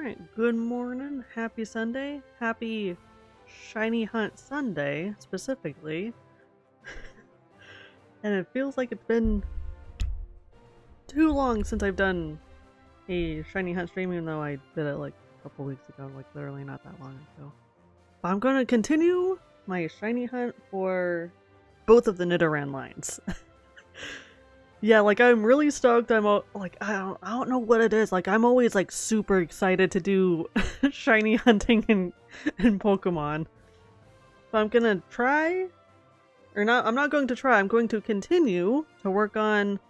Alright, good morning, happy Sunday, happy Shiny Hunt Sunday, specifically. And it feels like it's been too long since I've done a Shiny Hunt stream, even though I did it like a couple weeks ago, like literally not that long ago. But I'm gonna continue my Shiny Hunt for both of the Nidoran lines. Yeah, like I'm really stoked. I'm like I don't know what it is. Like I'm always like super excited to do shiny hunting in Pokemon. So I'm gonna try, or not. I'm not going to try. I'm going to continue to work on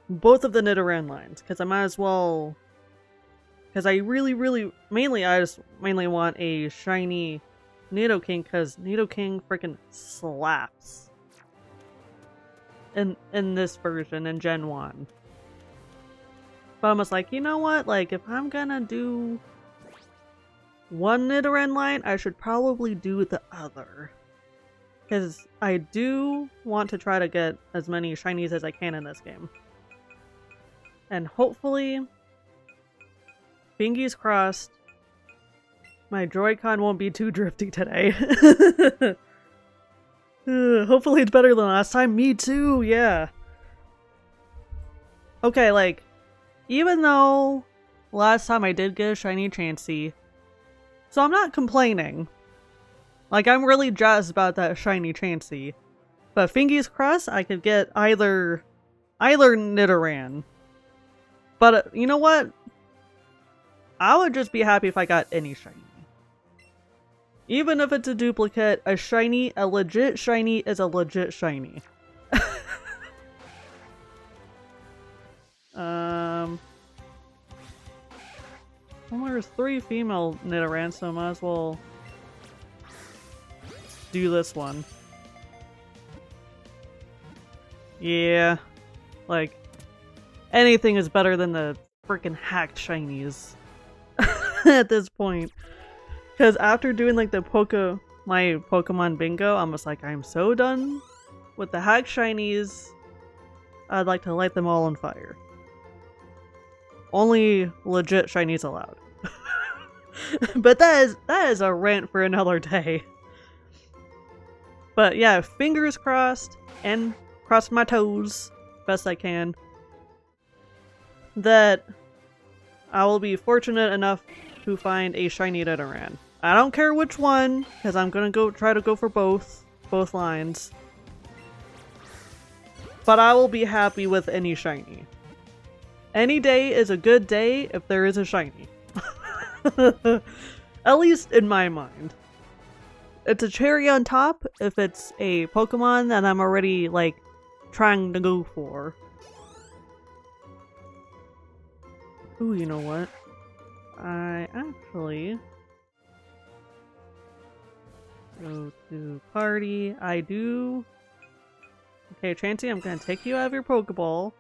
both of the Nidoran lines because I might as well. Because I I just mainly want a shiny Nidoking because Nidoking freaking slaps. In this version, in Gen 1. But I was like, you know what? Like, if I'm gonna do one Nidoran line, I should probably do the other. Because I do want to try to get as many shinies as I can in this game. And hopefully, fingers crossed, my Joy-Con won't be too drifty today. Hopefully it's better than last time. Me too, yeah. Okay, like, even though last time I did get a shiny Chansey, so I'm not complaining. Like, I'm really jazzed about that shiny Chansey. But fingers crossed I could get either Nidoran. But you know what? I would just be happy if I got any shiny. Even if it's a duplicate, a legit shiny is a legit shiny. Well, there's 3 female Nidoran, so I might as well do this one. Yeah, like, anything is better than the freaking hacked shinies at this point. Because after doing like my Pokemon bingo, I'm just like, I'm so done with the hack shinies. I'd like to light them all on fire. Only legit shinies allowed. But that is a rant for another day. But yeah, fingers crossed and cross my toes best I can that I will be fortunate enough to find a shiny Nidoran. I don't care which one, because I'm gonna try to go for both lines. But I will be happy with any shiny. Any day is a good day if there is a shiny. At least in my mind. It's a cherry on top if it's a Pokemon that I'm already, like, trying to go for. Ooh, you know what? I actually go to party. I do. Okay, Chansey, I'm gonna take you out of your Pokeball.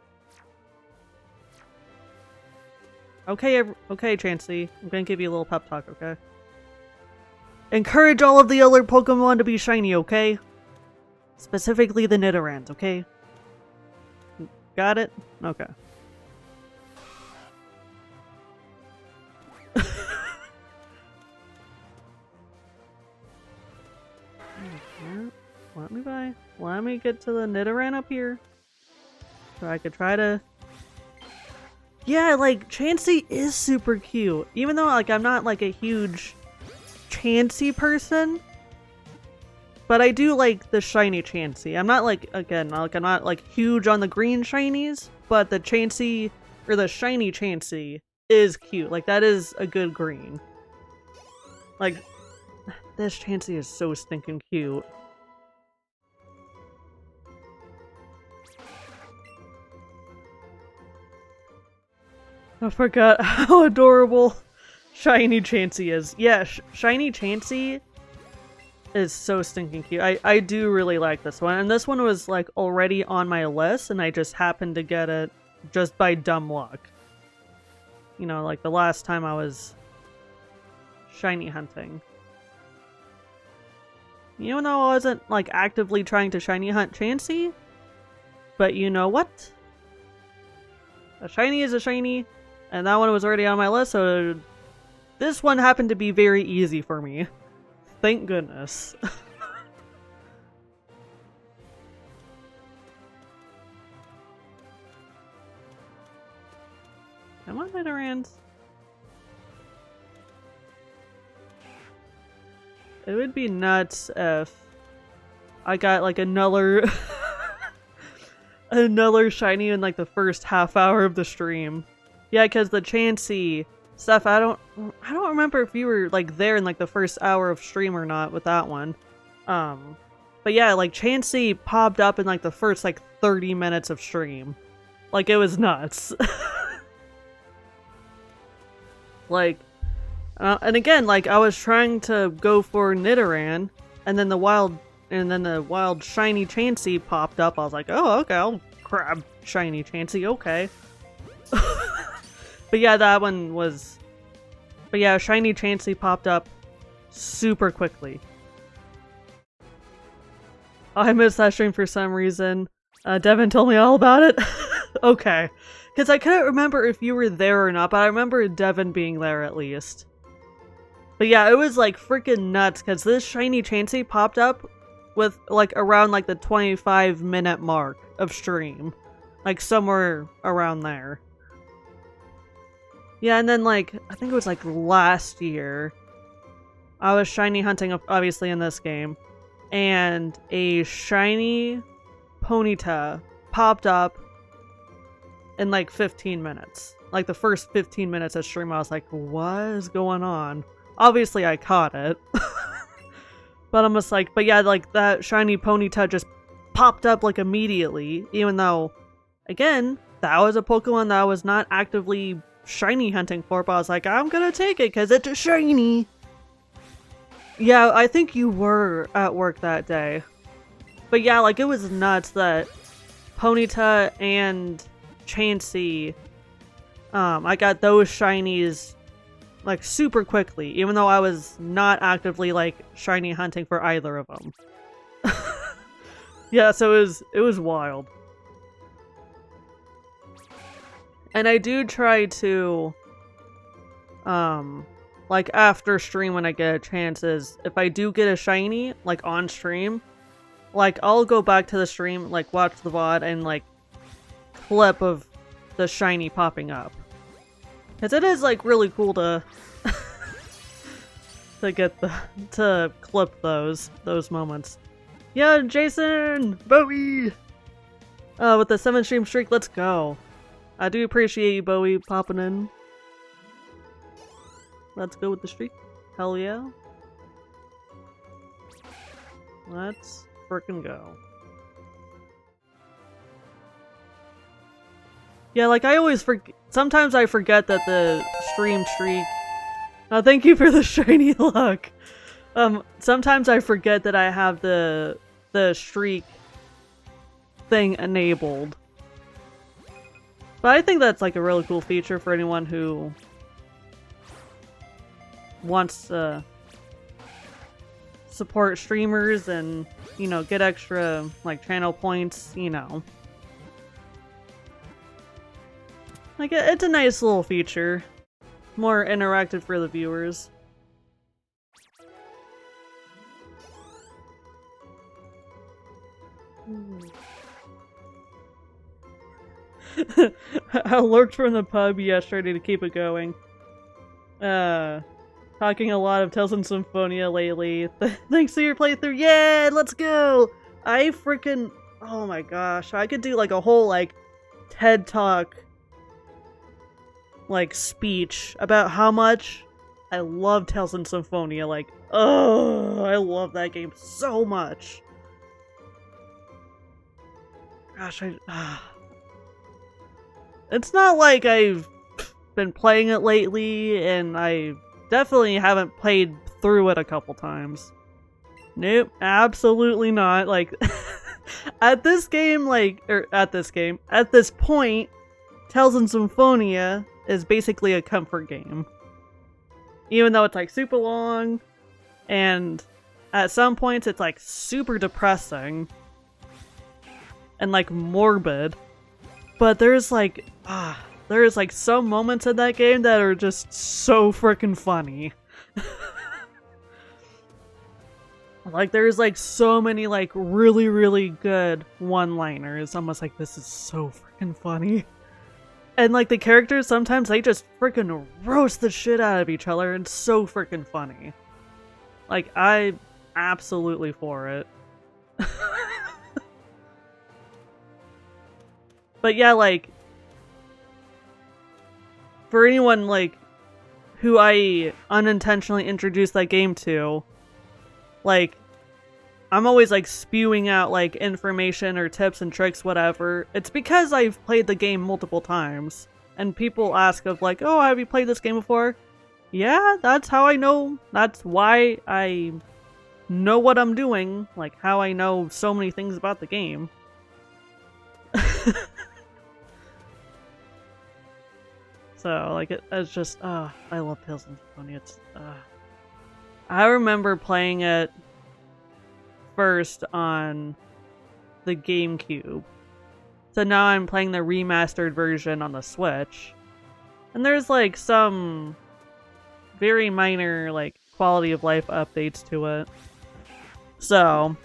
Okay, Chansey, I'm gonna give you a little pep talk, okay? Encourage all of the other Pokemon to be shiny, okay? Specifically the Nidorans, okay? Got it? Okay. Let me get to the Nidoran up here. So I could try to... Yeah, like, Chansey is super cute. Even though, like, I'm not, like, a huge Chansey person. But I do like the shiny Chansey. I'm not, like, again, like, I'm not, like, huge on the green shinies. But the Chansey, or the shiny Chansey, is cute. Like, that is a good green. Like, this Chansey is so stinking cute. I forgot how adorable shiny Chansey is. Yeah, shiny Chansey is so stinking cute. I do really like this one. And this one was like already on my list and I just happened to get it just by dumb luck. You know, like the last time I was shiny hunting. Even though I wasn't like actively trying to shiny hunt Chansey, but you know what? A shiny is a shiny. And that one was already on my list, so this one happened to be very easy for me. Thank goodness. Come on, Nidorans. It would be nuts if I got like another another shiny in like the first half hour of the stream. Yeah, because the Chansey stuff, I don't remember if you were like there in like the first hour of stream or not with that one. But yeah, like Chansey popped up in like the first like 30 minutes of stream. Like it was nuts. Like, and again, like I was trying to go for Nidoran, and then the wild shiny Chansey popped up. I was like, oh, okay, I'll grab shiny Chansey, okay. But yeah, that one was... But yeah, shiny Chansey popped up super quickly. I missed that stream for some reason. Devin told me all about it. Okay. Because I couldn't remember if you were there or not, but I remember Devin being there at least. But yeah, it was like freaking nuts because this shiny Chansey popped up with like around like the 25-minute mark of stream. Like somewhere around there. Yeah, and then like, I think it was like last year, I was shiny hunting obviously in this game, and a shiny Ponyta popped up in like 15 minutes. Like the first 15 minutes of stream, I was like, what is going on? Obviously I caught it. But I'm just like, but yeah, like that shiny Ponyta just popped up like immediately, even though, again, that was a Pokemon that I was not actively shiny hunting for, but I was like, I'm gonna take it because it's a shiny. Yeah, I think you were at work that day. But yeah, like it was nuts that Ponyta and Chansey, I got those shinies like super quickly, even though I was not actively like shiny hunting for either of them. Yeah, so it was wild. And I do try to, like after stream when I get a chance, is if I do get a shiny, like on stream, like I'll go back to the stream, like watch the VOD and like clip of the shiny popping up. Cause it is like really cool to to clip those moments. Yeah, Jason! Bowie! With the 7 stream streak, let's go. I do appreciate you, Bowie, popping in. Let's go with the streak. Hell yeah. Let's frickin' go. Yeah, like I always forget. Sometimes I forget that the stream streak. Oh, thank you for the shiny luck. Sometimes I forget that I have the streak thing enabled. But I think that's like a really cool feature for anyone who wants to support streamers and, you know, get extra like channel points, you know. Like it's a nice little feature. More interactive for the viewers. I lurked from the pub yesterday to keep it going. Talking a lot of Tales and Symphonia lately. Thanks to your playthrough. Yeah, let's go! I freaking... Oh my gosh. I could do like a whole like TED Talk like speech about how much I love Tales and Symphonia. Like, oh, I love that game so much. Gosh, it's not like I've been playing it lately, and I definitely haven't played through it a couple times. Nope, absolutely not. Like, at this point, Tales and Symphonia is basically a comfort game. Even though it's like super long, and at some points it's like super depressing and like morbid. But there's like, there is like some moments in that game that are just so freaking funny. Like there's like so many like really, really good one-liners. I'm just like, this is so freaking funny. And like the characters, sometimes they just freaking roast the shit out of each other. It's so freaking funny. Like, I'm absolutely for it. But yeah, like, for anyone, like, who I unintentionally introduced that game to, like, I'm always, like, spewing out, like, information or tips and tricks, whatever. It's because I've played the game multiple times. And people ask of, like, oh, have you played this game before? Yeah, that's how I know. That's why I know what I'm doing. Like, how I know so many things about the game. So, like, it's just, I love Tales of Symphonia. It's, I remember playing it first on the GameCube. So now I'm playing the remastered version on the Switch. And there's, like, some very minor, like, quality of life updates to it. So,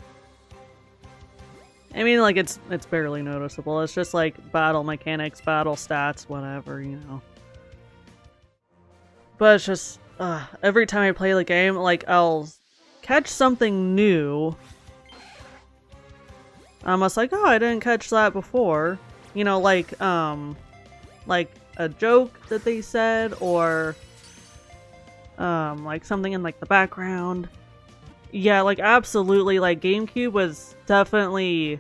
I mean, like, it's barely noticeable. It's just, like, battle mechanics, battle stats, whatever, you know. But it's just, every time I play the game, like, I'll catch something new. I'm just like, oh, I didn't catch that before. You know, like a joke that they said, or, like, something in, like, the background. Yeah, like, absolutely, like, GameCube was definitely...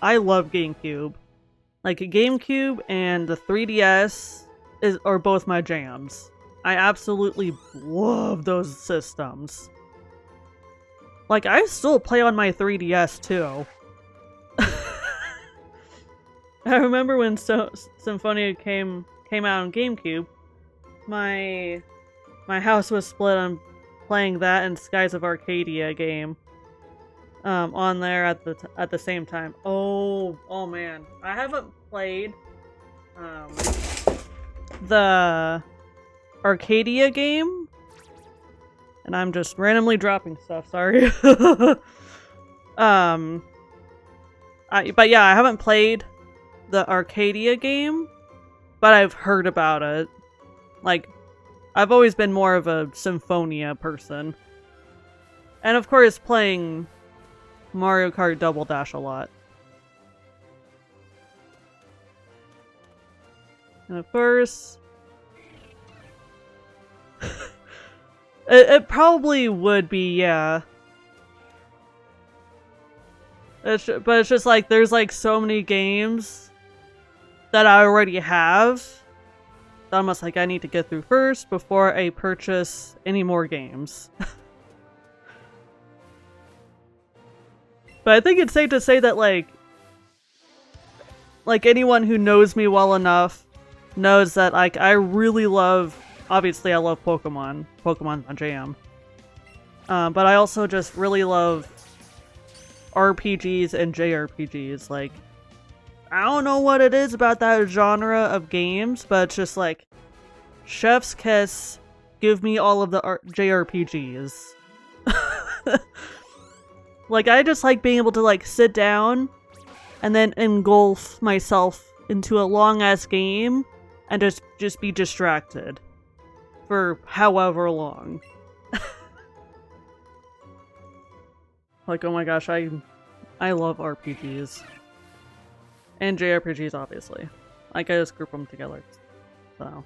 I love GameCube. Like, GameCube and the 3DS are both my jams. I absolutely love those systems. Like, I still play on my 3DS, too. I remember when Symphonia came out on GameCube, my house was split on playing that and Skies of Arcadia game on there at the same time. Oh man, I haven't played the Arcadia game, and I'm just randomly dropping stuff. Sorry. But yeah, I haven't played the Arcadia game, but I've heard about it. Like, I've always been more of a Symphonia person. And of course, playing Mario Kart Double Dash a lot. And of course... it probably would be, yeah. But it's just like, there's like so many games that I already have that I'm just like, I need to get through first before I purchase any more games. But I think it's safe to say that like anyone who knows me well enough knows that like I really love, obviously I love Pokemon. Pokemon's my jam. But I also just really love RPGs and JRPGs. Like, I don't know what it is about that genre of games, but it's just like, chef's kiss, give me all of the JRPGs. Like, I just like being able to like sit down and then engulf myself into a long-ass game and just be distracted for however long. Like, oh my gosh, I love RPGs. And JRPGs, obviously. Like, I just group them together. So.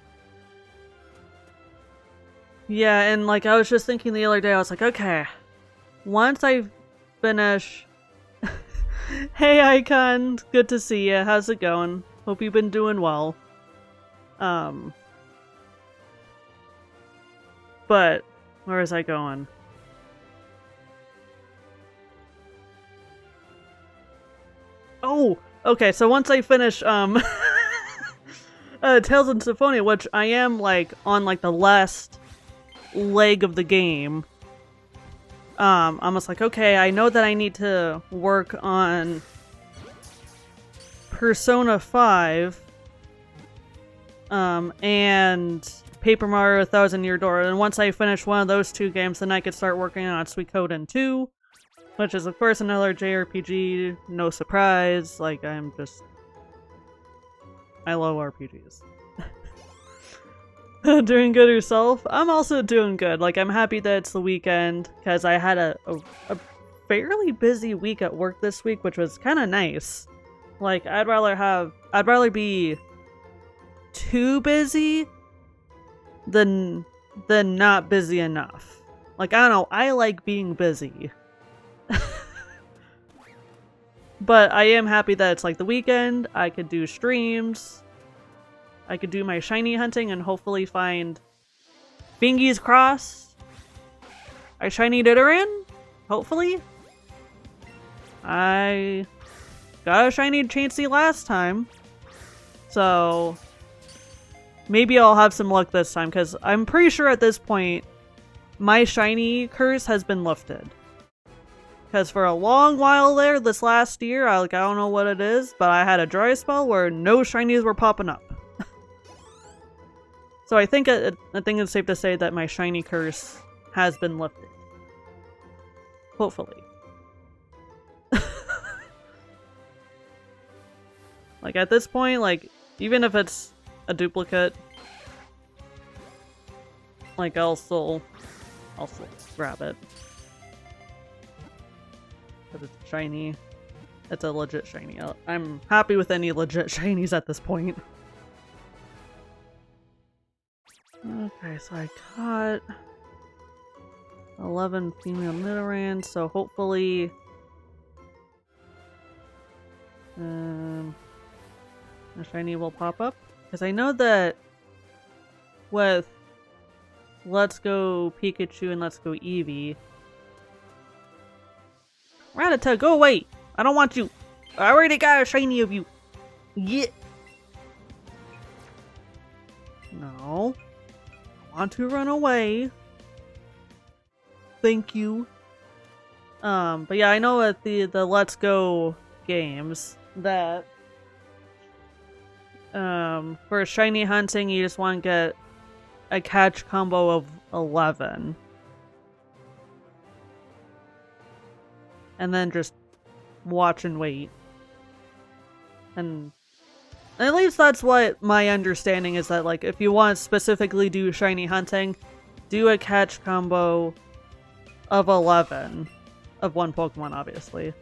Yeah, and like, I was just thinking the other day, I was like, okay, once I finish... Hey, Icon! Good to see you. How's it going? Hope you've been doing well. But, where is I going? Oh! Okay, so once I finish, Tales of Symphonia, which I am, like, on, like, the last leg of the game, I'm just like, okay, I know that I need to work on Persona 5, and Paper Mario 1000 Year Door. And once I finish one of those 2 games, then I could start working on Suikoden 2, which is of course another JRPG, no surprise. Like, I love RPGs. Doing good yourself? I'm also doing good. Like, I'm happy that it's the weekend, because I had a fairly busy week at work this week, which was kind of nice. Like, I'd rather be too busy than not busy enough. Like, I don't know, I like being busy. But I am happy that it's like the weekend. I could do streams. I could do my shiny hunting and hopefully find Fingies Cross. A shiny Nidoran? Hopefully. I got a shiny Chansey last time. So maybe I'll have some luck this time, because I'm pretty sure at this point my shiny curse has been lifted. Because for a long while there, this last year, I don't know what it is, but I had a dry spell where no shinies were popping up. So I think it's safe to say that my shiny curse has been lifted. Hopefully. Like, at this point, like, even if it's a duplicate, like, I'll still grab it. Because it's shiny. It's a legit shiny. I'm happy with any legit shinies at this point. Okay, so I caught 11 female Nidoran, so hopefully a shiny will pop up. Because I know that with Let's Go Pikachu and Let's Go Eevee, Rattata, go away! I don't want you! I already got a shiny of you! Yeah! No. I want to run away. Thank you. But yeah, I know at the Let's Go games that for shiny hunting you just want to get a catch combo of 11. And then just watch and wait. And at least that's what my understanding is, that like if you want to specifically do shiny hunting, do a catch combo of 11 of one Pokemon, obviously.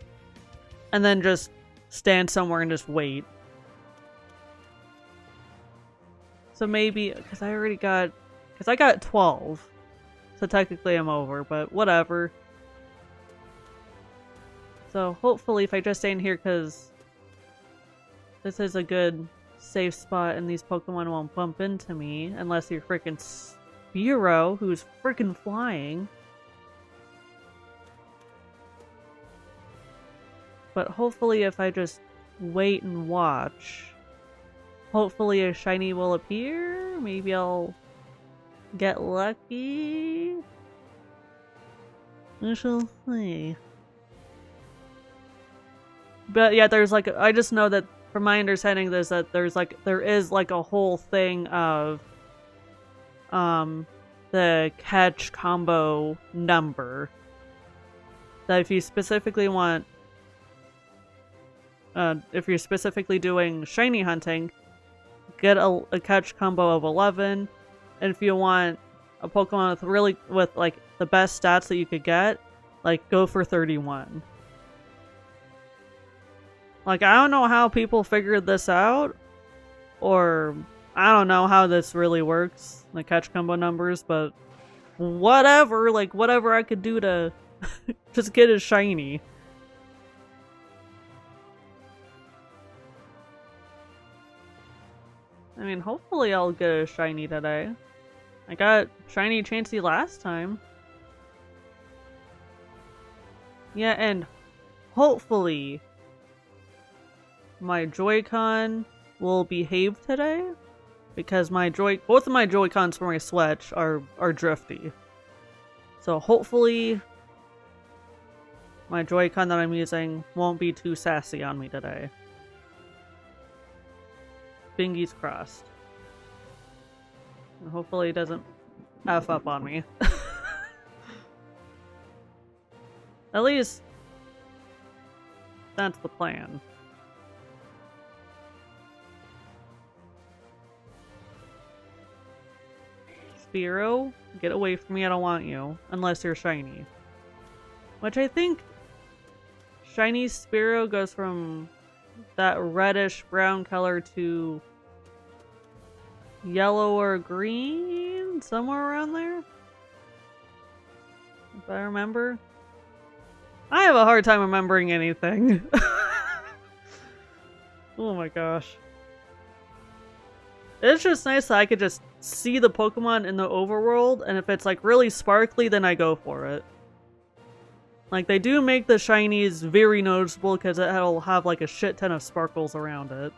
And then just stand somewhere and just wait. So maybe, because I got 12. So technically I'm over, but whatever. So hopefully if I just stay in here, because this is a good safe spot and these Pokemon won't bump into me, unless you're freaking Spearow, who's freaking flying. But hopefully if I just wait and watch, hopefully a shiny will appear. Maybe I'll get lucky. We shall see. But yeah, there's like, I just know that from my understanding there is like a whole thing of the catch combo number, that if you specifically want if you're specifically doing shiny hunting, get a catch combo of 11, and if you want a Pokemon with like the best stats that you could get, like go for 31. Like, I don't know how people figured this out, or I don't know how this really works, the catch combo numbers, but whatever, like whatever I could do to just get a shiny. I mean, hopefully I'll get a shiny today. I got shiny Chansey last time. Yeah, and hopefully my Joy-Con will behave today, because both of my Joy-Cons for my Switch are drifty. So hopefully my Joy-Con that I'm using won't be too sassy on me today. Fingers crossed. Hopefully it doesn't F up on me. At least that's the plan. Spearow, get away from me, I don't want you. Unless you're shiny. Which I think shiny Spearow goes from that reddish brown color to yellow or green? Somewhere around there? If I remember. I have a hard time remembering anything. Oh my gosh. It's just nice that I could just see the Pokemon in the overworld, and if it's like really sparkly, then I go for it. Like, they do make the shinies very noticeable because it'll have like a shit ton of sparkles around it.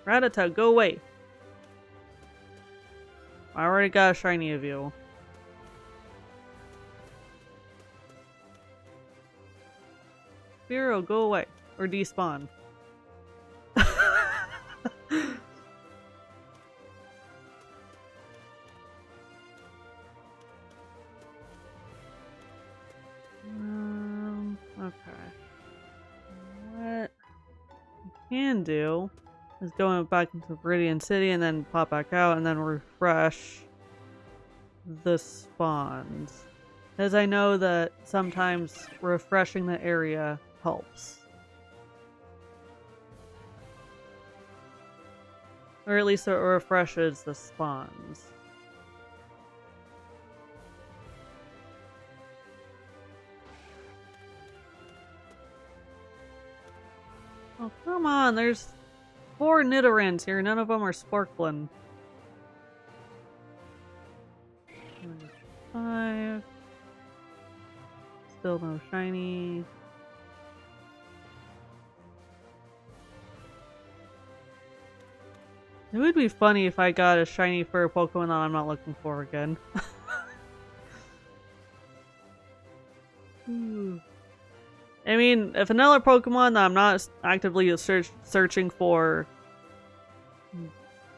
Rattata, go away. I already got a shiny of you. Spearow, go away. Or despawn. Okay. What you can do is go back into Viridian City and then pop back out and then refresh the spawns. Because I know that sometimes refreshing the area helps. Or at least it refreshes the spawns. Oh, come on, there's 4 Nidorans here, none of them are sparkling. 5. Still no shiny. It would be funny if I got a shiny for a Pokemon that I'm not looking for again. I mean, if another Pokemon that I'm not actively searching for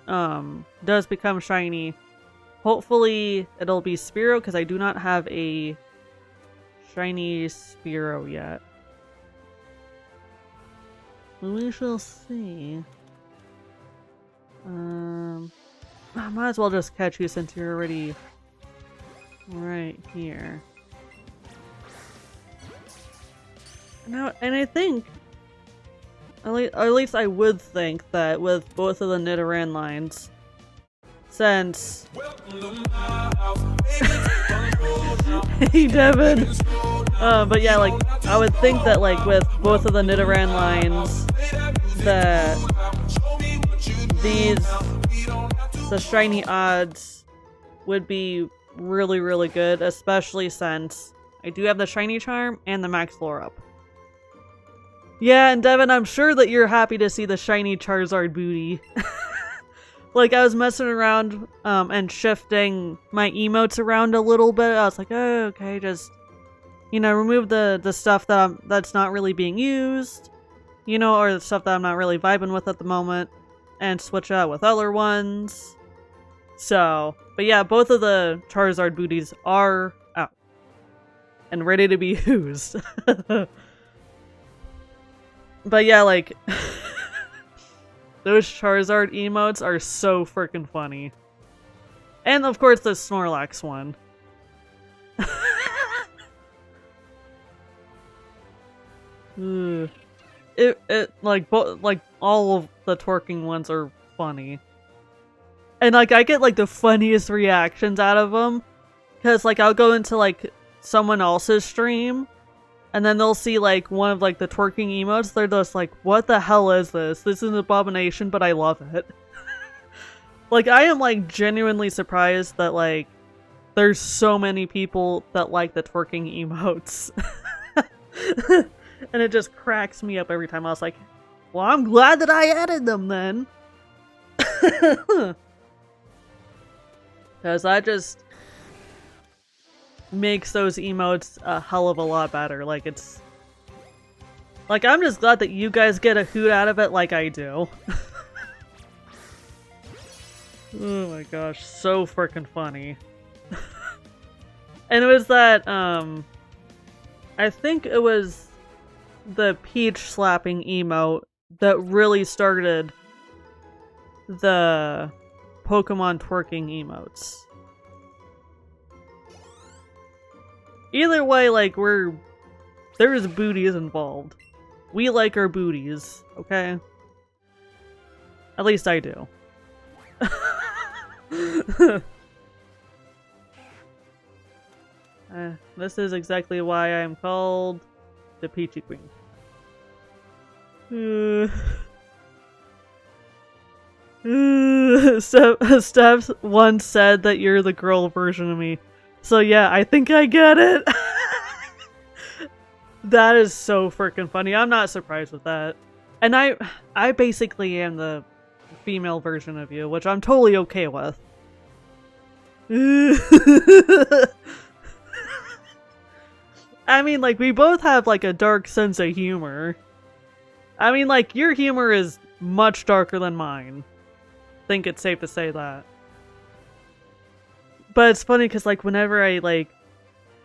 does become shiny, hopefully it'll be Spearow, because I do not have a shiny Spearow yet. We shall see. I might as well just catch you since you're already right here. Now, and I think, at least I would think that with both of the Nidoran lines, since hey Devin, but yeah, like I would think that like with both of the Nidoran lines, that the shiny odds would be really, really good, especially since I do have the shiny charm and the max lore up. Yeah, and Devin, I'm sure that you're happy to see the shiny Charizard booty. Like, I was messing around and shifting my emotes around a little bit. I was like, oh, okay, just, you know, remove the stuff that's not really being used, you know, or the stuff that I'm not really vibing with at the moment, and switch out with other ones. So, but yeah, both of the Charizard booties are out and ready to be used. But yeah, like, those Charizard emotes are so freaking funny. And of course the Snorlax one. It like all of the twerking ones are funny. And like I get like the funniest reactions out of them, cuz like I'll go into like someone else's stream and then they'll see like one of like the twerking emotes. They're just like, what the hell is this? This is an abomination, but I love it. Like I am like genuinely surprised that like there's so many people that like the twerking emotes. And it just cracks me up every time. I was like, well, I'm glad that I added them then. Because that just makes those emotes a hell of a lot better. Like, it's... Like, I'm just glad that you guys get a hoot out of it like I do. Oh my gosh, so freaking funny. And it was that, I think it was the peach slapping emote that really started the Pokemon twerking emotes. Either way, like, there's booties involved. We like our booties, okay? At least I do. This is exactly why I'm called the Peachy Queen. Steps once said that you're the girl version of me. So yeah, I think I get it. That is so freaking funny. I'm not surprised with that. And I basically am the female version of you, which I'm totally okay with. I mean, like, we both have, like, a dark sense of humor. I mean, like, your humor is much darker than mine. I think it's safe to say that. But it's funny because, like, whenever I, like,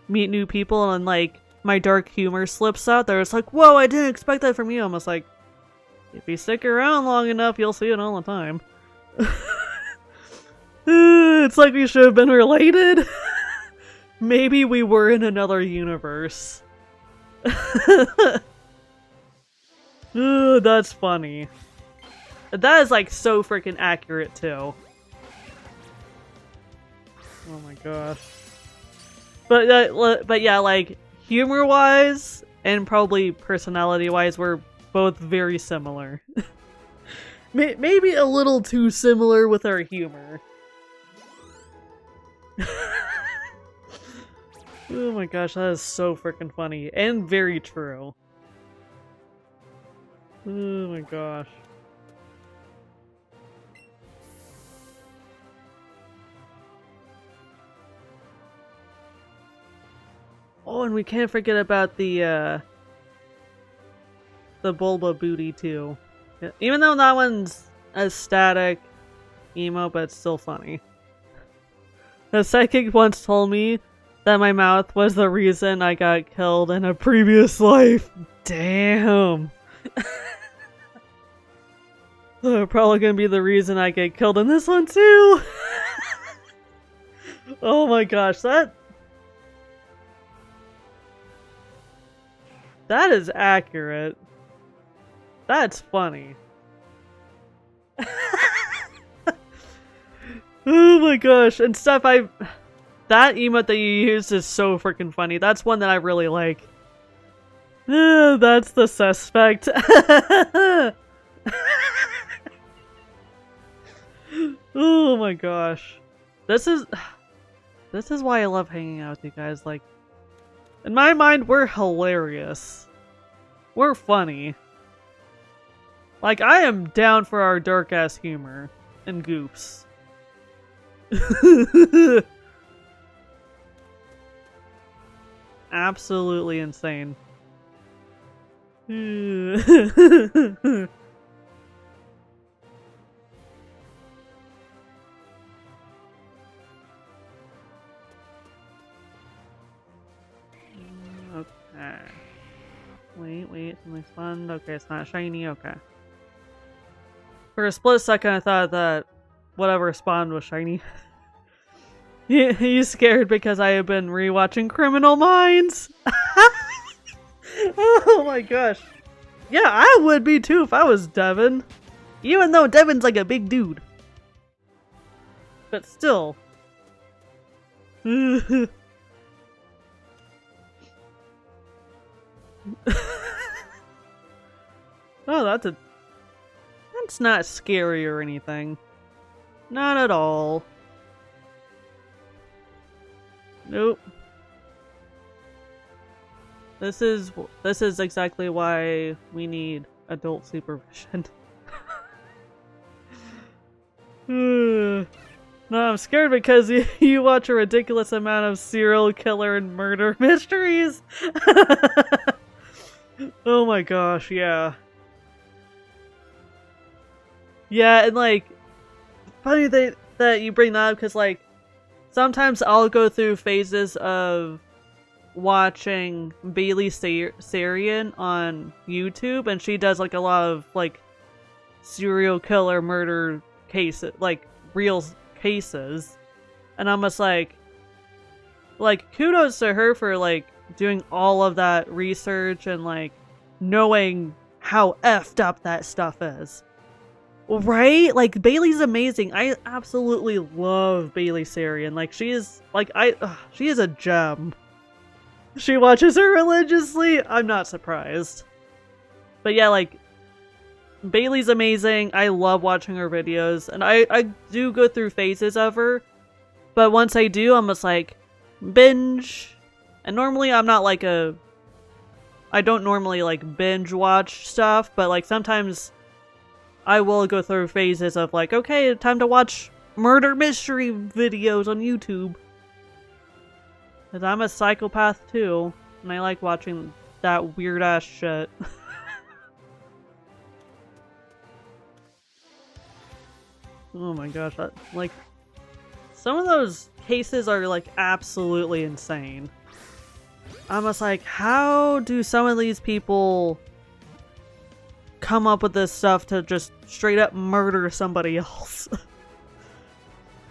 meet new people and, like, my dark humor slips out there, it's like, whoa, I didn't expect that from you. I'm just like, if you stick around long enough, you'll see it all the time. It's like we should have been related. Maybe we were in another universe. That's funny. That is like so freaking accurate too. Oh my gosh. But yeah, like humor-wise and probably personality-wise, we're both very similar. Maybe a little too similar with our humor. Oh my gosh, that is so freaking funny and very true. Oh my gosh. Oh, and we can't forget about the Bulba booty too. Even though that one's a static emo, but it's still funny. The psychic once told me that my mouth was the reason I got killed in a previous life. Damn. Probably gonna be the reason I get killed in this one too. Oh my gosh, that is accurate. That's funny. Oh my gosh, and stuff that emote that you used is so freaking funny. That's one that I really like. That's the suspect. Oh my gosh. This is why I love hanging out with you guys. Like, in my mind, we're hilarious. We're funny. Like, I am down for our dark-ass humor and goofs. Absolutely insane. Okay. Wait, something spawned. Okay, it's not shiny, okay. For a split second I thought that whatever spawned was shiny. You scared because I have been rewatching Criminal Minds? Oh my gosh. Yeah, I would be too if I was Devin. Even though Devin's like a big dude. But still. Oh, that's not scary or anything. Not at all. Nope. This is exactly why we need adult supervision. No, I'm scared because you watch a ridiculous amount of serial killer and murder mysteries. Oh my gosh, yeah. Yeah, and like, funny they that you bring that up because, like, sometimes I'll go through phases of watching Bailey Sarian on YouTube, and she does, like, a lot of, like, serial killer murder cases, like, real cases. And I'm just like, kudos to her for, like, doing all of that research and, like, knowing how effed up that stuff is. Right? Like, Bailey's amazing. I absolutely love Bailey Sarian. Like, she is, like, she is a gem. She watches her religiously. I'm not surprised. But yeah, like, Bailey's amazing. I love watching her videos. And I do go through phases of her. But once I do, I'm just like, binge. And normally I'm not like I don't normally like binge watch stuff. But like sometimes I will go through phases of like, okay, time to watch murder mystery videos on YouTube. Because I'm a psychopath too, and I like watching that weird ass shit. Oh my gosh, like, some of those cases are like absolutely insane. I'm just like, how do some of these people come up with this stuff to just straight up murder somebody else?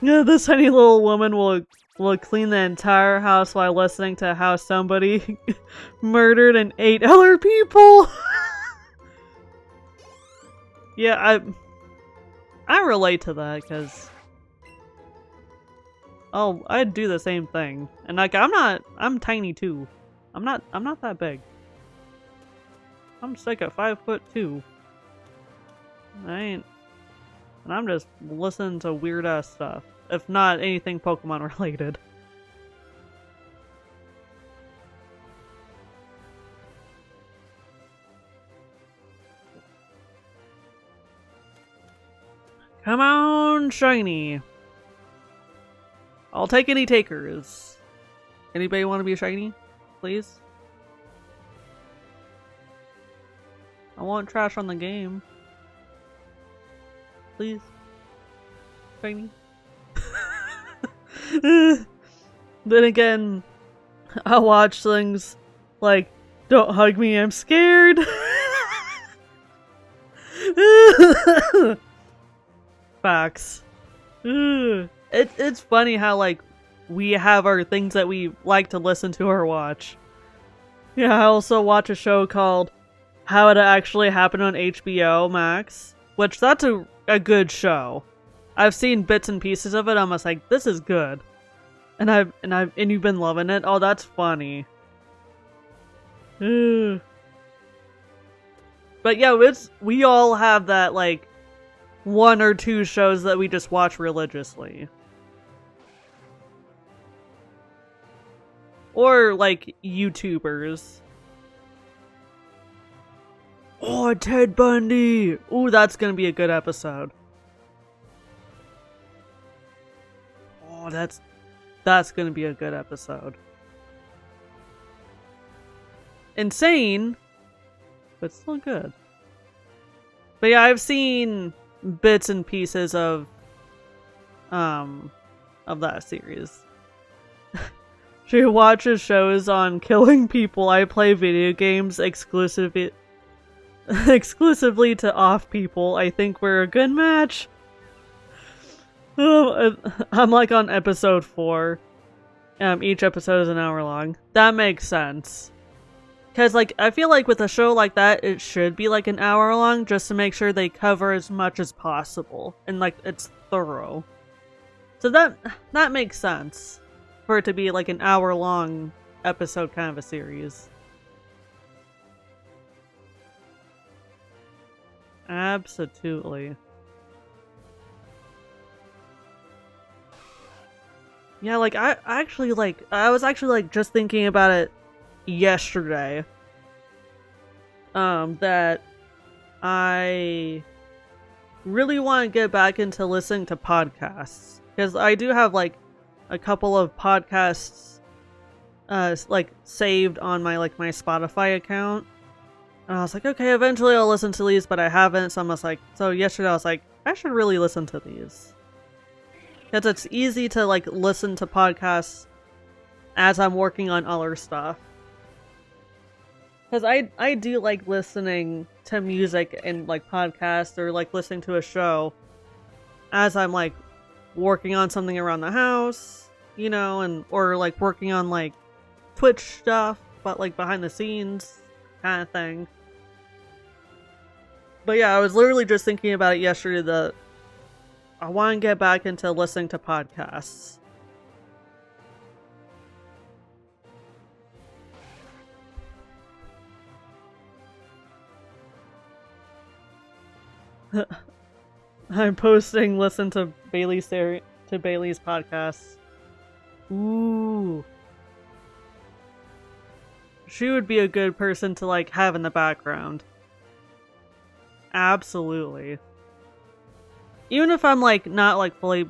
Yeah, this tiny little woman will clean the entire house while listening to how somebody murdered and ate other people. Yeah, I relate to that because I'd do the same thing. And like I'm tiny too. I'm not that big. I'm just like at 5'2". And I'm just listening to weird ass stuff. If not anything Pokemon related. Come on, shiny. I'll take any takers. Anybody want to be a shiny? Please? I want trash on the game. Please? Shiny? Then again, I watch things like, don't hug me, I'm scared. Facts. It's funny how, like, we have our things that we like to listen to or watch. Yeah, I also watch a show called How It Actually Happened on HBO Max, which that's a good show. I've seen bits and pieces of it. I'm just like, this is good, and you've been loving it. Oh, that's funny. But yeah, we all have that like one or two shows that we just watch religiously, or like YouTubers. Oh, Ted Bundy. Ooh, that's gonna be a good episode. Oh, that's gonna be a good episode. Insane, but still good. But yeah, I've seen bits and pieces of that series. She watches shows on killing people. I play video games exclusively to off people. I think we're a good match. I'm like on episode 4. Each episode is an hour long. That makes sense. Because, like, I feel like with a show like that, it should be like an hour long just to make sure they cover as much as possible. And, like, it's thorough. So that makes sense for it to be like an hour long episode kind of a series. Absolutely. Yeah, like, I was actually just thinking about it yesterday. That I really want to get back into listening to podcasts. Because I do have, like, a couple of podcasts, saved on my Spotify account. And I was like, okay, eventually I'll listen to these, but I haven't, so yesterday I was like, I should really listen to these. Because it's easy to like listen to podcasts as I'm working on other stuff. Because I do like listening to music and like podcasts or like listening to a show as I'm like working on something around the house, you know, and or like working on like Twitch stuff, but like behind the scenes kind of thing. But yeah, I was literally just thinking about it yesterday that I want to get back into listening to podcasts. I'm posting listen to Bailey's podcast. Ooh. She would be a good person to like have in the background. Absolutely. Even if I'm like not like fully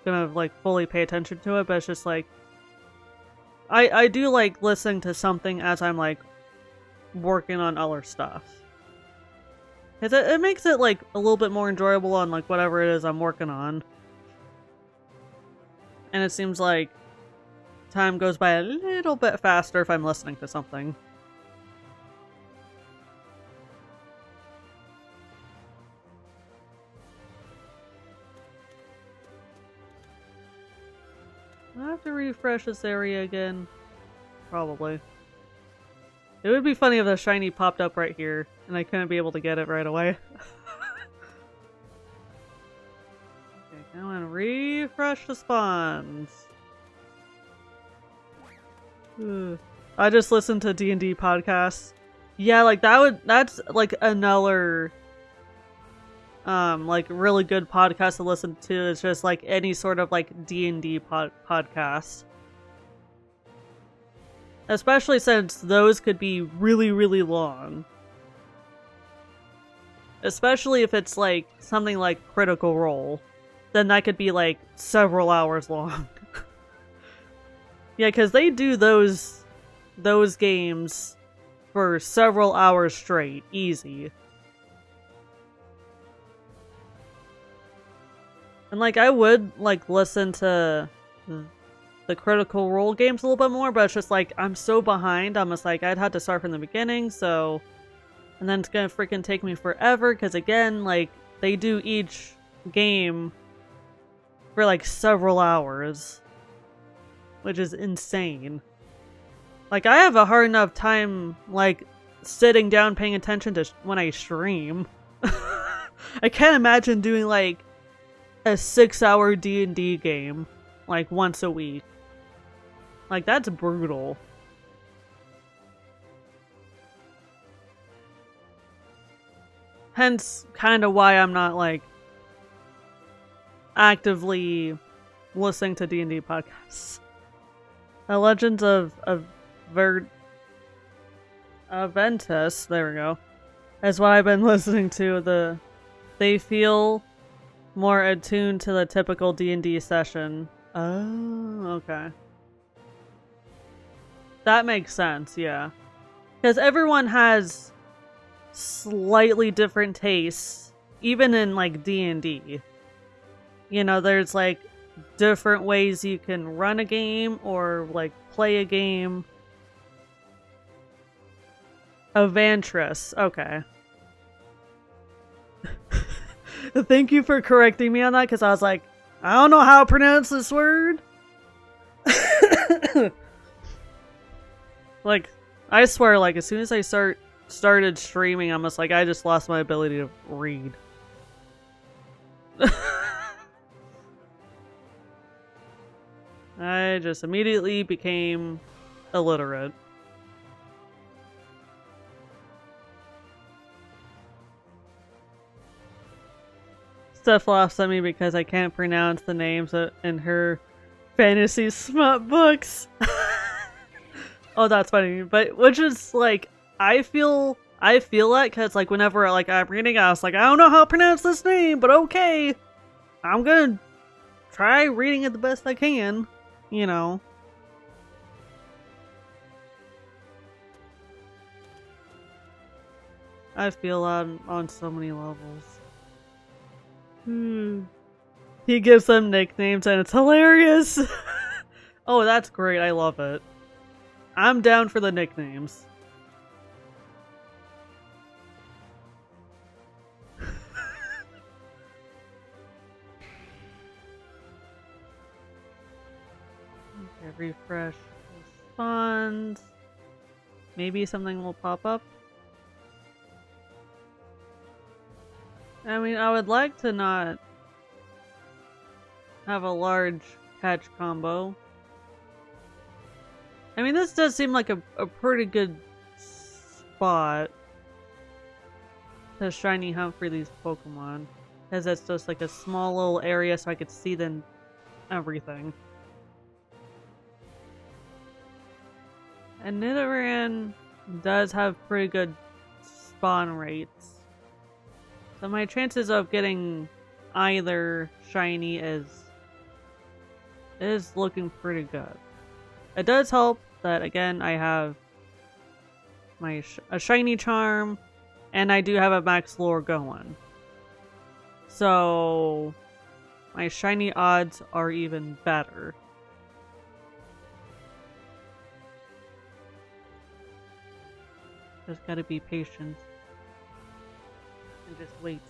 gonna like fully pay attention to it, but it's just like I do like listening to something as I'm like working on other stuff. It makes it like a little bit more enjoyable on like whatever it is I'm working on. And it seems like time goes by a little bit faster if I'm listening to something. I have to refresh this area again. Probably. It would be funny if the shiny popped up right here and I couldn't be able to get it right away. Okay, come on, refresh the spawns. Ugh. I just listened to D&D podcasts. Yeah, like that's like another like really good podcast to listen to. It's just like any sort of like D&D podcast. Especially since those could be really, really long. Especially if it's like something like Critical Role. Then that could be like several hours long. Yeah, because they do those games for several hours straight. Easy. And like I would like listen to the Critical Role games a little bit more, but it's just like I'm so behind. I'm just like I'd have to start from the beginning, so and then it's gonna freaking take me forever because again, like they do each game for like several hours, which is insane. Like I have a hard enough time like sitting down paying attention to when I stream. I can't imagine doing like a 6-hour D&D game like once a week. Like that's brutal. Hence kind of why I'm not like actively listening to D&D podcasts. The Legends of Aventus, there we go, is what I've been listening to. They feel more attuned to the typical D&D session. Oh, okay. That makes sense, yeah. Because everyone has slightly different tastes, even in like D&D. You know, there's like different ways you can run a game or like play a game. Evantress, okay. Thank you for correcting me on that, because I was like, I don't know how to pronounce this word. Like, I swear, like, as soon as I started streaming, I'm just like, I just lost my ability to read. I just immediately became illiterate. Steph laughs at me because I can't pronounce the names in her fantasy smut books. Oh, that's funny. But which is like, I feel that because like whenever like I'm reading, I was like, I don't know how to pronounce this name, but okay, I'm gonna try reading it the best I can, you know. I feel that on so many levels. He gives them nicknames and it's hilarious. Oh, that's great. I love it. I'm down for the nicknames. Okay, refresh responds. Maybe something will pop up. I mean, I would like to not have a large catch combo. I mean, this does seem like a pretty good spot to shiny hunt for these Pokemon. Because it's just like a small little area so I could see them everything. And Nidoran does have pretty good spawn rates. So my chances of getting either shiny is looking pretty good. It does help that, again, I have a shiny charm, and I do have a max lure going. So my shiny odds are even better. Just gotta be patient. And just wait.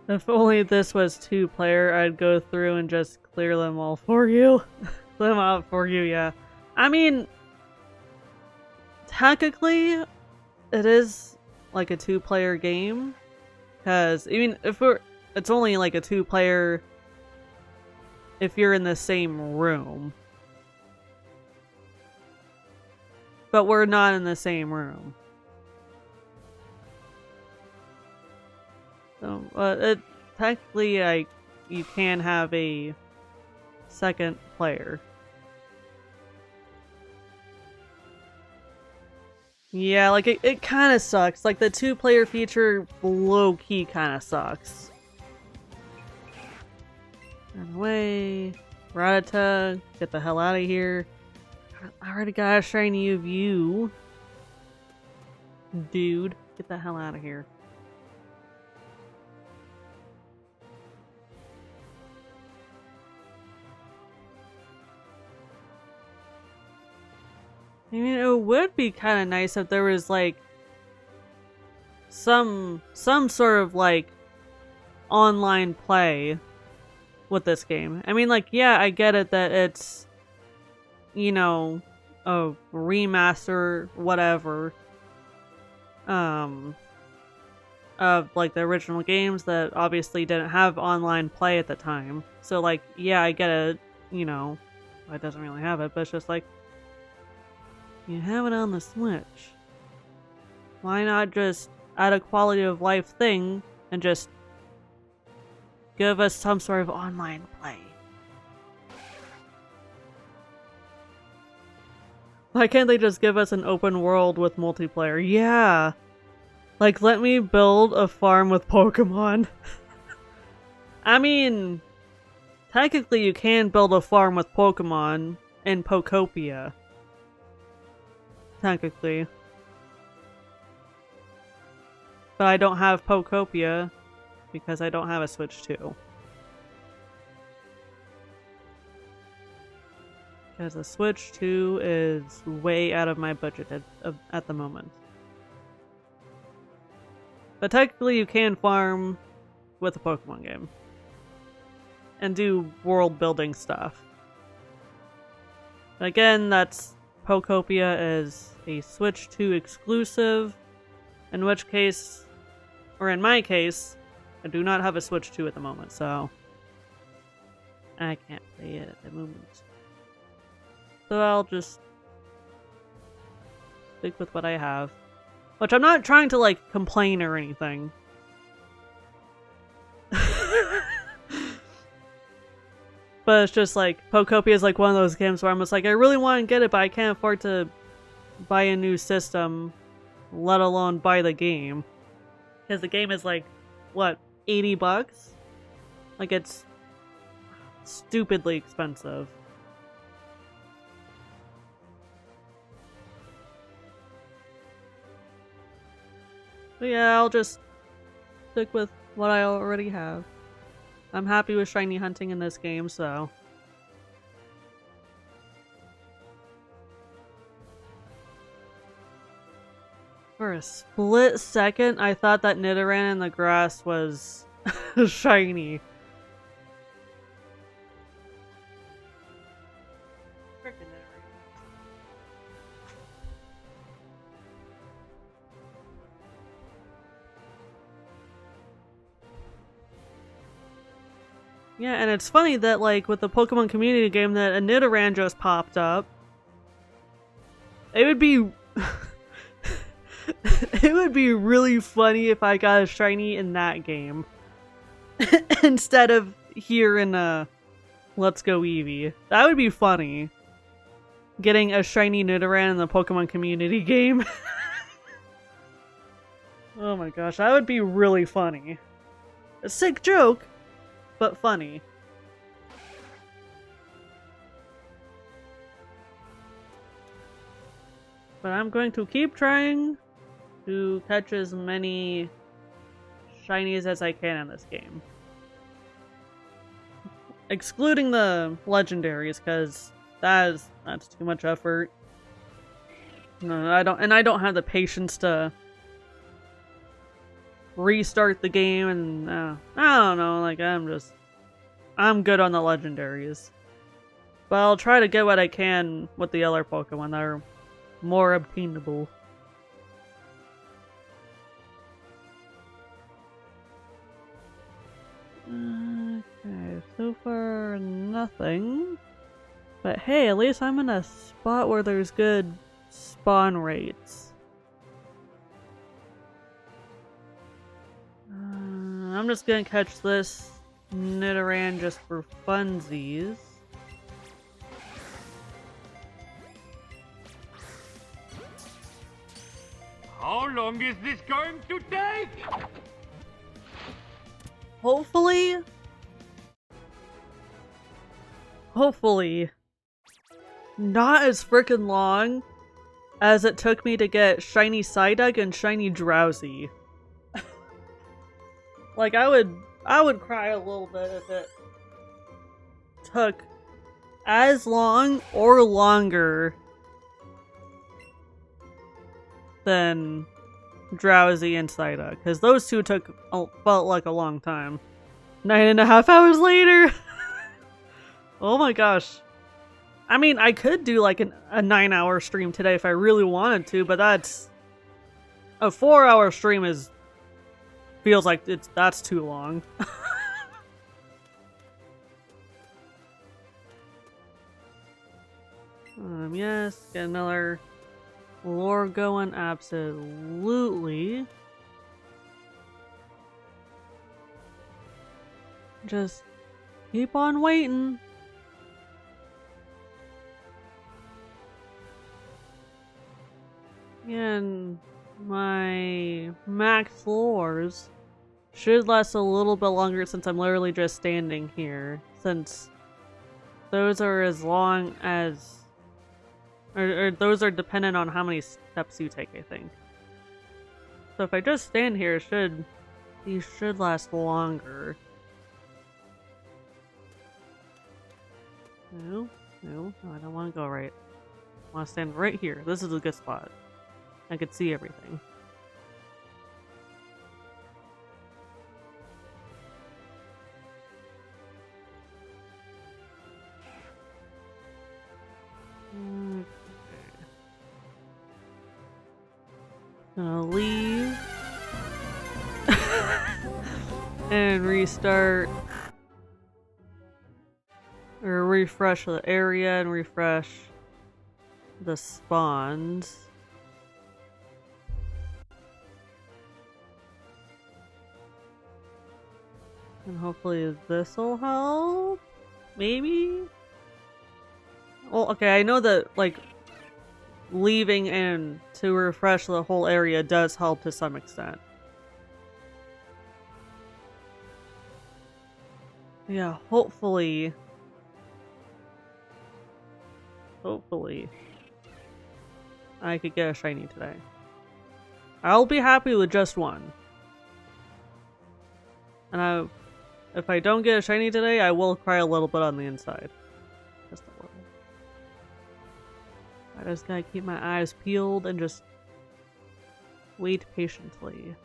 If only this was 2-player, I'd go through and just clear them all for you. Clear them out for you, yeah. I mean, technically, it is like a 2-player game. Because, I mean, it's only like a 2-player if you're in the same room. But we're not in the same room. So, technically, you can have a second player. Yeah, like, it kind of sucks. Like, the 2-player feature, low-key kind of sucks. Run away. Rattata, get the hell out of here. I already got a shiny of you. Dude, get the hell out of here. I mean, it would be kind of nice if there was, like, some sort of, like, online play with this game. I mean, like, yeah, I get it that it's, you know, a remaster, whatever, of, like, the original games that obviously didn't have online play at the time. So, like, yeah, I get it, you know, it doesn't really have it, but it's just like, you have it on the Switch. Why not just add a quality of life thing and just give us some sort of online play? Why can't they just give us an open world with multiplayer? Yeah! Like, let me build a farm with Pokemon. I mean, technically you can build a farm with Pokemon in Pokopia. Technically. But I don't have Pokopia because I don't have a Switch 2. Because the Switch 2 is way out of my budget at the moment. But technically you can farm with a Pokemon game. And do world building stuff. Again, Pokopia is a Switch 2 exclusive. In which case, or in my case, I do not have a Switch 2 at the moment, so I can't play it at the moment. So I'll just stick with what I have. Which I'm not trying to, like, complain or anything. But it's just like, Pokopia is like one of those games where I'm just like, I really want to get it, but I can't afford to buy a new system, let alone buy the game. Because the game is like, what, $80? Like, it's stupidly expensive. But yeah, I'll just stick with what I already have. I'm happy with shiny hunting in this game, so. For a split second, I thought that Nidoran in the grass was shiny. Frickin' Nidoran. Yeah, and it's funny that, like, with the Pokemon community game that a Nidoran just popped up. It would be... it would be really funny if I got a shiny in that game. Instead of here in Let's Go Eevee. That would be funny. Getting a shiny Nidoran in the Pokemon community game. Oh my gosh, that would be really funny. A sick joke, but funny. But I'm going to keep trying to catch as many shinies as I can in this game. Excluding the legendaries, because that's too much effort. No, I don't have the patience to restart the game, and I don't know, like I'm good on the legendaries. But I'll try to get what I can with the other Pokemon that are more obtainable. Okay, so far nothing. But hey, at least I'm in a spot where there's good spawn rates. I'm just gonna catch this Nidoran just for funsies. How long is this going to take? Hopefully, not as freaking long as it took me to get shiny Psyduck and shiny Drowsy. Like, I would cry a little bit if it took as long or longer than Drowsy and Psyduck, because those two felt like a long time. 9.5 hours later. Oh my gosh. I mean, I could do like a 9-hour stream today if I really wanted to, but that's a 4-hour stream feels like that's too long. Yes, get another lore going, absolutely. Just keep on waiting. And my max lores should last a little bit longer since I'm literally just standing here. Since those are as long as... Or those are dependent on how many steps you take, I think. So if I just stand here, these should last longer. No, I don't want to go right. I want to stand right here. This is a good spot. I could see everything. Gonna leave and restart or refresh the area and refresh the spawns. And hopefully this will help. Maybe? Well, okay, I know that, like, leaving and to refresh the whole area does help to some extent. Yeah, hopefully I could get a shiny today. I'll be happy with just one. And if I don't get a shiny today, I will cry a little bit on the inside. Just a little. I just gotta keep my eyes peeled and just wait patiently.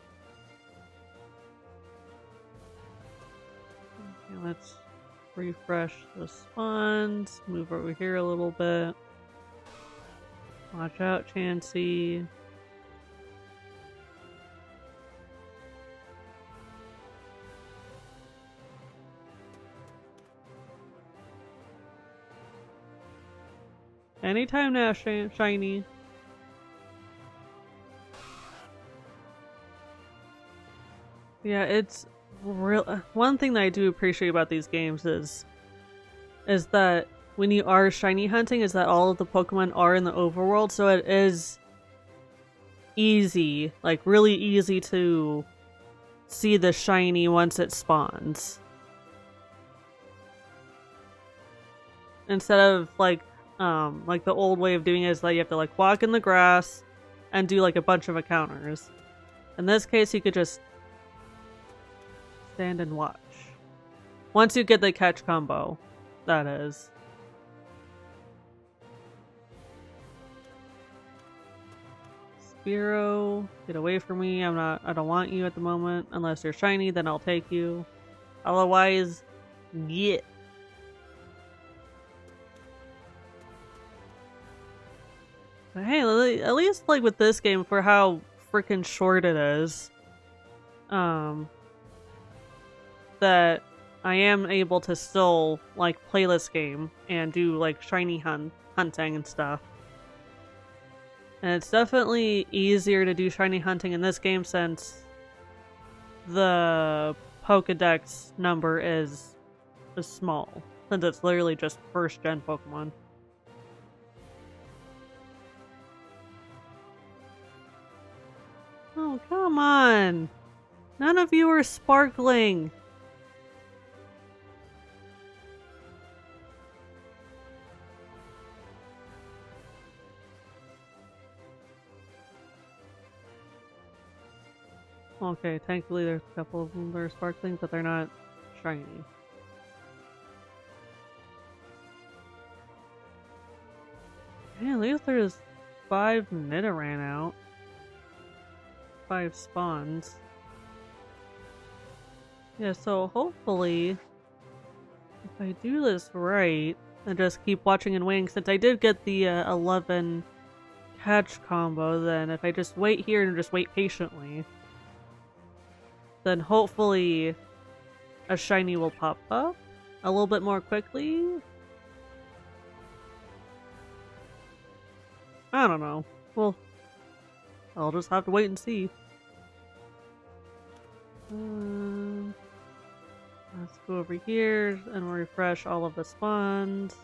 Okay, let's refresh the spawns. Move over here a little bit. Watch out, Chansey. Anytime now, shiny. Yeah, it's real. One thing that I do appreciate about these games is that when you are shiny hunting, is that all of the Pokemon are in the overworld, so it is easy, like really easy to see the shiny once it spawns. Instead of like the old way of doing it is that you have to like walk in the grass and do like a bunch of encounters. In this case, you could just stand and watch. Once you get the catch combo, that is. Spearow, get away from me. I don't want you at the moment. Unless you're shiny, then I'll take you. Otherwise, get. But hey, at least like with this game, for how freaking short it is, that I am able to still like play this game and do like shiny hunting and stuff. And it's definitely easier to do shiny hunting in this game since the Pokedex number is small, since it's literally just first gen Pokemon. Oh, come on! None of you are sparkling! Okay, thankfully there's a couple of them that are sparkling, but they're not shiny. Yeah, at least there's 5 Nidoran out. 5 spawns. Yeah, so hopefully, if I do this right, and just keep watching and waiting, since I did get the 11 catch combo, then if I just wait here and just wait patiently, then hopefully a shiny will pop up a little bit more quickly. I don't know. Well, I'll just have to wait and see. Let's go over here and refresh all of the spawns.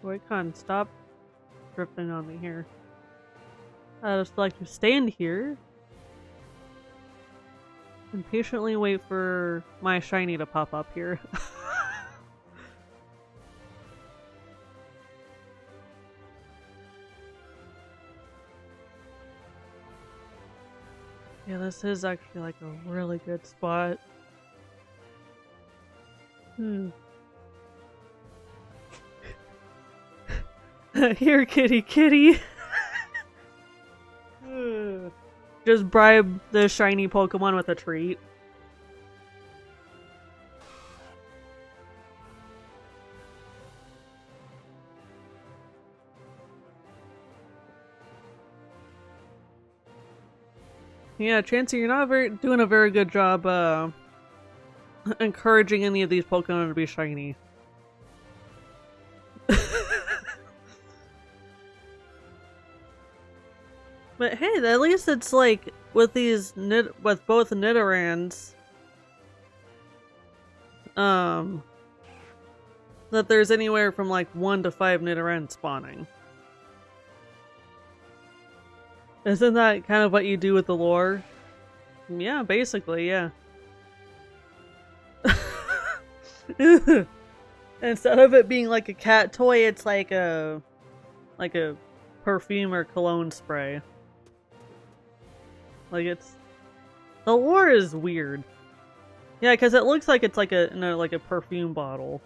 Boycon, stop drifting on me here. I just like to stand here and patiently wait for my shiny to pop up here. Yeah, this is actually like a really good spot. Here, kitty, kitty. Just bribe the shiny Pokemon with a treat. Yeah, Chansey, you're not doing a very good job encouraging any of these Pokemon to be shiny. But hey, at least it's like with with both Nidorans, that there's anywhere from like 1 to 5 Nidoran spawning. Isn't that kind of what you do with the lore? Yeah, basically, yeah. Instead of it being like a cat toy, it's like a like a perfume or cologne spray. Like the lore is weird. Yeah, because it looks like it's like like a perfume bottle.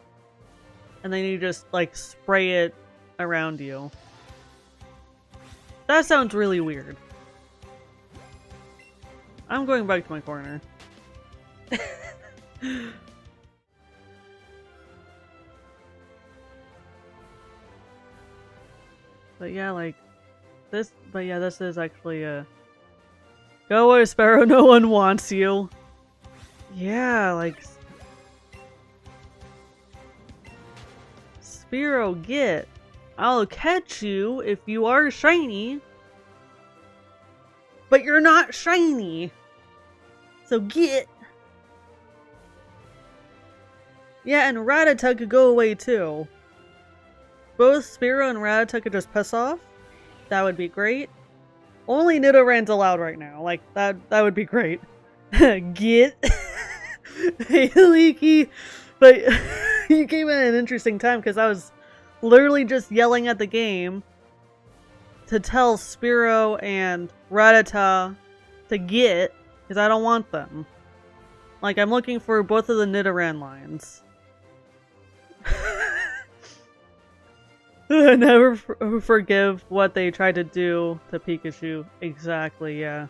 And then you just like spray it around you. That sounds really weird. I'm going back to my corner. But yeah, like this. But yeah, this is actually a. Go away, Sparrow. No one wants you. Yeah, like. Sparrow, get. I'll catch you if you are shiny. But you're not shiny. So get. Yeah, and Rattata could go away too. Both Spearow and Rattata could just piss off. That would be great. Only Nidoran's allowed right now. Like, that would be great. Get. Hey, Leaky. But you came in at an interesting time because I was literally just yelling at the game to tell Spearow and Rattata to get, because I don't want them. Like, I'm looking for both of the Nidoran lines. I never forgive what they tried to do to Pikachu. Exactly, yeah.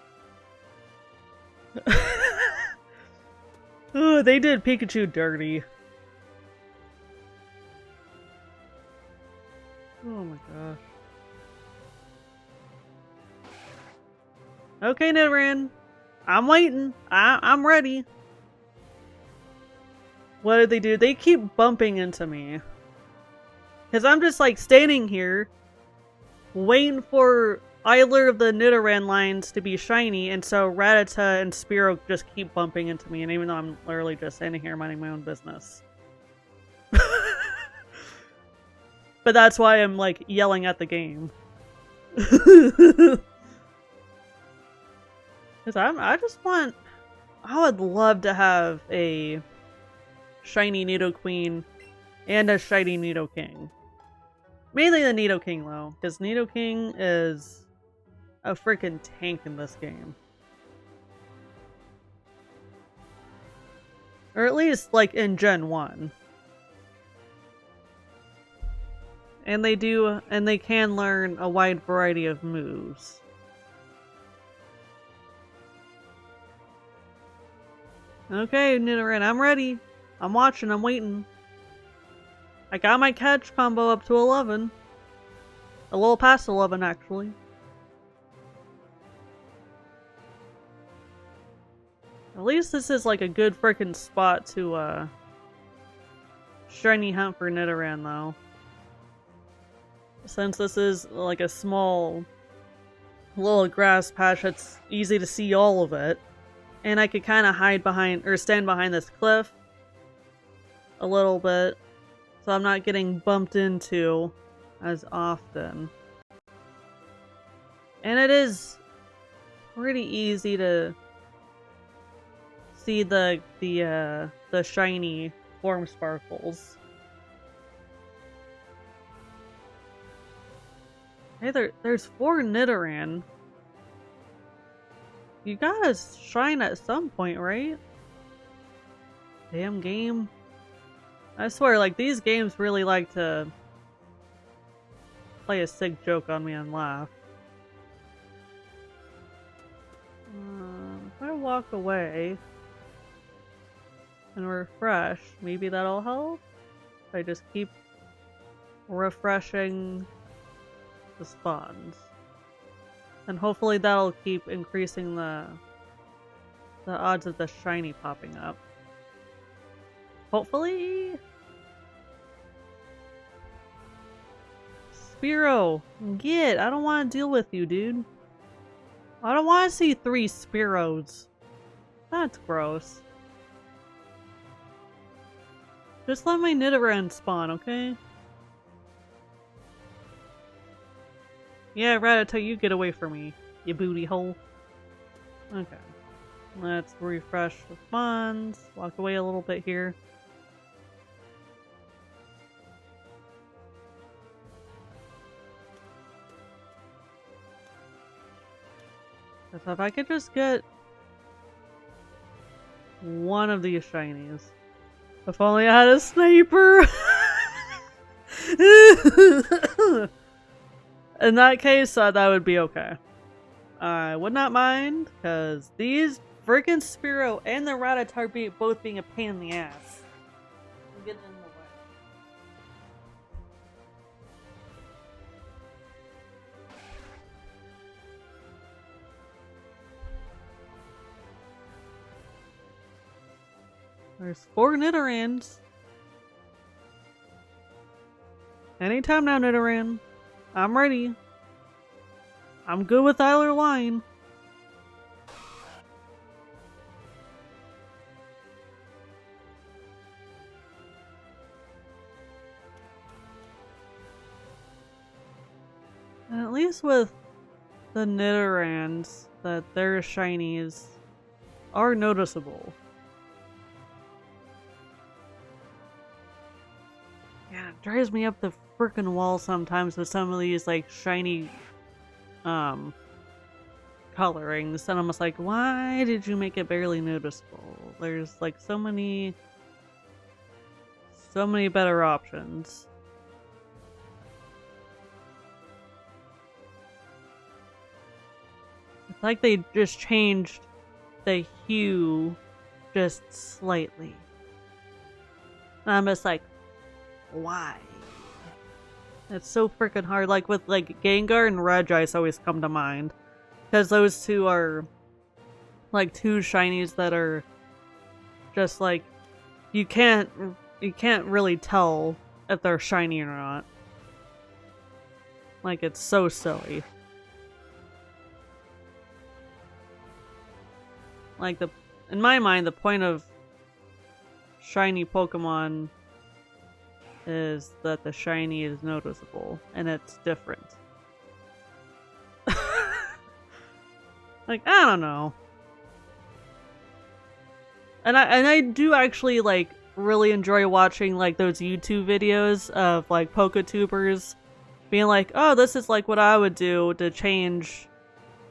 Oh, they did Pikachu dirty. Oh my gosh. Okay, Nidoran. I'm waiting. I'm ready. What did they do? They keep bumping into me. Because I'm just like standing here waiting for either of the Nidoran lines to be shiny, and so Rattata and Spearow just keep bumping into me, and even though I'm literally just standing here minding my own business. But that's why I'm like yelling at the game. Because I would love to have a shiny Nidoqueen and a shiny Nidoking. Mainly the Nidoking though, because Nidoking is a freaking tank in this game. Or at least like in Gen 1. And they can learn a wide variety of moves. Okay, Nidoran, I'm ready. I'm watching, I'm waiting. I got my catch combo up to 11. A little past 11, actually. At least this is like a good frickin' spot to, shiny hunt for Nidoran, though. Since this is like a small little grass patch, it's easy to see all of it. And I could kind of hide behind, or stand behind this cliff a little bit. So I'm not getting bumped into as often. And it is pretty easy to see the shiny form sparkles. Hey, there's 4 Nidoran. You gotta shine at some point, right? Damn game. I swear, like, these games really like to play a sick joke on me and laugh. If I walk away and refresh, maybe that'll help? If I just keep refreshing the spawns. And hopefully that'll keep increasing the odds of the shiny popping up. Hopefully? Spearow, get! I don't want to deal with you, dude. I don't want to see 3 Spearows. That's gross. Just let my Nidoran spawn, okay? Yeah, Rattata, you get away from me, you booty hole. Okay. Let's refresh the funds. Walk away a little bit here. So if I could just get one of these shinies. If only I had a sniper! In that case, that would be okay. I would not mind, because these freaking Spearow and the Rattata both being a pain in the ass. I'm getting in the way. There's 4 Nidorans. Anytime now, Nidoran. I'm ready. I'm good with either line. At least with the Nidorans, that their shinies are noticeable. Yeah, it drives me up the frickin' wall sometimes with some of these like shiny colorings, and I'm just like, why did you make it barely noticeable? There's like so many better options. It's like they just changed the hue just slightly. And I'm just like, why? It's so freaking hard. Like with like Gengar and Regice always come to mind, because those two are like 2 shinies that are just like you can't really tell if they're shiny or not. Like, it's so silly. Like in my mind, the point of shiny Pokemon is that the shiny is noticeable and it's different. Like, I don't know. And I do actually like really enjoy watching like those YouTube videos of like Poketubers being like, oh, this is like what I would do to change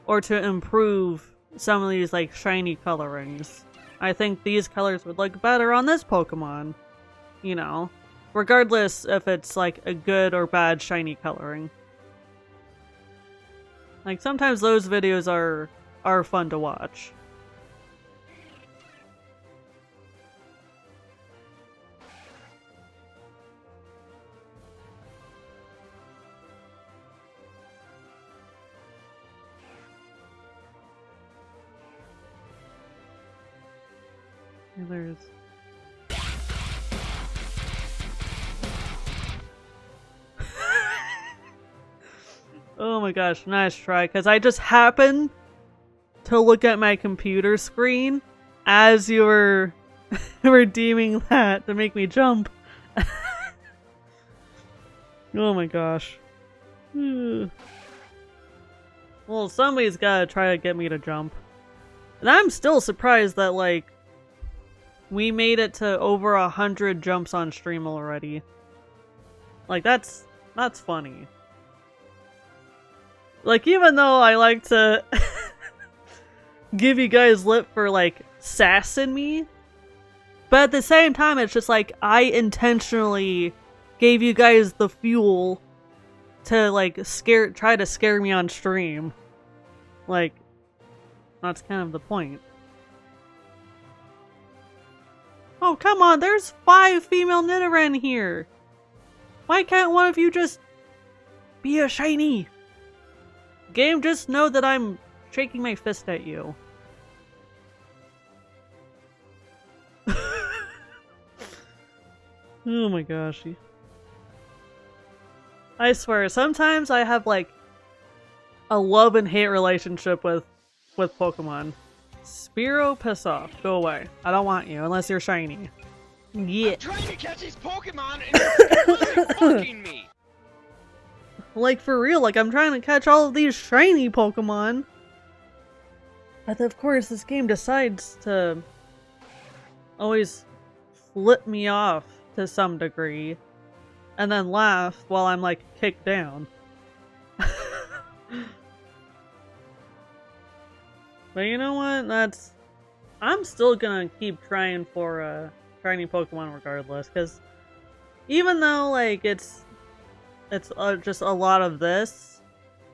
or to improve some of these like shiny colorings. I think these colors would look better on this Pokemon, you know, regardless if it's like a good or bad shiny coloring. Like sometimes those videos are fun to watch. There's oh my gosh, nice try, because I just happened to look at my computer screen as you were redeeming that to make me jump. Oh my gosh. Well, somebody's gotta try to get me to jump. And I'm still surprised that, like, we made it to over 100 jumps on stream already. Like, that's funny. Like, even though I like to give you guys lip for, like, sassing me, but at the same time, it's just like, I intentionally gave you guys the fuel to, like, try to scare me on stream. Like, that's kind of the point. Oh, come on, there's 5 female Nidoran here! Why can't one of you just be a shiny? Game, just know that I'm shaking my fist at you. Oh my gosh. I swear, sometimes I have like a love and hate relationship with Pokemon. Spearow, piss off. Go away. I don't want you unless you're shiny. Yeah. I'm trying to catch these Pokemon and you're completely fucking me. Like, for real, like, I'm trying to catch all of these shiny Pokemon. But of course, this game decides to always flip me off to some degree. And then laugh while I'm, like, kicked down. But you know what? I'm still gonna keep trying for shiny Pokemon regardless, because even though like it's just a lot of this,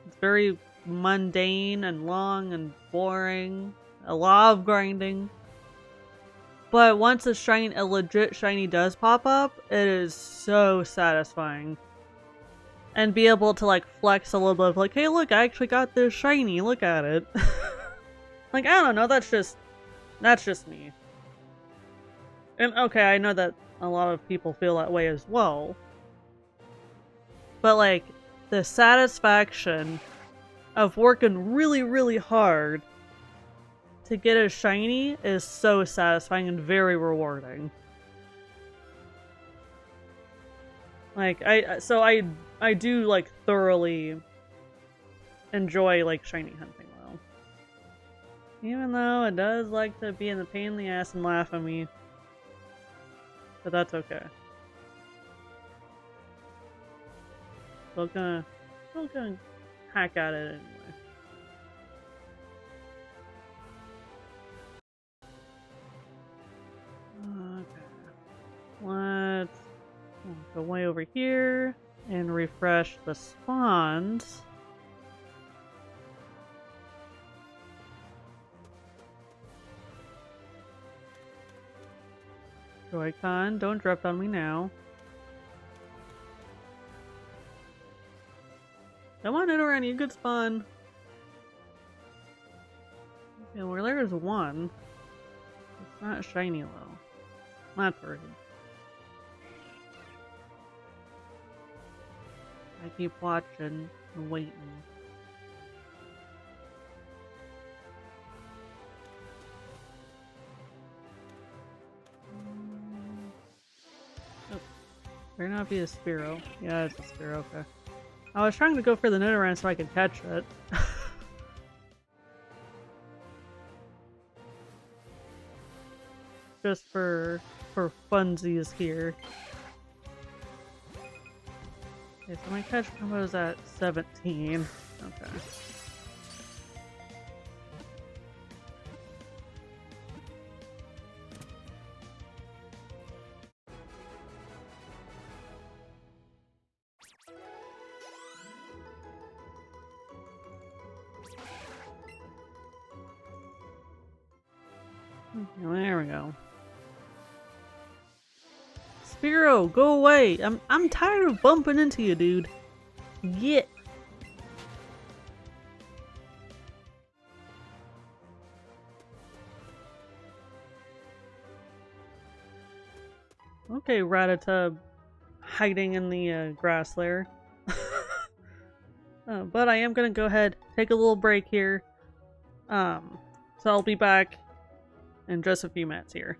it's very mundane and long and boring, a lot of grinding. But once a legit shiny does pop up, it is so satisfying. And be able to like flex a little bit of like, hey look, I actually got this shiny, look at it. Like, I don't know, that's just me. And okay, I know that a lot of people feel that way as well. But like, the satisfaction of working really, really hard to get a shiny is so satisfying and very rewarding. Like, I do like thoroughly enjoy like shiny hunting though. Even though it does like to be in the pain in the ass and laugh at me. But that's okay. Still gonna hack at it anyway. Okay. Let's go way over here and refresh the spawns. Joy-Con, don't drop on me now. Come on, Nidoran, you could spawn. Okay, well, there's one. It's not shiny though. That's rude. I keep watching and waiting. Oh, better not be a Spearow. Yeah, it's a Spearow, okay. I was trying to go for the Nidoran so I could catch it. Just for funsies here. Okay, so my catch combo is at 17. Okay. There we go. Spearow, go away! I'm tired of bumping into you, dude. Get. Okay, Rattata hiding in the grass there. But I am gonna go ahead, take a little break here. So I'll be back in just a few minutes here.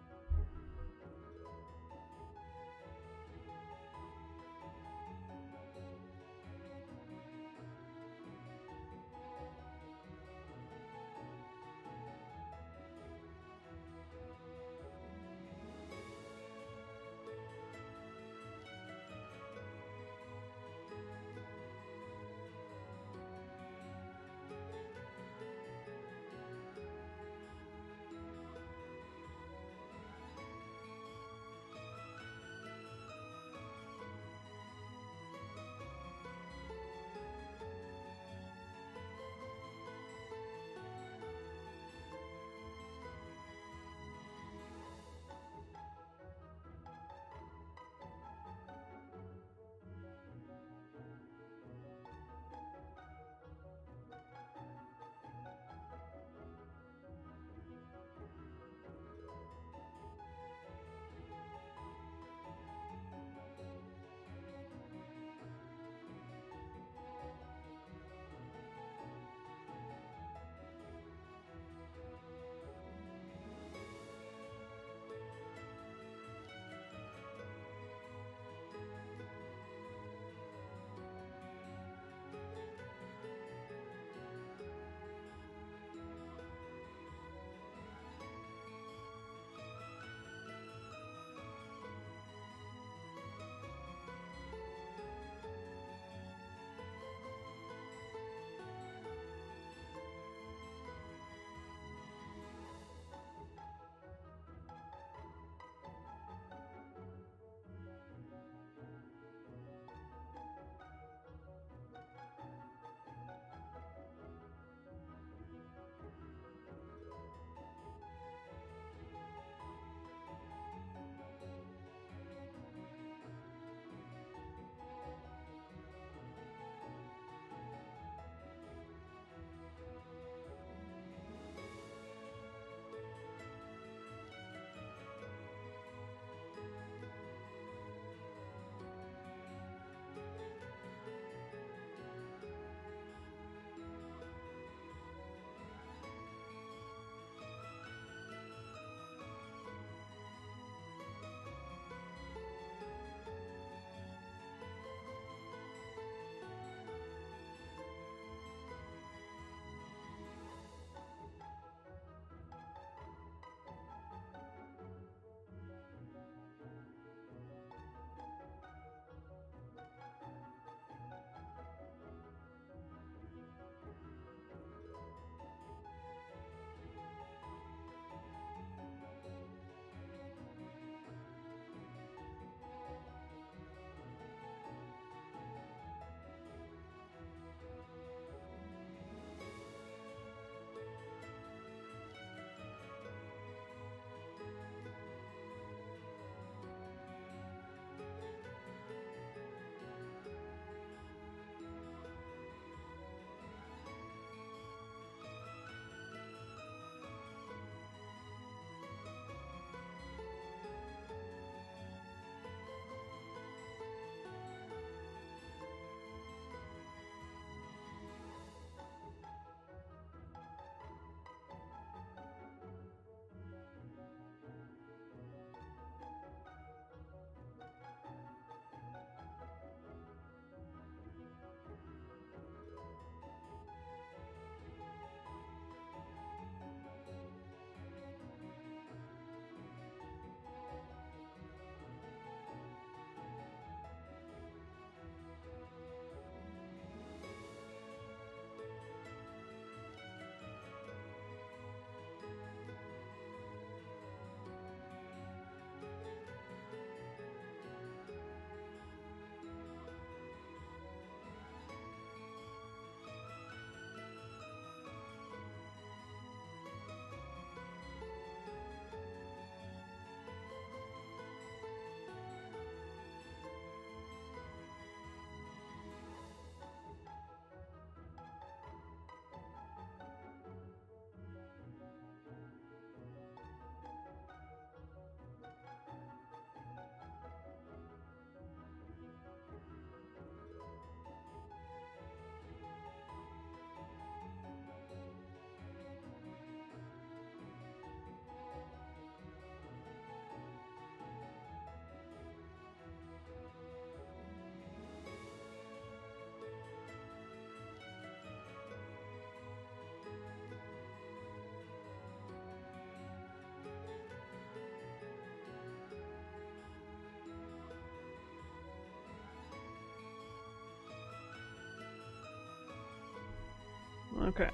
Okay.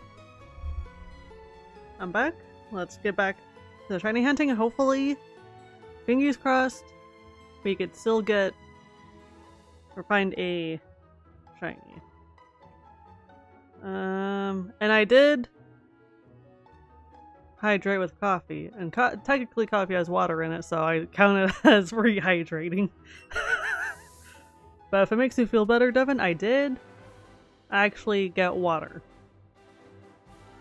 I'm back. Let's get back to the shiny hunting. Hopefully, fingers crossed, we could still get or find a shiny. And I did hydrate with coffee, and technically coffee has water in it, so I count it as rehydrating. But if it makes you feel better, Devin, I did actually get water.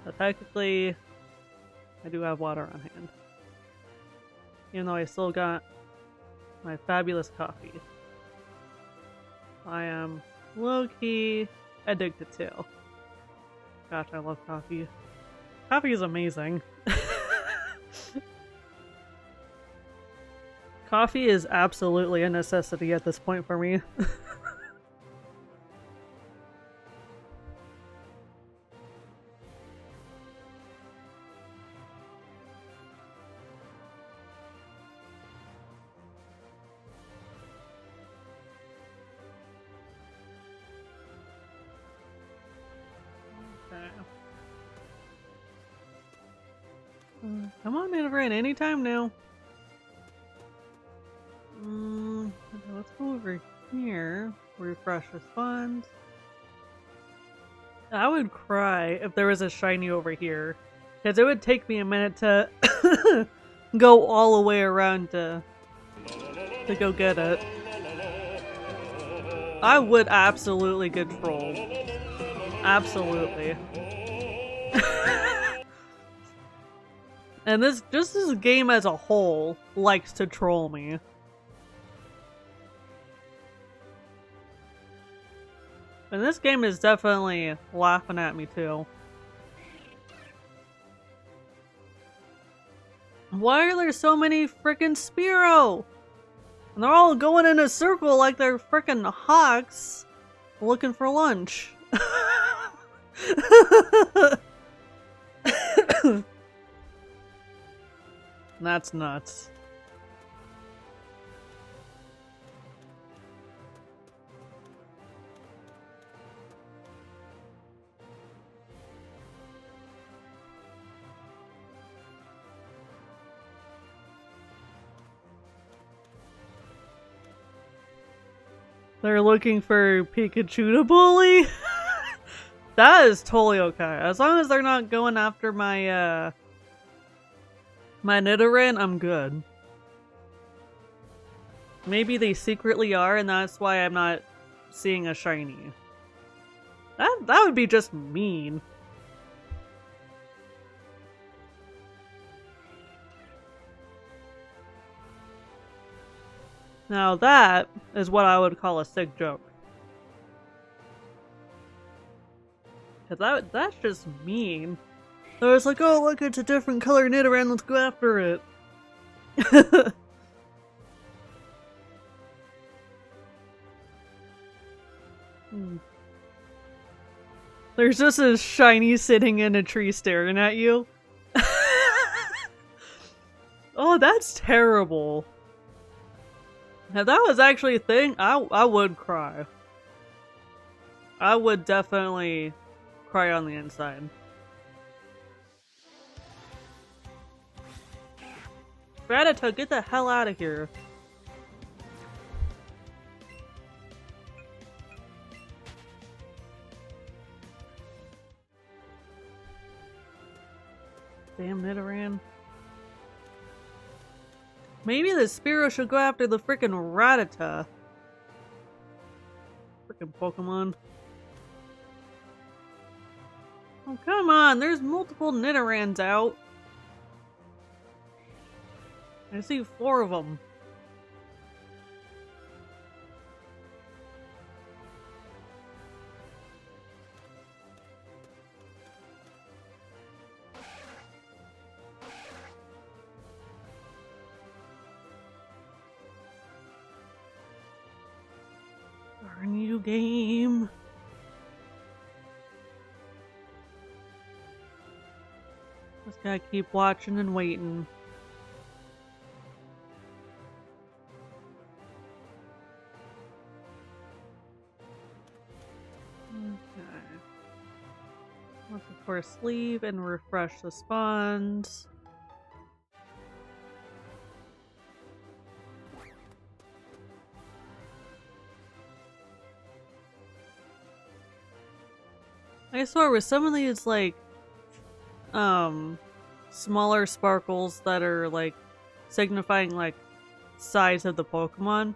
So technically, I do have water on hand. Even though I still got my fabulous coffee. I am low-key addicted to. Gosh, I love coffee. Coffee is amazing. Coffee is absolutely a necessity at this point for me. Come on, Nidoran, anytime now. Okay, let's go over here. Refresh response. I would cry if there was a shiny over here, because it would take me a minute to go all the way around to go get it. I would absolutely get trolled. Absolutely. And this game as a whole likes to troll me. And this game is definitely laughing at me too. Why are there so many frickin' Spearow? And they're all going in a circle like they're frickin' hawks looking for lunch. That's nuts. They're looking for Pikachu to bully? That is totally okay. As long as they're not going after my, my Nidoran, I'm good. Maybe they secretly are, and that's why I'm not seeing a shiny. That would be just mean. Now that is what I would call a sick joke. Cause that's just mean. I was like, oh look, it's a different color Nidoran, let's go after it. There's just a shiny sitting in a tree staring at you. Oh, that's terrible. If that was actually a thing, I would cry. I would definitely cry on the inside. Rattata, get the hell out of here. Damn Nidoran. Maybe the Spearow should go after the frickin' Rattata. Frickin' Pokemon. Oh, come on! There's multiple Nidorans out. I see 4 of them. Darn you, game. Just gotta keep watching and waiting. Let's of course leave and refresh the spawns. I swear with some of these like smaller sparkles that are like signifying like size of the Pokemon,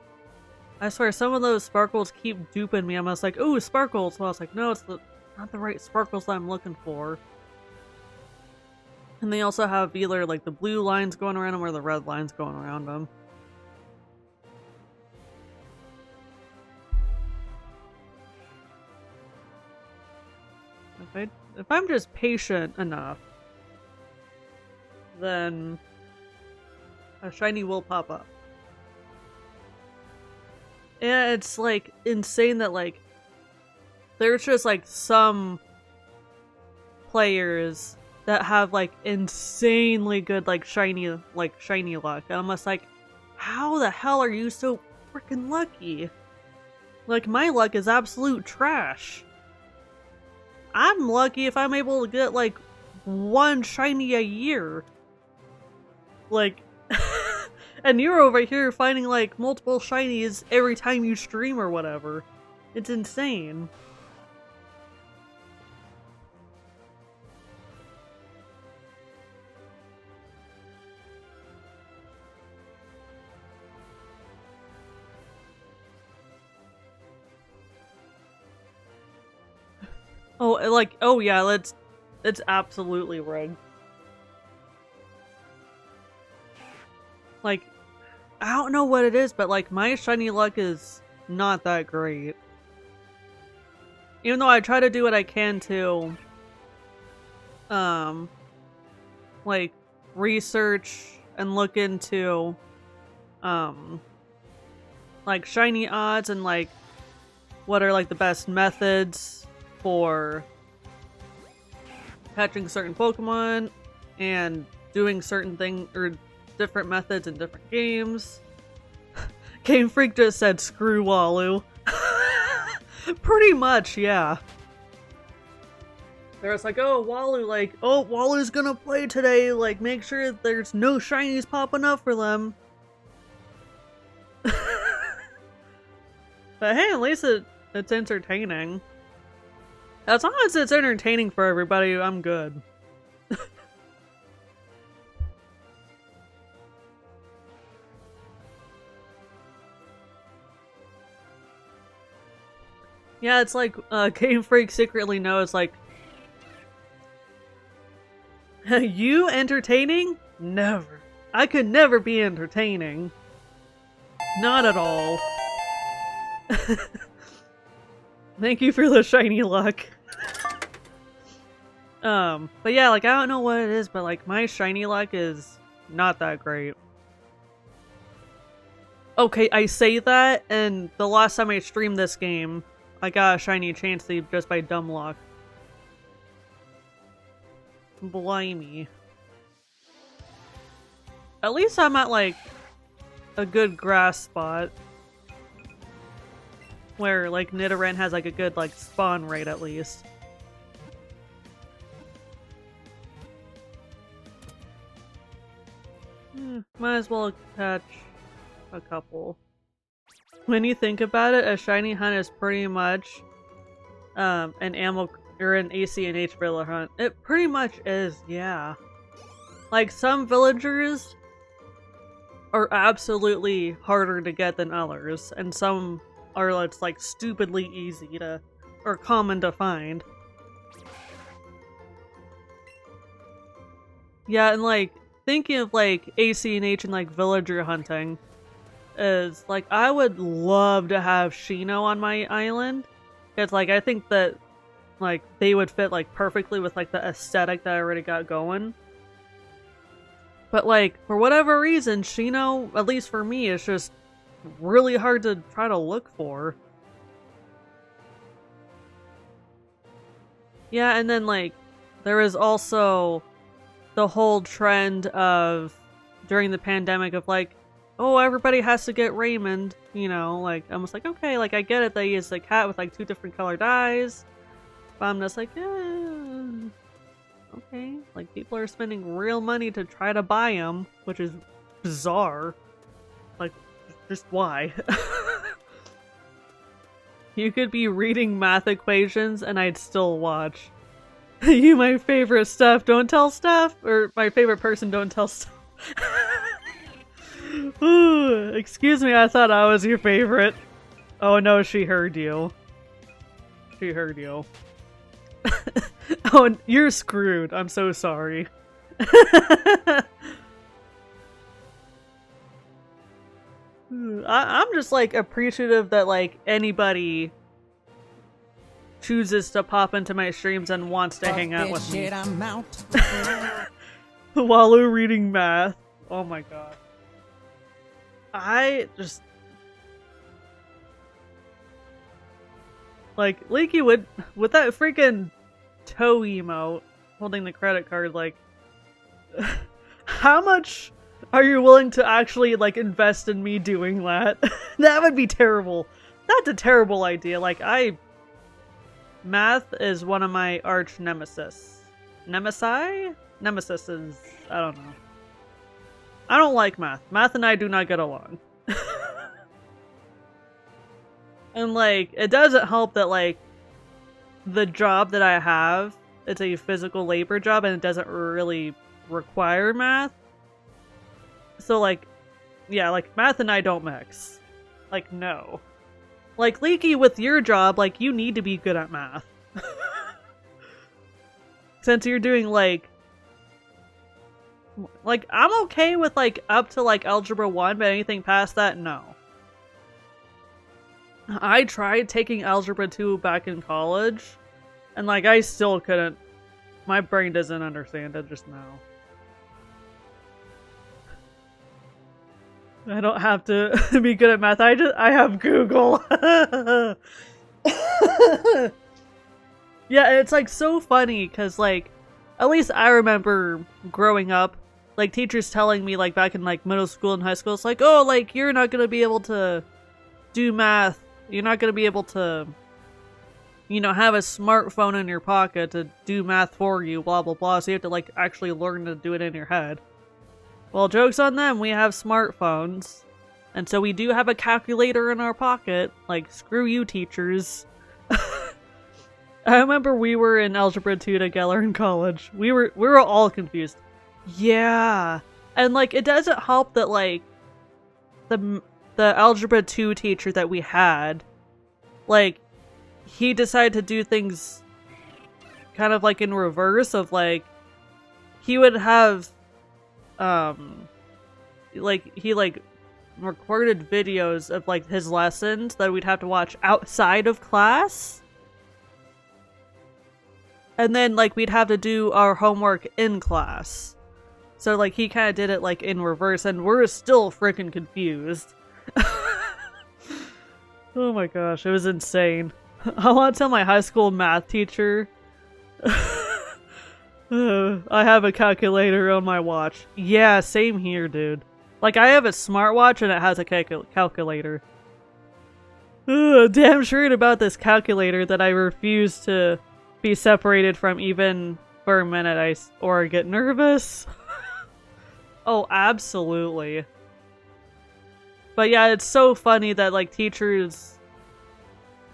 I swear some of those sparkles keep duping me. I'm just like, ooh, sparkles. Well, I was like, no, it's not the right sparkles that I'm looking for. And they also have either like the blue lines going around them or the red lines going around them. If I'm just patient enough, then a shiny will pop up. Yeah, it's like insane that like there's just like some players that have like insanely good like shiny luck. And I'm just like, how the hell are you so freaking lucky? Like my luck is absolute trash. I'm lucky if I'm able to get like one shiny a year. Like and you're over here finding like multiple shinies every time you stream or whatever. It's insane. Oh, like, oh yeah, it's absolutely rigged. Like, I don't know what it is, but like my shiny luck is not that great. Even though I try to do what I can to, like, research and look into, like shiny odds and like, what are like the best methods for catching certain Pokemon and doing certain things or different methods in different games. Game Freak just said screw Walu. Pretty much, yeah. There's like, oh, Walu, like, oh, Walu's gonna play today, like, make sure there's no shinies popping up for them. But hey, at least it's entertaining. As long as it's entertaining for everybody, I'm good. Yeah, it's like Game Freak secretly knows, like, you entertaining? Never. I could never be entertaining. Not at all. Thank you for the shiny luck. But yeah, like, I don't know what it is, but like, my shiny luck is not that great. Okay, I say that, and the last time I streamed this game, I got a shiny Chansey just by dumb luck. Blimey. At least I'm at, like, a good grass spot. Where, like, Nidoran has, like, a good, like, spawn rate at least. Might as well catch a couple. When you think about it, a shiny hunt is pretty much an ammo or an ACNH villager hunt. It pretty much is, yeah. Like, some villagers are absolutely harder to get than others, and some are it's like stupidly easy to or common to find. Yeah, and like thinking of like ACNH and like villager hunting is like, I would love to have Shino on my island. It's like, I think that like they would fit like perfectly with like the aesthetic that I already got going. But like, for whatever reason, Shino, at least for me, is just really hard to try to look for. Yeah, and then like, there is also the whole trend of, during the pandemic, of like, oh, everybody has to get Raymond, you know, like, I'm just like, okay, like, I get it that he is a cat with like 2 different colored eyes, But I'm just like, yeah, okay. Like, people are spending real money to try to buy them, which is bizarre. Like, just why? You could be reading math equations and I'd still watch. You my favorite stuff, don't tell stuff? Or my favorite person, don't tell stuff. Ooh, excuse me, I thought I was your favorite. Oh no, she heard you. She heard you. Oh, you're screwed. I'm so sorry. I'm just like appreciative that like anybody chooses to pop into my streams and wants to hang out with me. I'm out. While we're reading math. Oh my god. I just like Leaky with that freaking toe emote holding the credit card, like how much are you willing to actually like invest in me doing that? That would be terrible. That's a terrible idea. Like math is one of my arch nemesis. Nemesis is, I don't know. I don't like math. Math and I do not get along. And like, it doesn't help that like the job that I have, it's a physical labor job and it doesn't really require math. So like, yeah, like math and I don't mix. Like, no. Like, Leaky, with your job, like, you need to be good at math. Since you're doing like, I'm okay with like up to like Algebra 1, but anything past that, no. I tried taking Algebra 2 back in college, and like I still couldn't. My brain doesn't understand it just now. I don't have to be good at math. I have Google. Yeah, it's like so funny because like at least I remember growing up, like teachers telling me like back in like middle school and high school, it's like, oh, like you're not gonna be able to do math. You're not gonna be able to, you know, have a smartphone in your pocket to do math for you, blah blah blah. So you have to like actually learn to do it in your head. Well, joke's on them, we have smartphones. And so we do have a calculator in our pocket. Like, screw you, teachers. I remember we were in Algebra 2 together in college. We were all confused. Yeah. And like, it doesn't help that like, the Algebra 2 teacher that we had, like, he decided to do things kind of like in reverse of like, he would have like he like recorded videos of like his lessons that we'd have to watch outside of class, and then like we'd have to do our homework in class. So like he kind of did it like in reverse, and we're still freaking confused. Oh my gosh, it was insane. I want to tell my high school math teacher I have a calculator on my watch. Yeah, same here, dude. Like, I have a smartwatch and it has a calculator. Damn straight about this calculator that I refuse to be separated from even for a minute or get nervous. Oh, absolutely. But yeah, it's so funny that, like, teachers,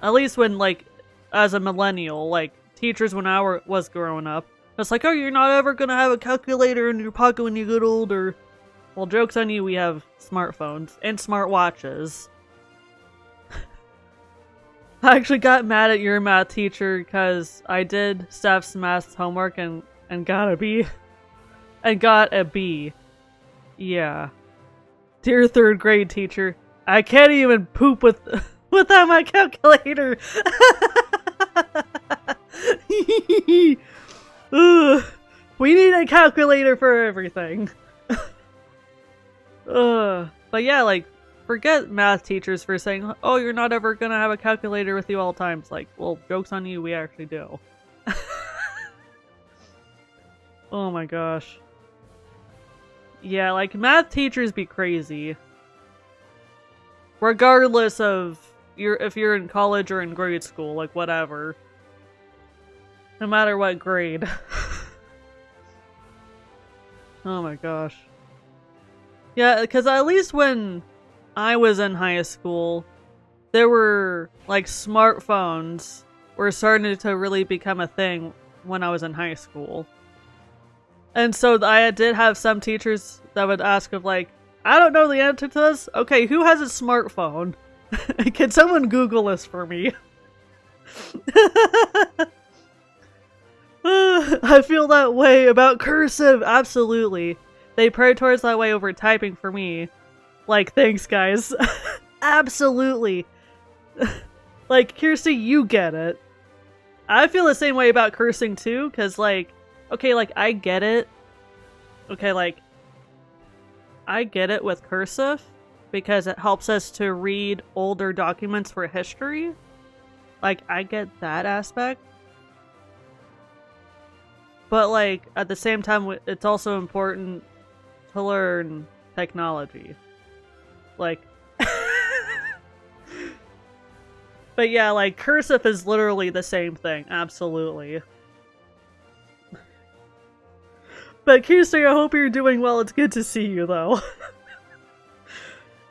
at least when, like, as a millennial, like, teachers when I was growing up, it's like, oh, you're not ever gonna have a calculator in your pocket when you get older. Well, joke's on you, we have smartphones and smartwatches. I actually got mad at your math teacher because I did Steph's math homework and got a B. And got a B. Yeah. Dear third grade teacher, I can't even poop without my calculator. We need a calculator for everything. But yeah, like, forget math teachers for saying, oh, you're not ever gonna have a calculator with you all times. Like, well, joke's on you, we actually do. Oh my gosh. Yeah, like, math teachers be crazy. Regardless of if you're in college or in grade school, like, whatever. No matter what grade. Oh my gosh. Yeah, because at least when I was in high school, there were, like, smartphones were starting to really become a thing when I was in high school. And so I did have some teachers that would ask of, like, I don't know the answer to this. Okay, who has a smartphone? Can someone Google this for me? I feel that way about cursive, absolutely. They pray towards that way over typing for me. Like, thanks guys. Absolutely. Like, Kirsty, you get it. I feel the same way about cursing too, because like, okay, like, I get it. Okay, like, I get it with cursive, because it helps us to read older documents for history. Like, I get that aspect. But like, at the same time, it's also important to learn technology. Like, but yeah, like, cursive is literally the same thing, absolutely. But Kirsty, I hope you're doing well. It's good to see you, though.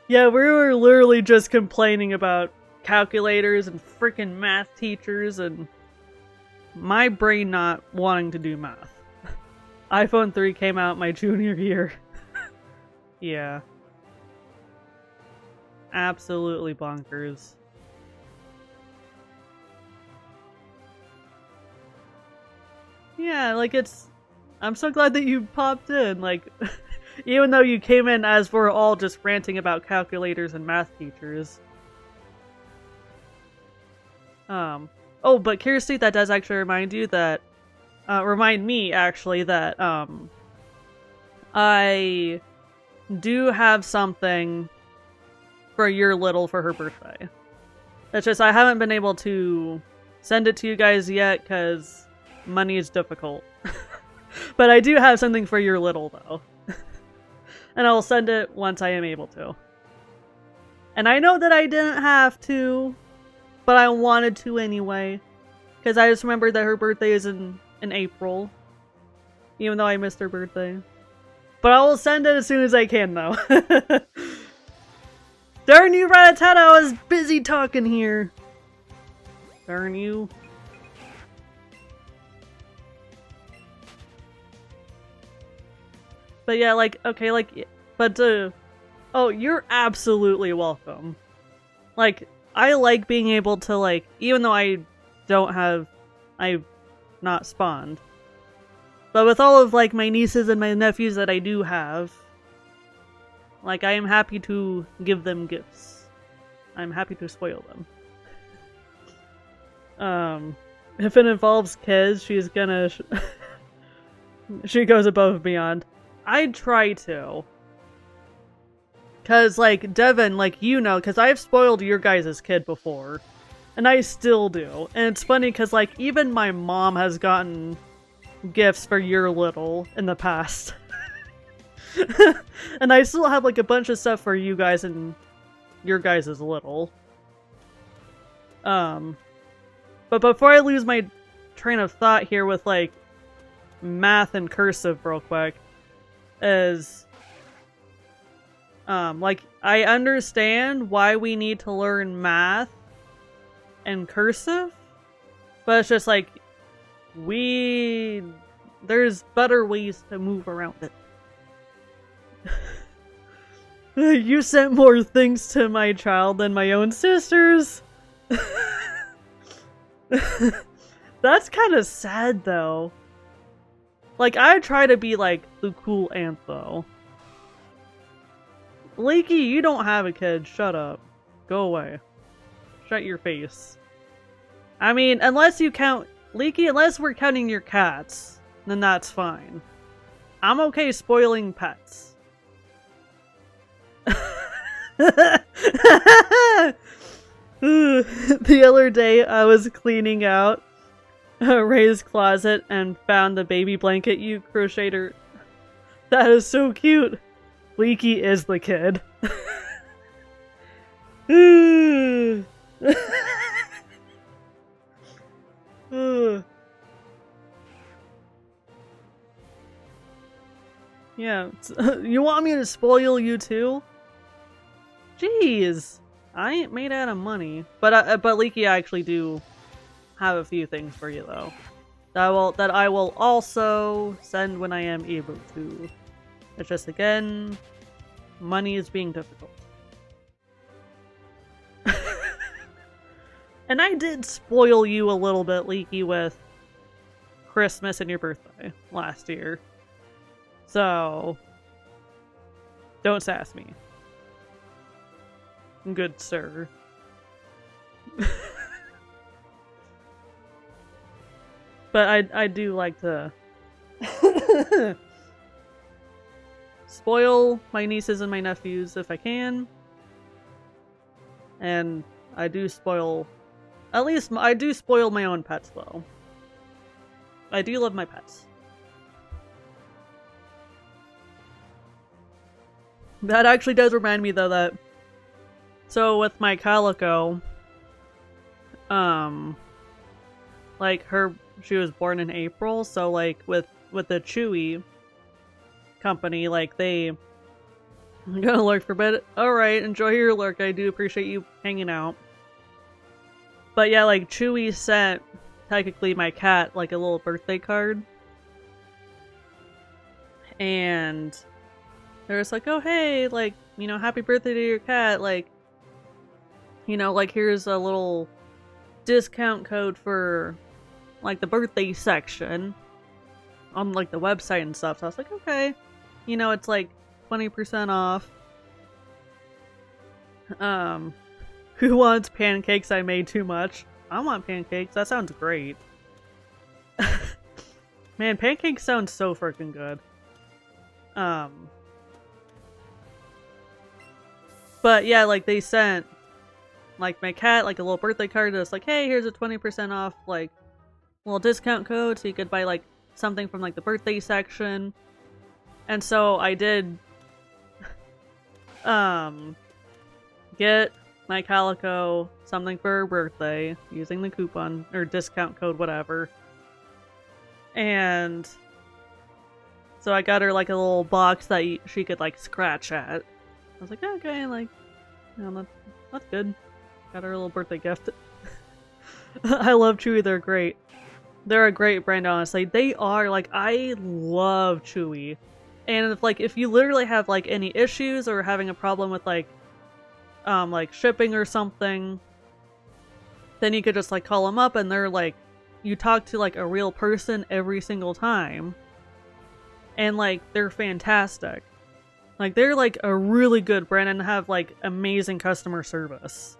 Yeah, we were literally just complaining about calculators and freaking math teachers and my brain not wanting to do math. iPhone 3 came out my junior year. Yeah. Absolutely bonkers. Yeah, like, I'm so glad that you popped in, like, even though you came in as we're all just ranting about calculators and math teachers. Oh, but Kirsty, that does actually remind you that, remind me, actually, that, I do have something for your little for her birthday. It's just I haven't been able to send it to you guys yet, because money is difficult. But I do have something for your little, though. And I'll send it once I am able to. And I know that I didn't have to, but I wanted to anyway. Because I just remembered that her birthday is in April. Even though I missed her birthday. But I will send it as soon as I can, though. Darn you, Rattata, I was busy talking here. Darn you. But yeah, like, okay, like, but, oh, you're absolutely welcome. Like, I like being able to, like, even though I've not spawned. But with all of, like, my nieces and my nephews that I do have, like, I am happy to give them gifts. I'm happy to spoil them. If it involves Kez, she's gonna... she goes above and beyond. I try to. Cause, like, Devin, like, you know, cause I've spoiled your guys' kid before. And I still do. And it's funny cause, like, even my mom has gotten gifts for your little in the past. And I still have, like, a bunch of stuff for you guys and your guys' little. But before I lose my train of thought here with, like, math and cursive real quick, is, like, I understand why we need to learn math and cursive, but it's just, like, there's better ways to move around it. You sent more things to my child than my own sisters. That's kind of sad, though. Like, I try to be, like, the cool aunt, though. Leaky, you don't have a kid. Shut up. Go away. Shut your face. I mean, unless you count... Leaky, unless we're counting your cats, then that's fine. I'm okay spoiling pets. The other day, I was cleaning out Ray's closet and found the baby blanket you crocheted her. That is so cute. Leaky is the kid. Yeah, you want me to spoil you too? Jeez, I ain't made out of money. But Leaky, I actually do have a few things for you though. That I will also send when I am able to. It's just again, money is being difficult. And I did spoil you a little bit, Leaky, with Christmas and your birthday last year. So, don't sass me. Good sir. But I do like to spoil my nieces and my nephews if I can. And I do spoil... At least I do spoil my own pets, though. I do love my pets. That actually does remind me, though, that... So, with my Calico... Like, she was born in April, so, like, with the Chewy company, like, I'm gonna lurk for a bit. Alright, enjoy your lurk. I do appreciate you hanging out. But yeah, like, Chewy sent, technically, my cat, like, a little birthday card. And they're just like, oh, hey, like, you know, happy birthday to your cat. Like, you know, like, here's a little discount code for, like, the birthday section on, like, the website and stuff. So I was like, okay. You know, it's, like, 20% off. Who wants pancakes? I made too much. I want pancakes. That sounds great. Man, pancakes sound so freaking good. But yeah, like, they sent, like, my cat, like, a little birthday card that's like, hey, here's a 20% off, like, little discount code so you could buy, like, something from, like, the birthday section. And so I did, get my Calico something for her birthday using the coupon or discount code, whatever. And so I got her like a little box that she could like scratch at. I was like, okay, like, you know, that's good. Got her a little birthday gift. I love Chewy. They're great. They're a great brand, honestly. They are, like, I love Chewy. And if you literally have like any issues or having a problem with like shipping or something, then you could just like call them up and they're like, you talk to like a real person every single time. And like, they're fantastic. Like, they're like a really good brand and have like amazing customer service.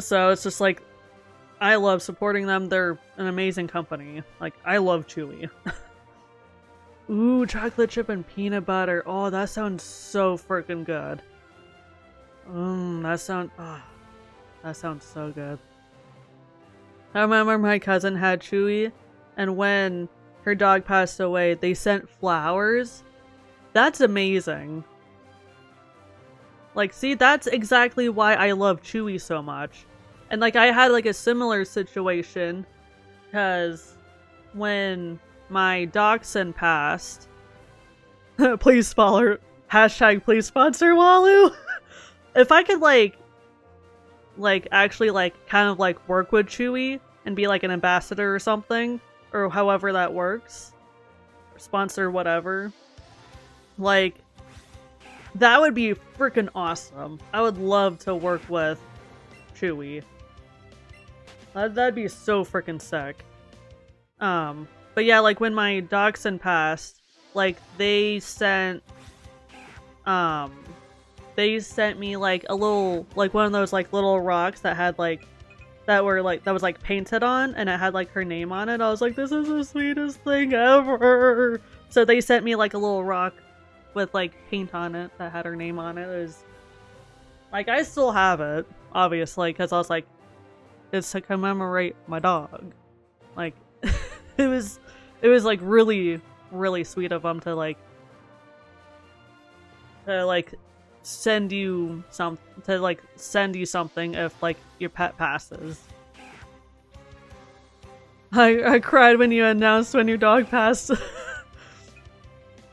So it's just like, I love supporting them. They're an amazing company. Like, I love Chewy. Ooh, chocolate chip and peanut butter. Oh, that sounds so freaking good. That sounds so good. I remember my cousin had Chewy, and when her dog passed away, they sent flowers. That's amazing. Like, see, that's exactly why I love Chewy so much. And like, I had like a similar situation, because when my dachshund passed, please follow, hashtag please sponsor Walu. If I could like actually like kind of like work with Chewy and be like an ambassador or something, or however that works, or sponsor whatever, like, that would be freaking awesome. I would love to work with Chewy. That'd be so freaking sick. But yeah, like when my dachshund passed, like they sent me like a little, like one of those like little rocks that had like, that was like painted on, and it had like her name on it. I was like, this is the sweetest thing ever. So they sent me like a little rock with like paint on it that had her name on it. It was like, I still have it, obviously, because I was like, it's to commemorate my dog. Like, it was like really, really sweet of them to send you something if like your pet passes. I cried when you announced when your dog passed.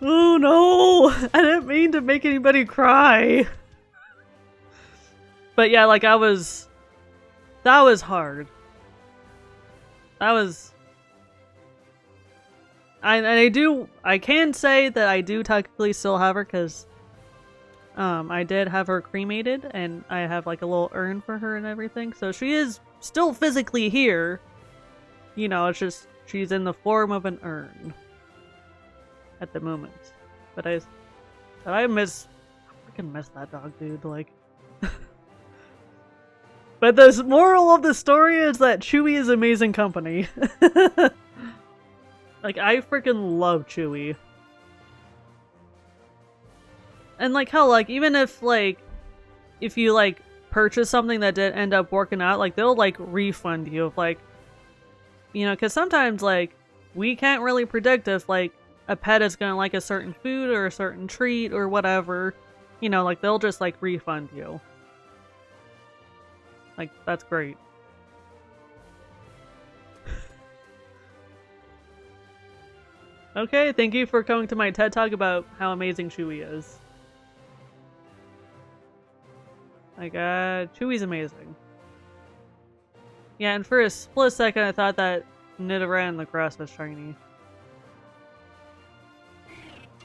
Oh no! I didn't mean to make anybody cry. But yeah, like that was hard. I can say that I do technically still have her because I did have her cremated and I have like a little urn for her and everything. So she is still physically here. You know, it's just she's in the form of an urn at the moment. But I freaking miss that dog, dude. Like, but the moral of the story is that Chewy is amazing company. Like, I freaking love Chewy. And like, hell, like, even if you like purchase something that did end up working out, like, they'll like refund you if like, you know, because sometimes like we can't really predict if like a pet is gonna like a certain food or a certain treat or whatever. You know, like they'll just like refund you. Like, that's great. Okay, thank you for coming to my TED Talk about how amazing Chewy is. Like, Chewy's amazing. Yeah, and for a split second I thought that Nidoran in the grass was shiny.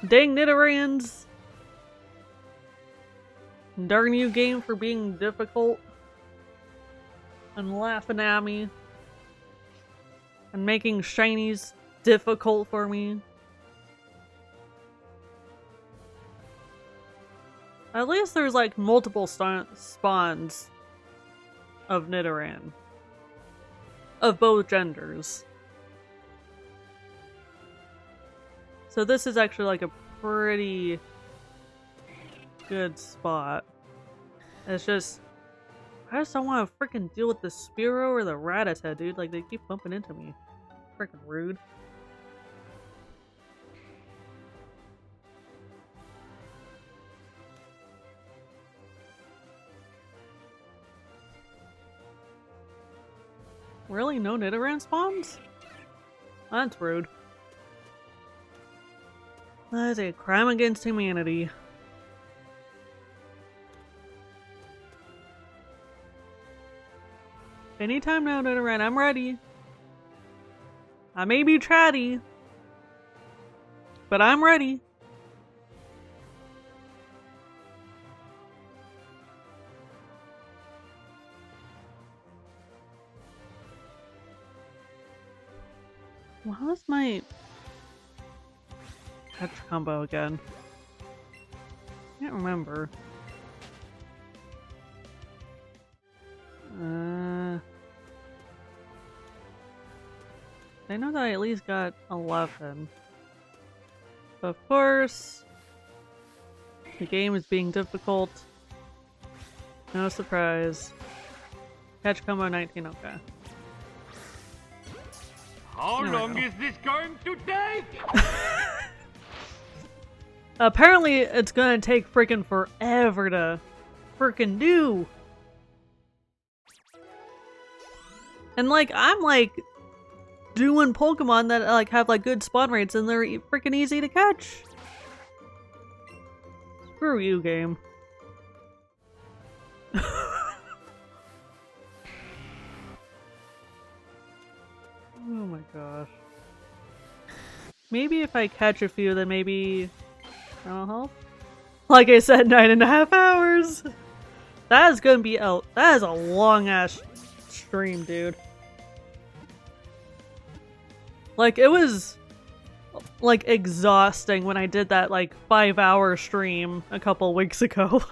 Dang Nidorans! Darn you, game, for being difficult. And laughing at me. And making shinies difficult for me. At least there's like multiple spawns of Nidoran. Of both genders. So this is actually like a pretty good spot. It's just, I just don't want to freaking deal with the Spearow or the Rattata, dude. Like, they keep bumping into me. Freaking rude. Really? No Nidoran spawns? That's rude. That is a crime against humanity. Anytime now, Nidoran, I'm ready. I may be chatty, but I'm ready. Well, how's my catch combo again? Can't remember. I know that I at least got 11. But of course, the game is being difficult. No surprise. Catch combo 19, okay. How long is this going to take? Apparently, it's gonna take freaking forever to freaking do. And like, I'm like doing Pokemon that like have like good spawn rates and they're freaking easy to catch. Screw you, game. Oh my gosh. Maybe if I catch a few, then maybe that'll help. Like I said, 9.5 hours. That is gonna be that is a long ass stream, dude. Like, it was like exhausting when I did that like 5-hour stream a couple weeks ago.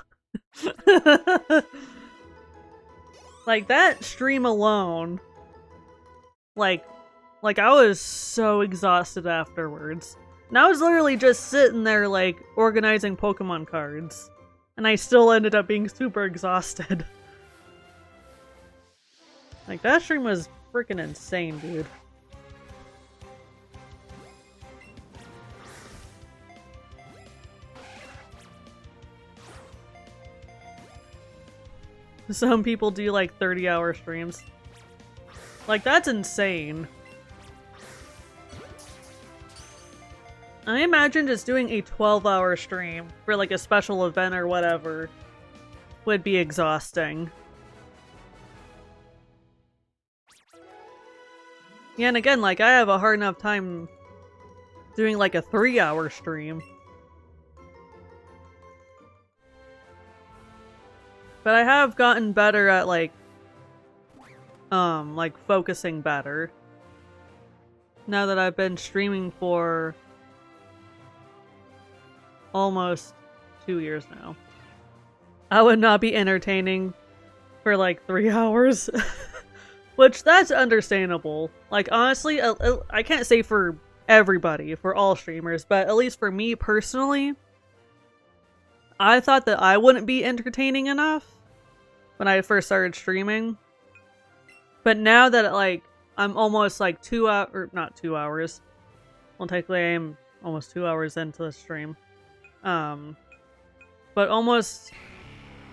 Like, that stream alone, like I was so exhausted afterwards. And I was literally just sitting there like organizing Pokemon cards. And I still ended up being super exhausted. Like, that stream was freaking insane, dude. Some people do like 30-hour streams. Like, that's insane. I imagine just doing a 12-hour stream for like a special event or whatever would be exhausting. Yeah, and again, like I have a hard enough time doing like a 3-hour stream. But I have gotten better at like focusing better. Now that I've been streaming for almost 2 years now. I would not be entertaining for like 3 hours. Which, that's understandable. Like, honestly, I can't say for everybody, for all streamers, but at least for me personally, I thought that I wouldn't be entertaining enough when I first started streaming. But now that, like, I'm almost like 2 hours, or not 2 hours. Well, technically I am almost 2 hours into the stream. But almost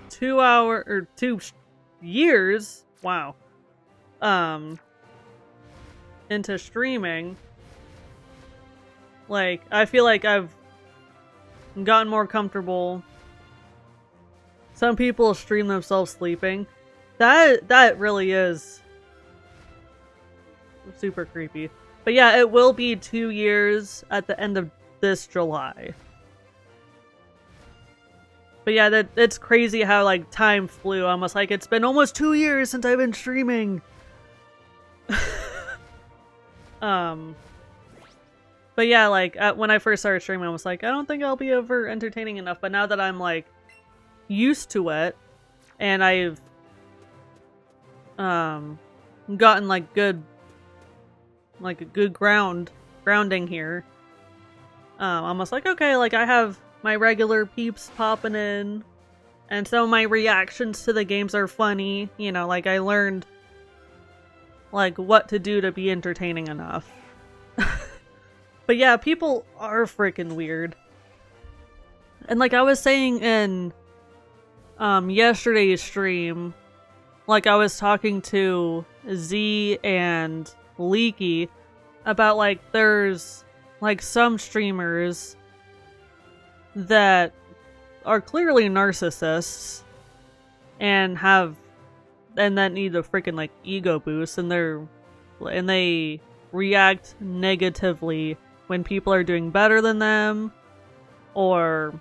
2 years, wow, into streaming, like, I feel like I've gotten more comfortable. Some people stream themselves sleeping. That really is super creepy. But yeah, it will be 2 years at the end of this July. But yeah, it's crazy how like time flew. Almost like it's been almost 2 years since I've been streaming. But yeah, like when I first started streaming, I was like, I don't think I'll be ever entertaining enough. But now that I'm like used to it, and I've gotten like a good grounding here, I'm almost like, okay, like I have my regular peeps popping in, and some of my reactions to the games are funny. You know, like I learned like what to do to be entertaining enough. But yeah, people are freaking weird. And like I was saying in yesterday's stream, like I was talking to Z and Leaky about like there's like some streamers that are clearly narcissists and that need a freaking like ego boost, and they react negatively when people are doing better than them, or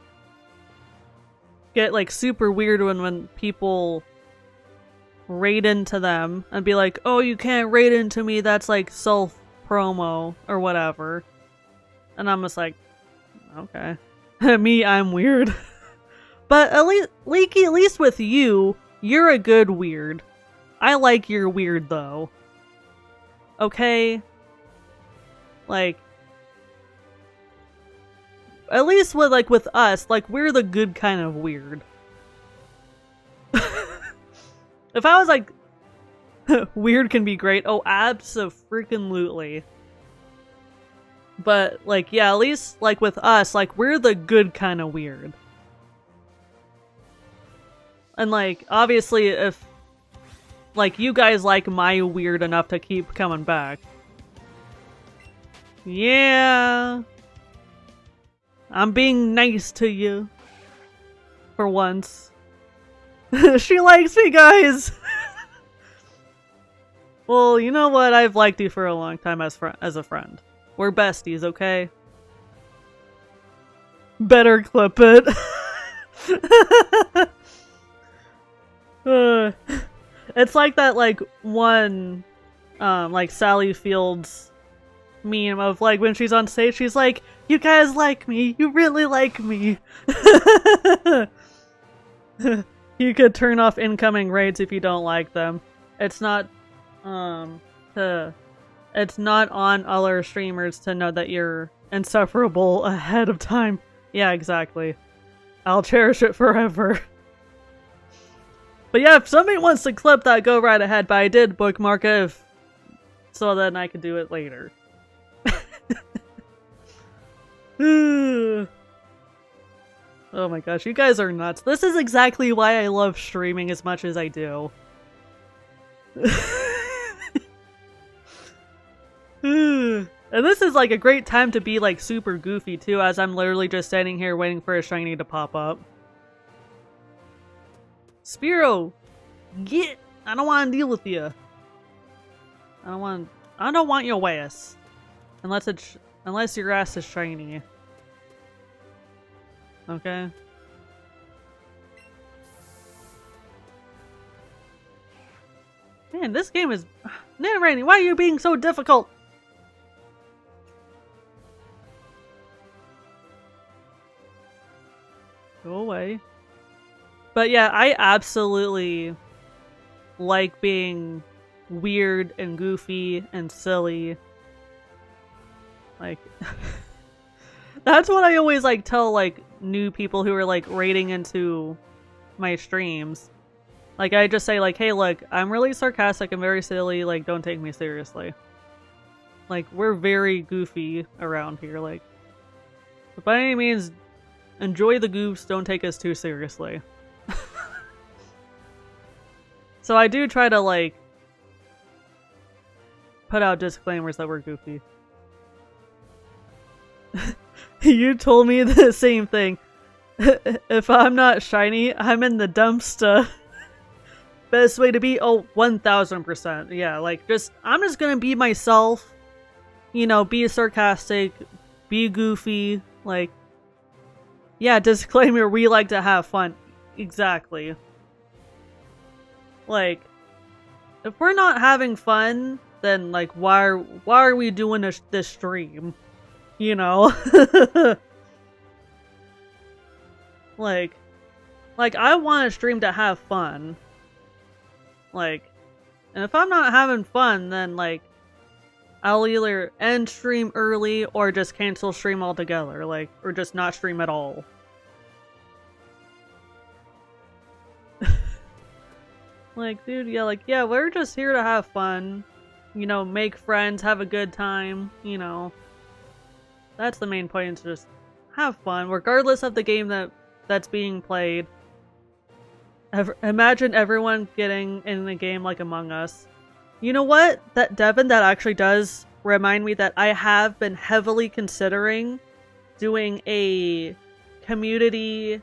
get like super weird when people raid into them and be like, oh, you can't raid into me, that's like self promo or whatever. And I'm just like, okay. Me, I'm weird. But at least, Leaky, at least with you, you're a good weird. I like your weird though. Okay? Like, at least with us, like we're the good kind of weird. If I was like, weird can be great, oh, abso-freaking-lutely. But, like, yeah, at least, like, with us, like, we're the good kind of weird. And, like, obviously, if, like, you guys like my weird enough to keep coming back. Yeah. I'm being nice to you. For once. She likes me, guys! Well, you know what? I've liked you for a long time as a friend. We're besties, okay? Better clip it. It's like that, like, one, like, Sally Fields meme of, like, when she's on stage, she's like, you guys like me. You really like me. You could turn off incoming raids if you don't like them. It's not, it's not on other streamers to know that you're insufferable ahead of time. Yeah, exactly. I'll cherish it forever. But yeah, if somebody wants to clip that, go right ahead. But I did bookmark it so then I could do it later. Oh my gosh, you guys are nuts. This is exactly why I love streaming as much as I do. And this is like a great time to be like super goofy too, as I'm literally just standing here waiting for a shiny to pop up. Spearow, get! I don't want to deal with you. I don't want your ass. Unless your ass is shiny. Okay. Man, this game is... Nidoran, why are you being so difficult? Go away. But yeah, I absolutely like being weird and goofy and silly. Like... That's what I always like tell like new people who are like raiding into my streams. Like I just say like, hey look, I'm really sarcastic and very silly, like don't take me seriously. Like we're very goofy around here, like but by any means enjoy the goofs, don't take us too seriously. So I do try to like put out disclaimers that we're goofy. You told me the same thing. If I'm not shiny, I'm in the dumpster. Best way to be? Oh, 1000%. Yeah, like I'm just gonna be myself. You know, be sarcastic, be goofy. Like, yeah, disclaimer, we like to have fun. Exactly. Like, if we're not having fun, then like, why are we doing this stream? You know? like I want a stream to have fun. Like, and if I'm not having fun, then like, I'll either end stream early or just cancel stream altogether, like, or just not stream at all. Like, dude, yeah, we're just here to have fun. You know, make friends, have a good time, you know. That's the main point, is just have fun, regardless of the game that's being played. Imagine everyone getting in a game like Among Us. You know what? Devin, that actually does remind me that I have been heavily considering doing a community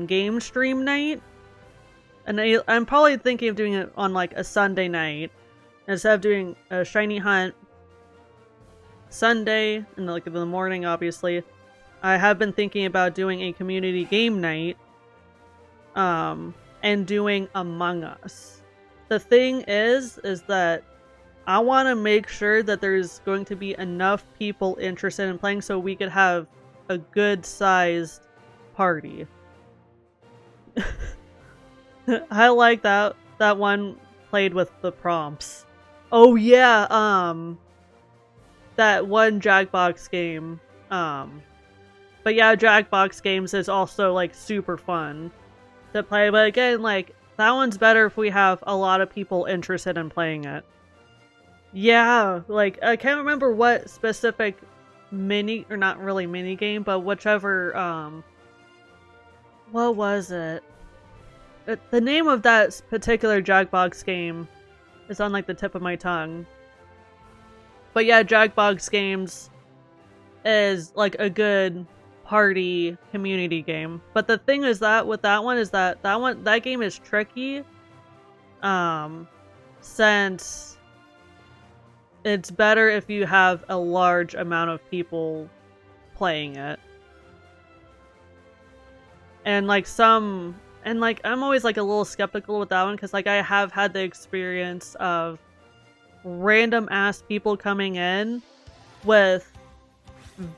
game stream night. And I'm probably thinking of doing it on like a Sunday night. Instead of doing a shiny hunt Sunday in the morning, obviously. I have been thinking about doing a community game night. And doing Among Us. The thing is that I want to make sure that there's going to be enough people interested in playing so we could have a good sized party. I like that one played with the prompts. Oh yeah, that one Jackbox game. But yeah, Jackbox games is also like super fun to play, but again, like, that one's better if we have a lot of people interested in playing it. Yeah, like, I can't remember what specific or not really mini game, but whichever, what was it? The name of that particular Jackbox game is on, like, the tip of my tongue. But yeah, Jackbox games is, like, a good party community game. But the thing is that with that one is that game is tricky, since it's better if you have a large amount of people playing it. And like I'm always like a little skeptical with that one, because like I have had the experience of random ass people coming in with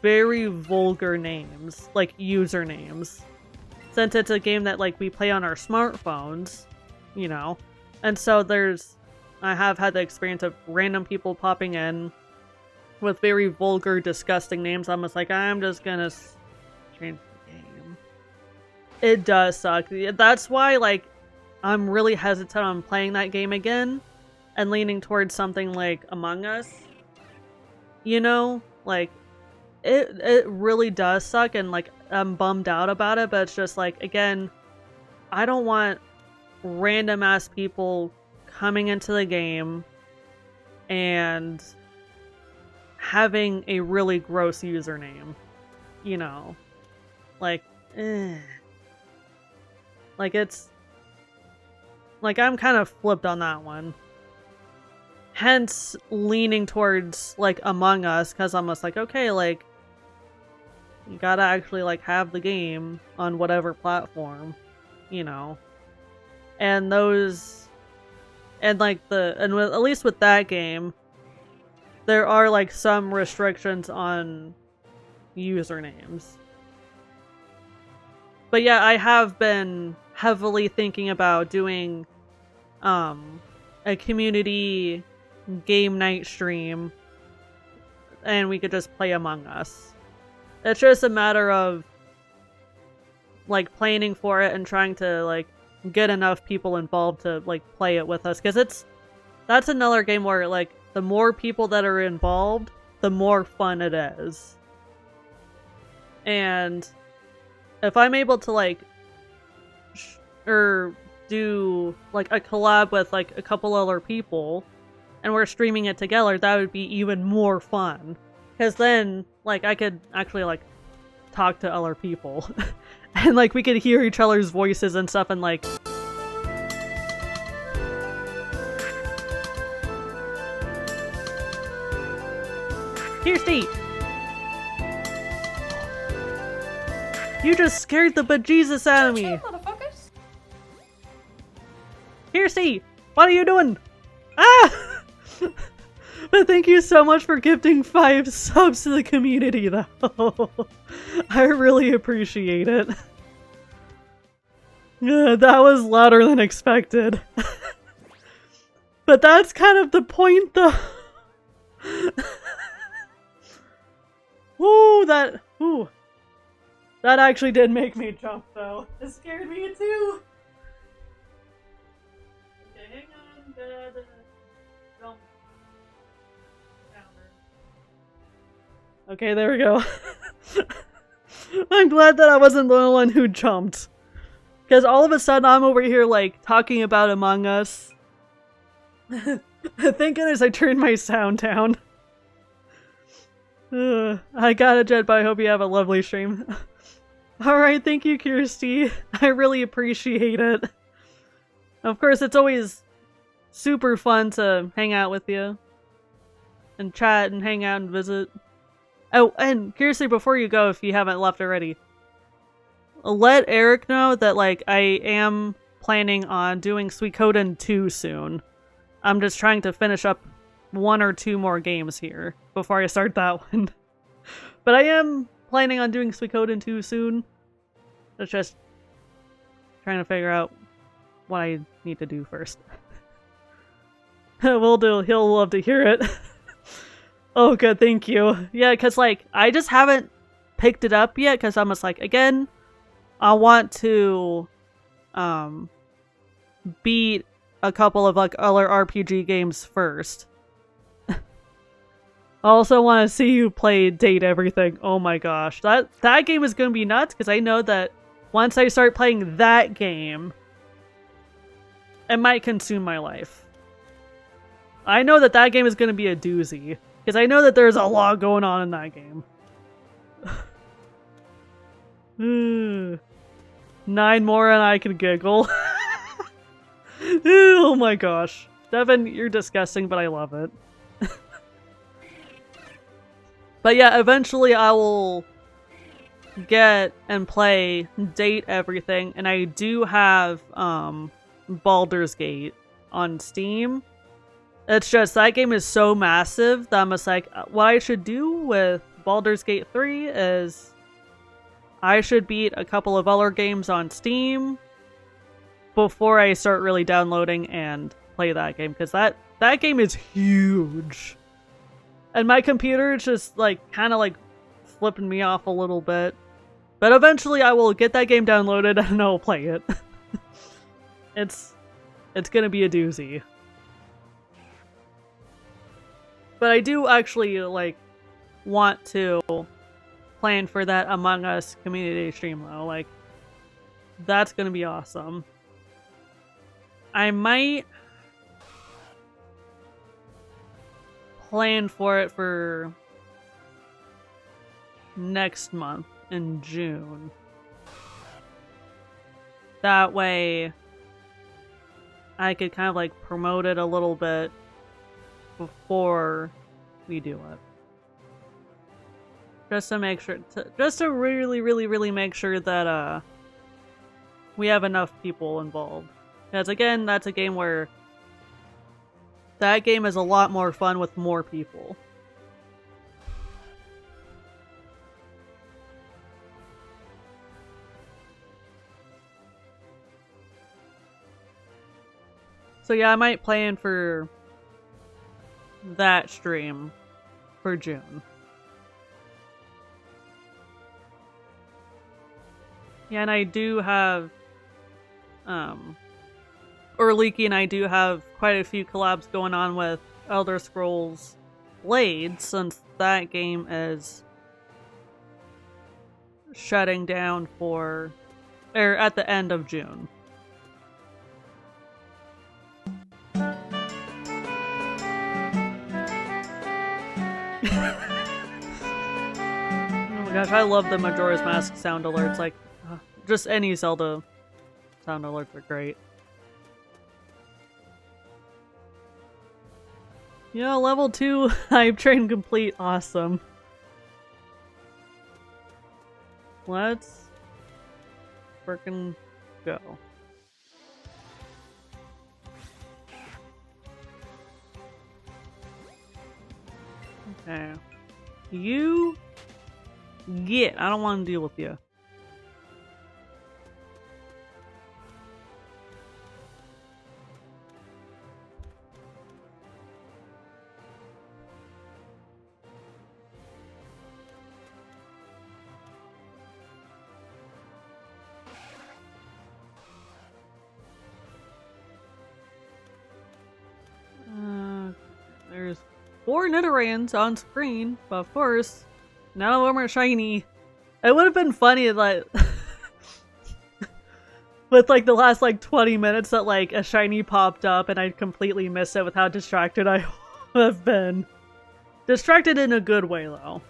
very vulgar names, like usernames, since it's a game that like we play on our smartphones, you know. And so I have had the experience of random people popping in with very vulgar, disgusting names. I'm just like, I'm just gonna change the game. It does suck. That's why like I'm really hesitant on playing that game again and leaning towards something like Among Us. You know, like it really does suck, and like I'm bummed out about it, but it's just like, again, I don't want random ass people coming into the game and having a really gross username. You know, like, like it's, like I'm kind of flipped on that one. Hence, leaning towards like Among Us, because I'm just like, okay, like, you gotta actually like have the game on whatever platform, you know, and those, and like at least with that game, there are like some restrictions on usernames. But yeah, I have been heavily thinking about doing a community game night stream, and we could just play Among Us. It's just a matter of like planning for it and trying to like get enough people involved to like play it with us, because that's another game where like the more people that are involved, the more fun it is. And if I'm able to like or do like a collab with like a couple other people and we're streaming it together, that would be even more fun. Because then like I could actually like talk to other people and like we could hear each other's voices and stuff, and like here, Steve! You just scared the bejesus out of me! Motherfuckers! Here, Steve! What are you doing? Ah! But thank you so much for gifting 5 subs to the community, though. I really appreciate it. Yeah, that was louder than expected. But that's kind of the point, though. Ooh, that actually did make me jump, though. It scared me, too. Okay, hang on, Dad. Jump. Okay, there we go. I'm glad that I wasn't the only one who jumped. Because all of a sudden I'm over here like talking about Among Us. Thank goodness I turned my sound down. I got it, Jet, but I hope you have a lovely stream. Alright, thank you, Kirsty. I really appreciate it. Of course, it's always super fun to hang out with you. And chat and hang out and visit. Oh, and Kirsty, before you go, if you haven't left already, let Eric know that, like, I am planning on doing Suikoden 2 soon. I'm just trying to finish up 1 or 2 more games here before I start that one. But I am planning on doing Suikoden 2 soon. It's just trying to figure out what I need to do first. Will do. He'll love to hear it. Oh, good, thank you. Yeah, because, like, I just haven't picked it up yet, because I'm just like, again, I want to, beat a couple of, like, other RPG games first. I also want to see you play Date Everything. Oh my gosh. That game is going to be nuts, because I know that once I start playing that game, it might consume my life. I know that that game is going to be a doozy. Because I know that there's a lot going on in that game. 9 more and I can giggle. Oh my gosh. Devin, you're disgusting, but I love it. But yeah, eventually I will get and play Date Everything. And I do have Baldur's Gate on Steam. It's just, that game is so massive that I'm just like, what I should do with Baldur's Gate 3 is I should beat a couple of other games on Steam before I start really downloading and play that game, because that game is huge. And my computer is just like kind of like flipping me off a little bit. But eventually I will get that game downloaded and I'll play it. It's gonna be a doozy. But I do actually, like, want to plan for that Among Us community stream, though. Like, that's gonna be awesome. I might plan for it for next month in June. That way I could kind of like promote it a little bit before we do it. Just to make sure, just to really make sure that we have enough people involved. Because again, that's a game where that game is a lot more fun with more people. So yeah, I might plan for that stream for June. Yeah, and I do have, or Leaky and I do have quite a few collabs going on with Elder Scrolls Blade, since that game is shutting down for, or at the end of June. Oh my gosh, I love the Majora's Mask sound alerts. Like, just any Zelda sound alerts are great. Yeah, level 2 hype train complete. Awesome. Let's frickin' go. Okay. You get. I don't want to deal with you. There's 4 Nidorans on screen, but of course, none of them are shiny. It would have been funny, like, with like the last like 20 minutes that like a shiny popped up and I'd completely missed it with how distracted I would have been. Distracted in a good way, though.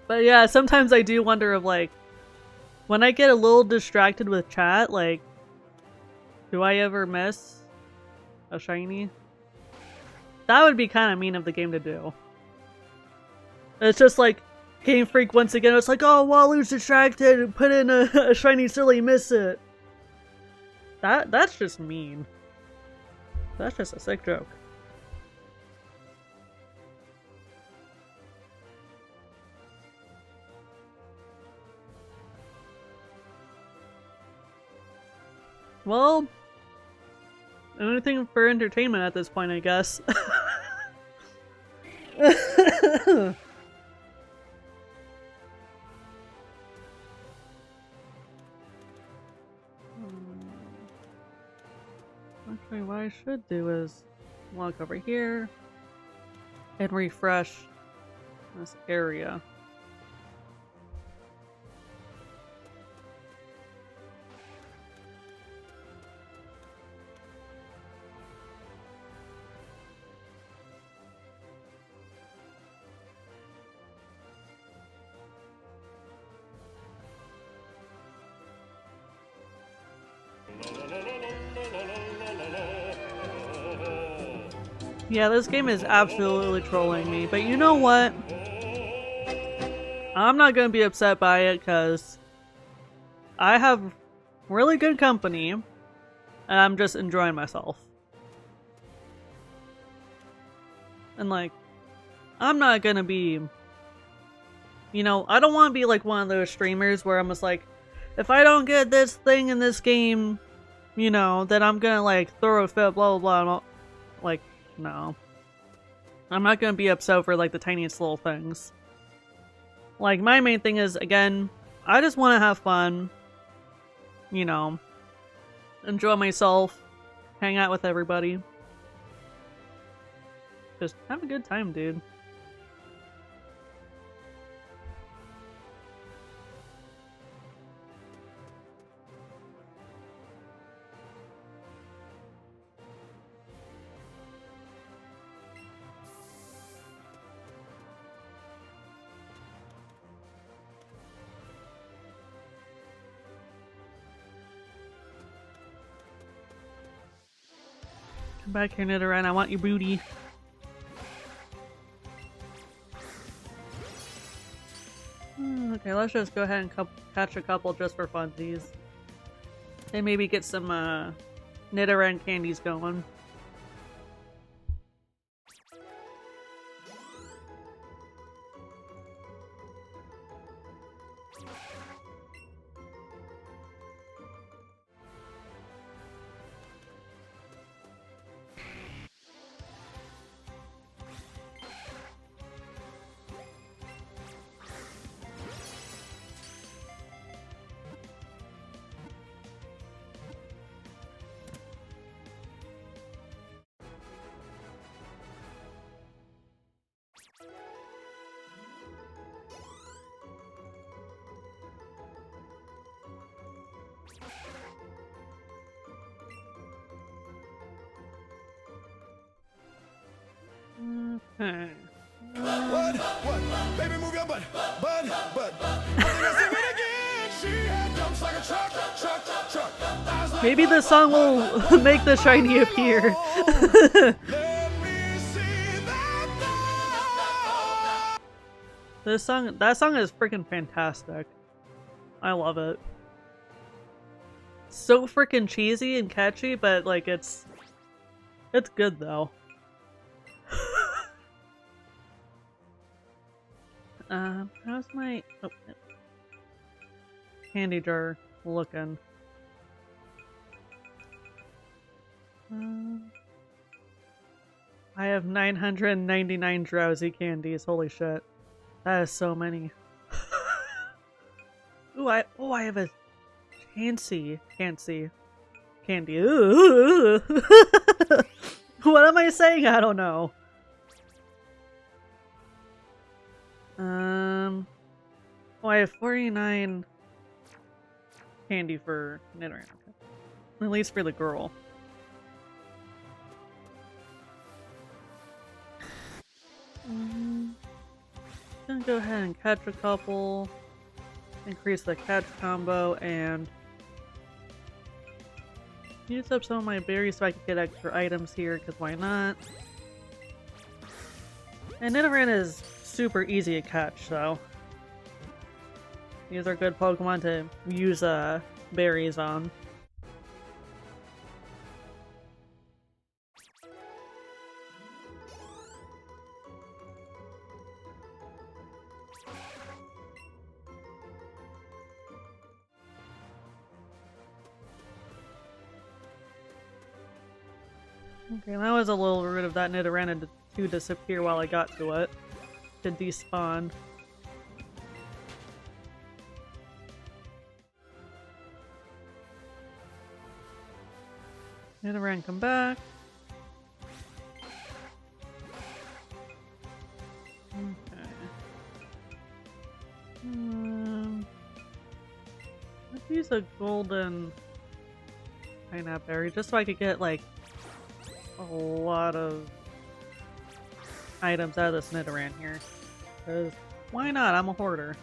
But yeah, sometimes I do wonder of like, when I get a little distracted with chat, like, do I ever miss a shiny? That would be kind of mean of the game to do. It's just like, Game Freak once again, it's like, oh, Walu's distracted, put in a shiny silly, miss it. That's just mean. That's just a sick joke. Well, anything for entertainment at this point, I guess. Actually, what I should do is walk over here and refresh this area. Yeah, this game is absolutely trolling me, but you know what? I'm not gonna be upset by it because I have really good company and I'm just enjoying myself. And like, I'm not gonna be, you know, I don't want to be like one of those streamers where I'm just like, if I don't get this thing in this game, you know, then I'm gonna like throw a fit, blah blah blah. Like, no. I'm not gonna be upset for like the tiniest little things. Like, my main thing is, again, I just want to have fun. You know, enjoy myself, hang out with everybody. Just have a good time, dude. Come back here, Nidoran. I want your booty. Okay, let's just go ahead and catch a couple just for funsies. And maybe get some Nidoran candies going. Okay. What? Baby, move your butt. I think I sing it again. She had jumps like a truck. Maybe the song will make the shiny appear. Let me see that. That song is freaking fantastic. I love it. So freaking cheesy and catchy, but like it's good though. How's my candy jar looking? I have 999 drowsy candies. Holy shit. That is so many. I have a Chansey candy. Ooh. What am I saying? I don't know. I have 49 candy for Nidoran. Okay. At least for the girl. Gonna go ahead and catch a couple. Increase the catch combo and use up some of my berries so I can get extra items here, because why not? And Nidoran is super easy to catch, so these are good Pokemon to use berries on. Okay, that was a little rude of that Nidoran to disappear while I got to it. To despawn. Nidoran, come back. Okay. Let's use a golden pineapple berry just so I could get like a lot of items out of this Nidoran here. Because why not? I'm a hoarder.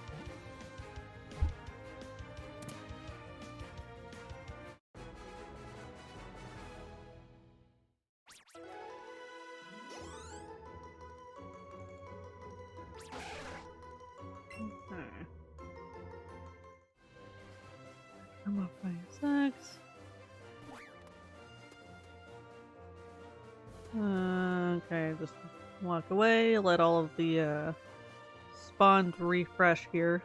Okay. I'm up by 6. Okay, just walk away, let all of the spawns refresh here.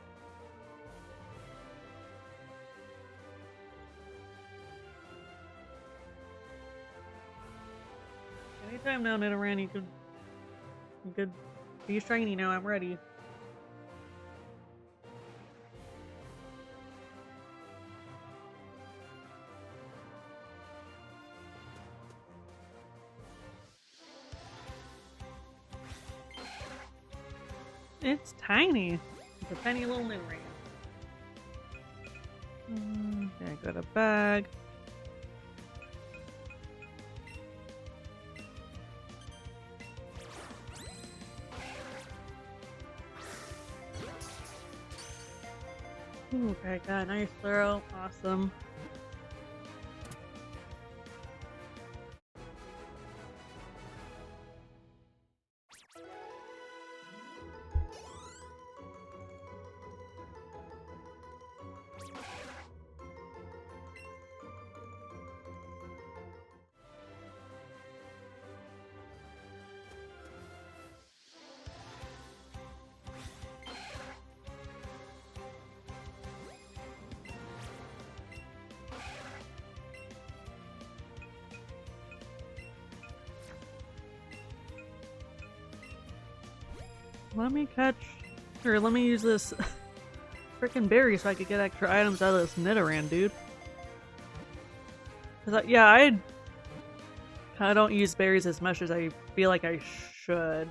Anytime now, Nidoran, you could be shiny now, I'm ready. It's tiny. It's a tiny little Nidoran. Okay, got a bag. Okay, got a nice throw. Awesome. Let me catch, or let me use this frickin' berry so I could get extra items out of this Nidoran, dude. Yeah, I don't use berries as much as I feel like I should.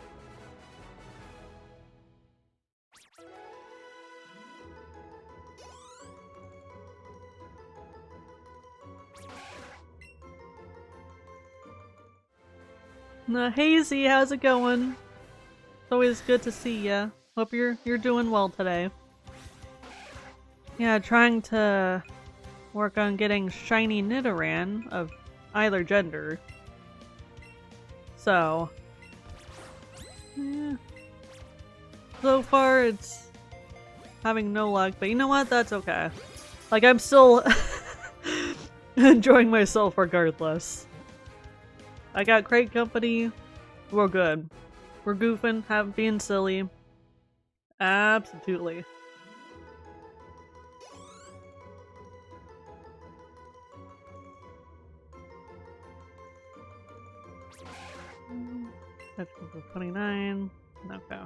Hazy, how's it going? It's always good to see ya. Hope you're doing well today. Yeah, trying to work on getting shiny Nidoran of either gender. So, yeah. So far it's having no luck, but you know what? That's okay. Like, I'm still enjoying myself regardless. I got great company. We're good. We're goofing, being silly. Absolutely. That's 29. Okay.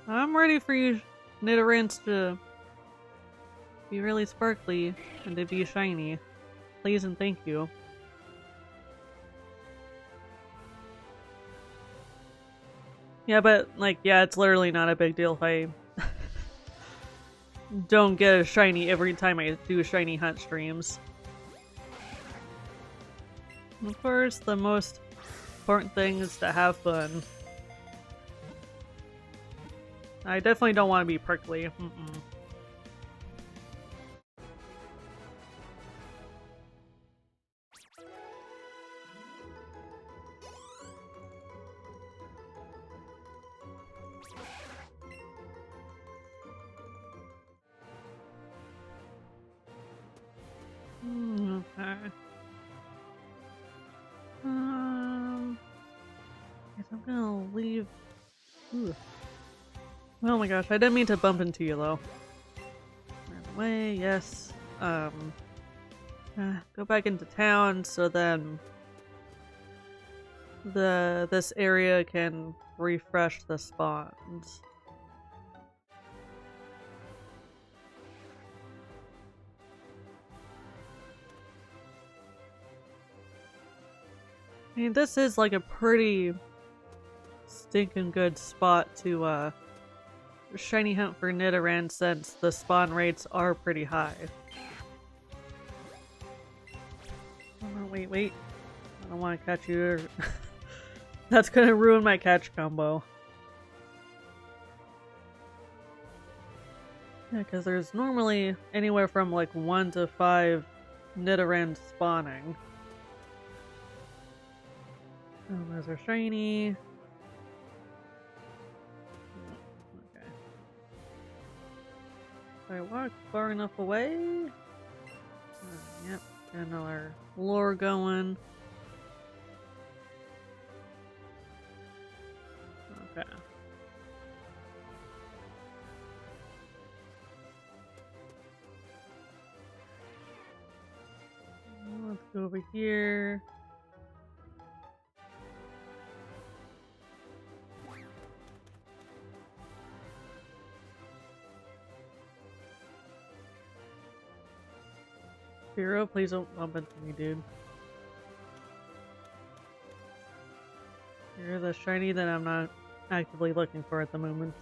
I'm ready for you Nidorans to be really sparkly and to be shiny. Please and thank you. Yeah, but like, yeah, it's literally not a big deal if I don't get a shiny every time I do shiny hunt streams. Of course, the most important thing is to have fun. I definitely don't want to be prickly. Okay. Guess I'm gonna leave. Ooh. Oh my gosh, I didn't mean to bump into you though. Run away, yes. Go back into town so then this area can refresh the spawns. I mean, this is like a pretty stinking good spot to shiny hunt for Nidoran since the spawn rates are pretty high. Oh, wait. I don't want to catch you. That's gonna ruin my catch combo. Yeah, because there's normally anywhere from like 1 to 5 Nidoran spawning. Oh, those are shiny. Okay. If I walk far enough away? Yep, got another lure going. Okay. Let's go over here. Hero, please don't bump into me, dude. You're the shiny that I'm not actively looking for at the moment.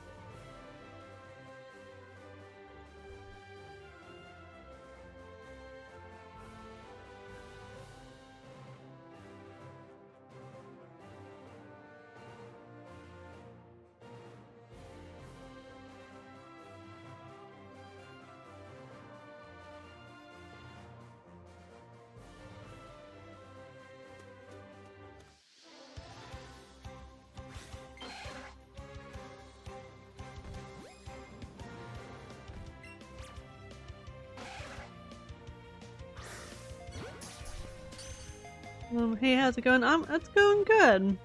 Hey, how's it going? It's going good.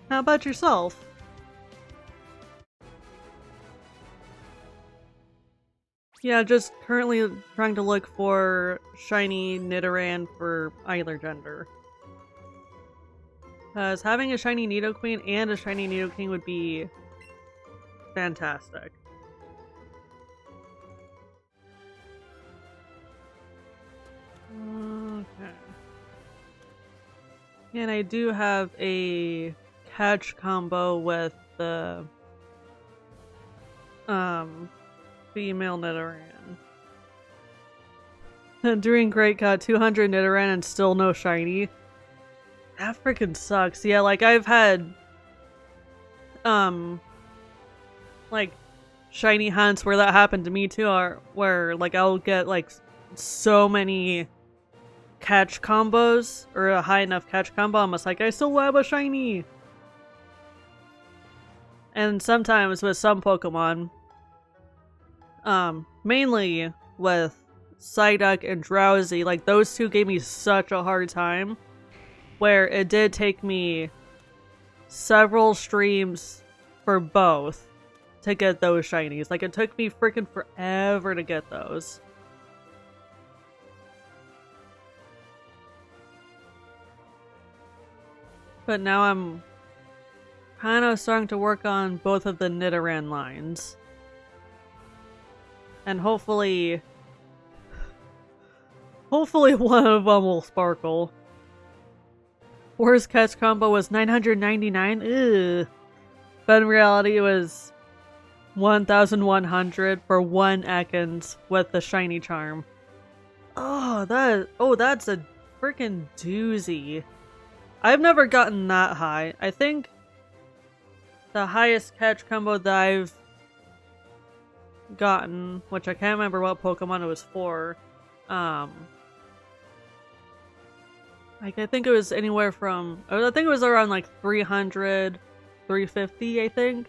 How about yourself? Yeah, just currently trying to look for shiny Nidoran for either gender. Because having a shiny Nidoqueen and a shiny Nidoking would be fantastic. Okay. And I do have a catch combo with the female Nidoran. Doing great, got 200 Nidoran and still no shiny. That freaking sucks. Yeah, like I've had like shiny hunts where that happened to me too, where like I'll get like so many catch combos or a high enough catch combo, I'm just like, I still have a shiny. And sometimes with some Pokemon, mainly with Psyduck and Drowsy, like those two gave me such a hard time, where it did take me several streams for both to get those shinies. Like it took me freaking forever to get those. But now I'm kind of starting to work on both of the Nidoran lines. And hopefully one of them will sparkle. Worst catch combo was 999. Ugh. But in reality it was 1100 for one Ekans with the shiny charm. That's a freaking doozy. I've never gotten that high. I think the highest catch combo that I've gotten, which I can't remember what Pokemon it was for, like I think it was anywhere from, I think it was around like 300, 350, I think.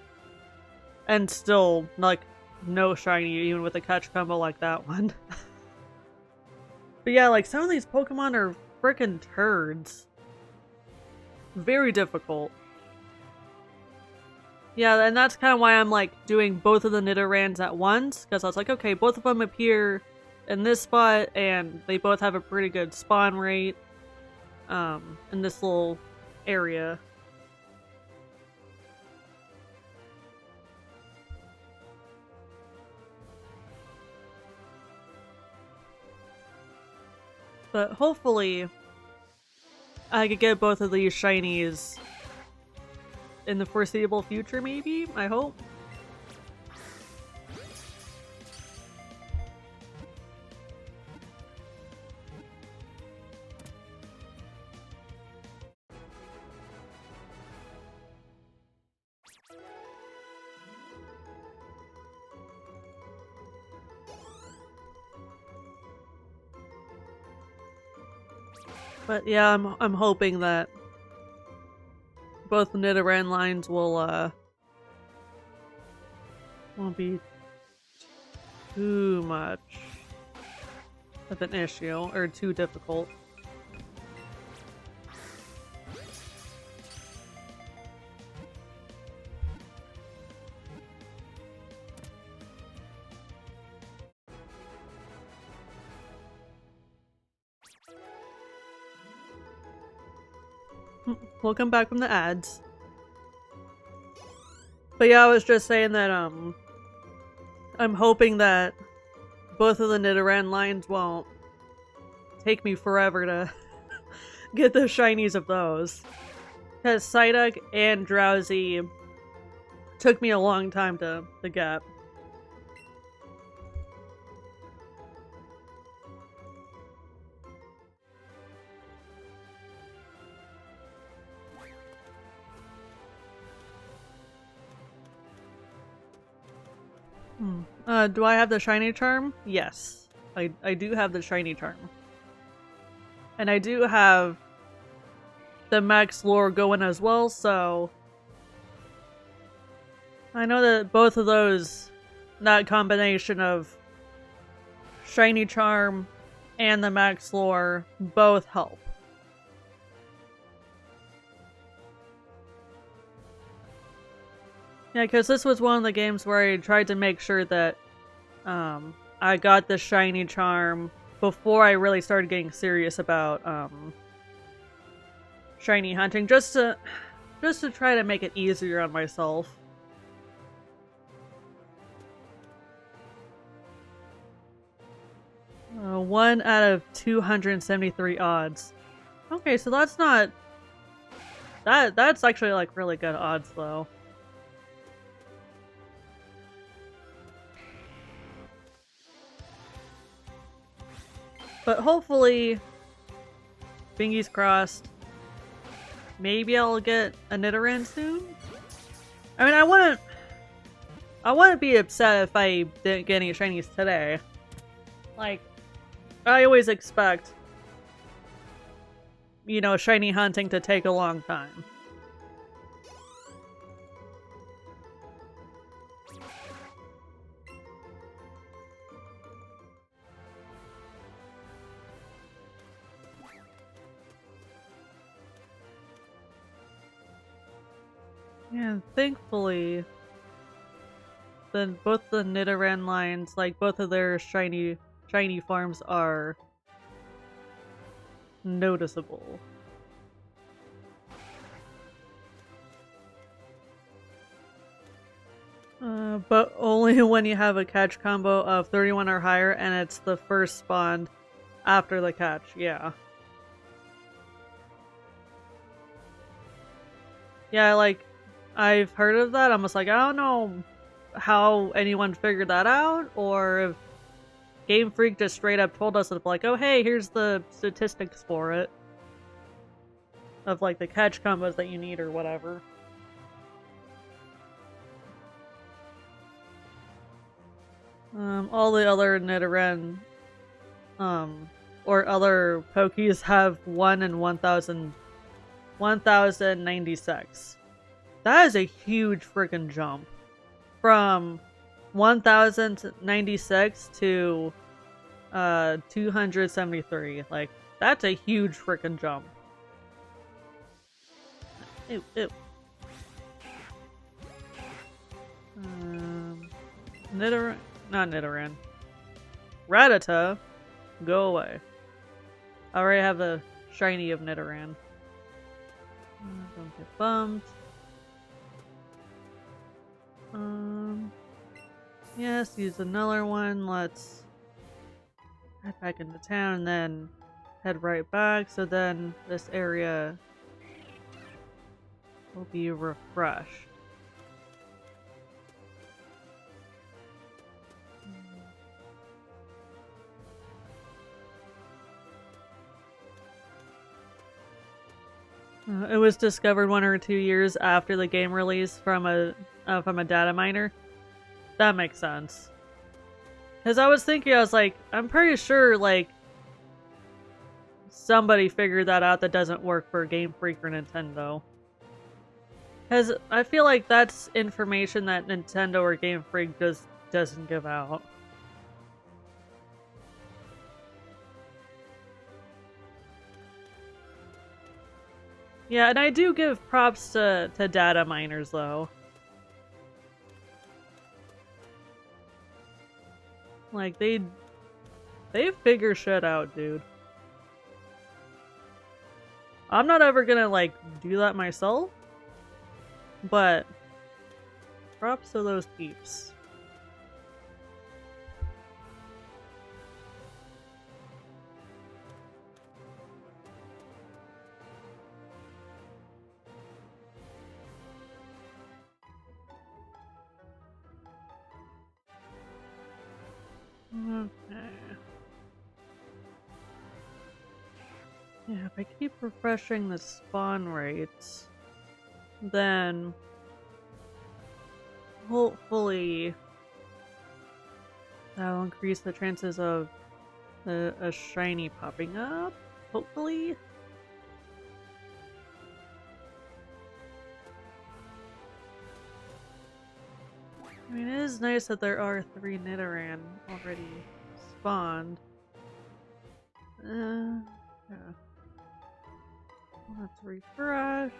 And still, like, no shiny, even with a catch combo like that one. But yeah, like, some of these Pokemon are freaking turds. Very difficult. Yeah, and that's kind of why I'm like doing both of the Nidorans at once, because I was like, okay, both of them appear in this spot, and they both have a pretty good spawn rate in this little area. But hopefully I could get both of these shinies in the foreseeable future, maybe? I hope. But yeah, I'm hoping that both the Nidoran lines won't be too much of an issue or too difficult. We'll come back from the ads. But yeah, I was just saying that I'm hoping that both of the Nidoran lines won't take me forever to get the shinies of those. Because Psyduck and Drowsy took me a long time to get. Do I have the shiny charm? Yes. I do have the shiny charm. And I do have the max lore going as well, so I know that both of those, that combination of shiny charm and the max lore, both help. Yeah, because this was one of the games where I tried to make sure that I I got the shiny charm before I really started getting serious about shiny hunting, just to try to make it easier on myself. One out of 273 odds. Okay, so that's not... That's actually, like, really good odds, though. But hopefully, fingers crossed, maybe I'll get a Nidoran soon? I mean, I wouldn't be upset if I didn't get any shinies today. Like, I always expect, you know, shiny hunting to take a long time. And thankfully, then both the Nidoran lines, like both of their shiny forms are noticeable. But only when you have a catch combo of 31 or higher and it's the first spawned after the catch, yeah. Yeah, like, I've heard of that. I'm just like, I don't know how anyone figured that out, or if Game Freak just straight up told us of like, oh hey, here's the statistics for it. Of like the catch combos that you need or whatever. All the other Nidoran, or other Pokies have 1 in 1096. That is a huge freaking jump. From 1096 to 273. Like, that's a huge freaking jump. Ew, ew. Nidoran, not Nidoran. Rattata, go away. I already have a shiny of Nidoran. Don't get bumped. Yes, use another one. Let's head back into town and then head right back. So then this area will be refreshed. It was discovered 1 or 2 years after the game release from a data miner. That makes sense. Because I was thinking, I was like, I'm pretty sure, like, somebody figured that out that doesn't work for Game Freak or Nintendo. Because I feel like that's information that Nintendo or Game Freak just doesn't give out. Yeah, and I do give props to data miners, though. Like, they figure shit out, dude. I'm not ever gonna, like, do that myself, but props to those peeps. Okay. Yeah, if I keep refreshing the spawn rates, then hopefully that'll increase the chances of a shiny popping up. Hopefully. I mean, it is nice that there are 3 Nidoran already spawned. Yeah. Let's refresh.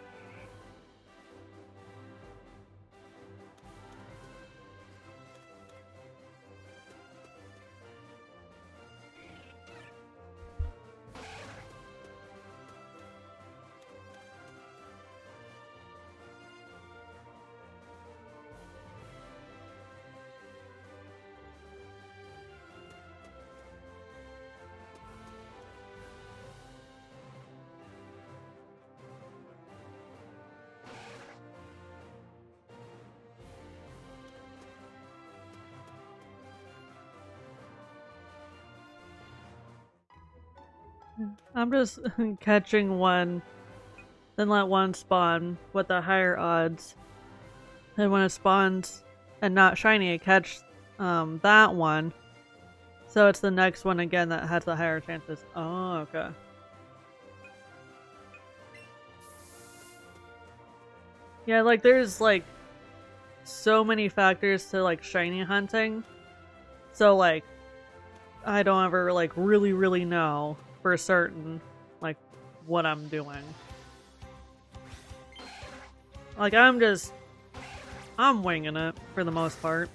I'm just catching one, then let one spawn with the higher odds. And when it spawns and not shiny, I catch that one. So it's the next one again that has the higher chances. Oh, okay. Yeah, like there's like so many factors to like shiny hunting. So like I don't ever like really know for certain like what I'm doing. Like I'm winging it for the most part.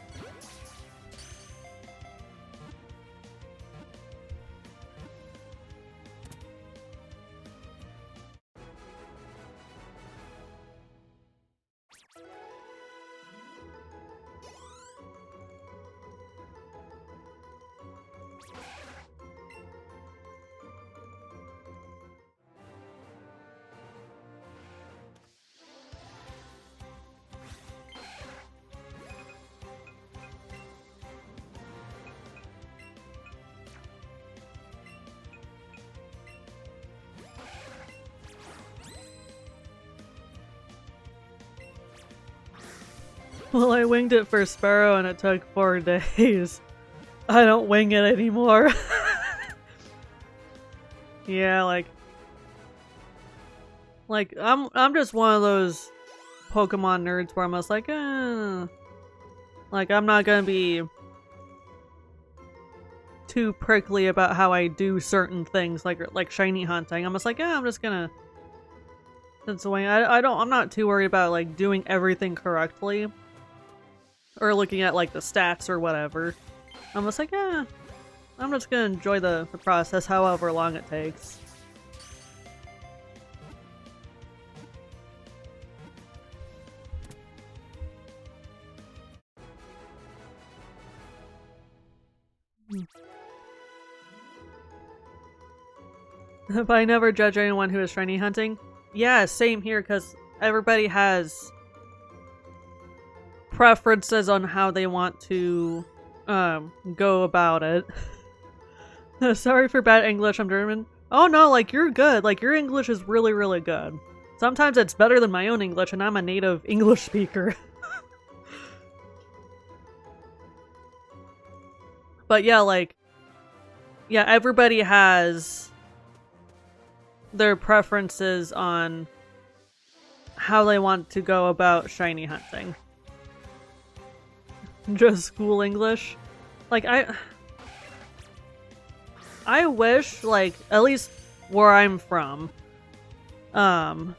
Well, I winged it for Sparrow and it took 4 days. I don't wing it anymore. Yeah, like I'm just one of those Pokemon nerds where I'm just like, like I'm not gonna be too prickly about how I do certain things, like shiny hunting. I'm just like, I'm just gonna. That's the way I'm not too worried about like doing everything correctly. Or looking at like the stats or whatever. I'm just like, I'm just gonna enjoy the process however long it takes. But I never judge anyone who is shiny hunting. Yeah, same here, because everybody has preferences on how they want to go about it. Sorry for bad English, I'm German. Oh no, like you're good. Like your English is really good. Sometimes it's better than my own English and I'm a native English speaker. But yeah, like yeah, everybody has their preferences on how they want to go about shiny hunting. Just school English. Like I wish, like, at least where I'm from, that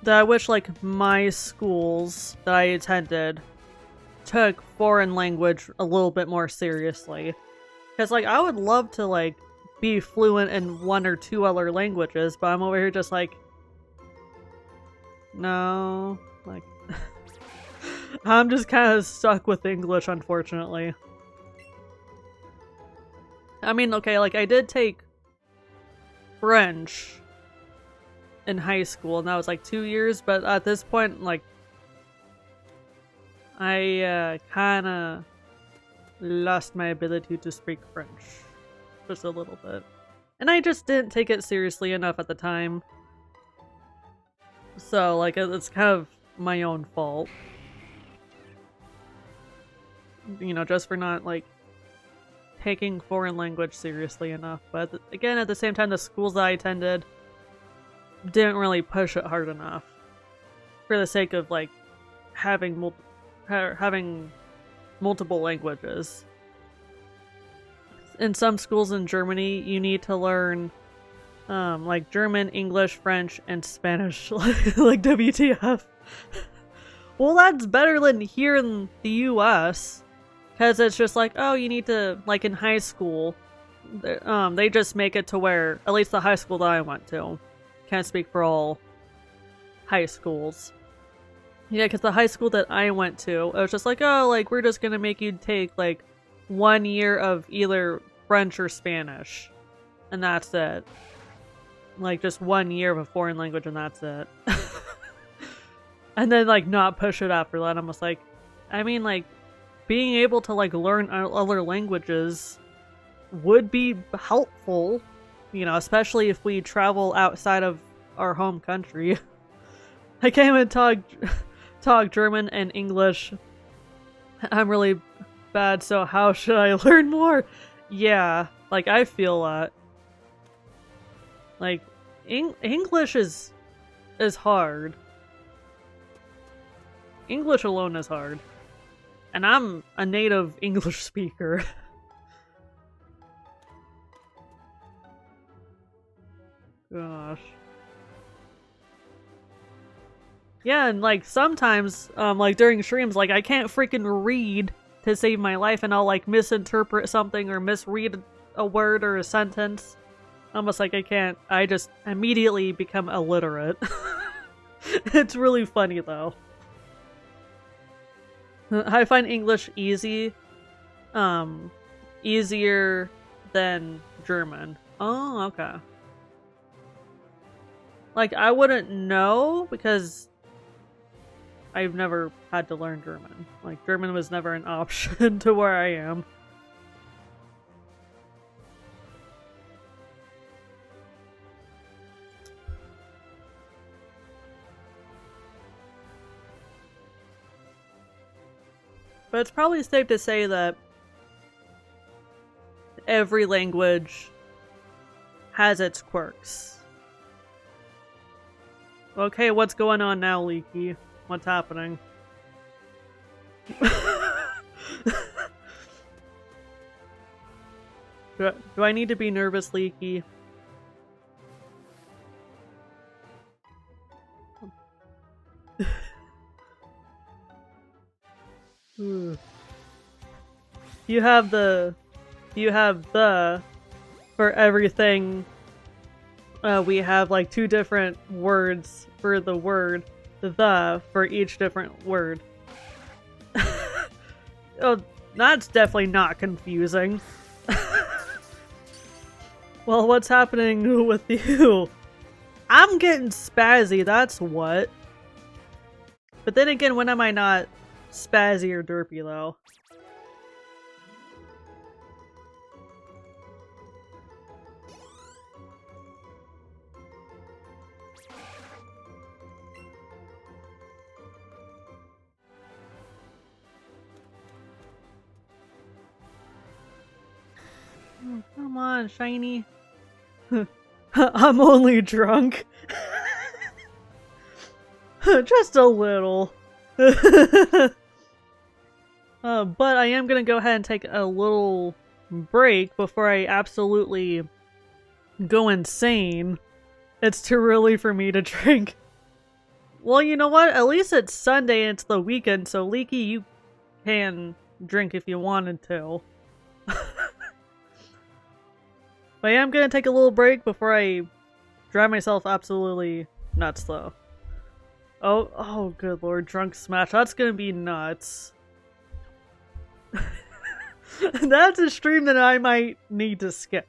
I wish, like, my schools that I attended took foreign language a little bit more seriously. Because, like, I would love to, like, be fluent in 1 or 2 other languages, but I'm over here just like, no, like, I'm just kind of stuck with English, unfortunately. I mean, okay, like, I did take French in high school, and that was, like, 2 years, but at this point, like, I, kinda lost my ability to speak French. Just a little bit. And I just didn't take it seriously enough at the time. So, like, it's kind of my own fault. You know, just for not, like, taking foreign language seriously enough. But again, at the same time, the schools that I attended didn't really push it hard enough. For the sake of, like, having multiple languages. In some schools in Germany, you need to learn, like, German, English, French, and Spanish. Like, WTF. Well, that's better than here in the US. Because it's just like, oh, you need to, like, in high school, they just make it to where, at least the high school that I went to, can't speak for all high schools. Yeah, because the high school that I went to, it was just like, oh, like, we're just gonna make you take, like, 1 year of either French or Spanish. And that's it. Like, just 1 year of a foreign language and that's it. And then, like, not push it after that. I'm just like, I mean, like, being able to, like, learn other languages would be helpful. You know, especially if we travel outside of our home country. I can't even talk German and English. I'm really bad, so how should I learn more? Yeah, like I feel that. Like English is hard. English alone is hard. And I'm a native English speaker. Gosh. Yeah, and like sometimes, like during streams, like I can't freaking read to save my life and I'll like misinterpret something or misread a word or a sentence. Almost like I just immediately become illiterate. It's really funny though. I find English easier than German. Oh, okay. Like, I wouldn't know because I've never had to learn German. Like, German was never an option to where I am. But it's probably safe to say that every language has its quirks. Okay, what's going on now, Leaky? What's happening? Do I need to be nervous, Leaky? You have the for everything. We have like 2 different words for the word, the for each different word. Oh, that's definitely not confusing. Well, what's happening with you? I'm getting spazzy, that's what. But then again, when am I not spazzy or derpy though? Oh, come on, shiny. I'm only drunk. Just a little. But I am gonna go ahead and take a little break before I absolutely go insane. It's too early for me to drink. Well, you know what? At least it's Sunday and it's the weekend, so Leaky, you can drink if you wanted to. But I am gonna take a little break before I drive myself absolutely nuts, though. Oh, good lord, drunk smash. That's gonna be nuts. That's a stream that I might need to skip.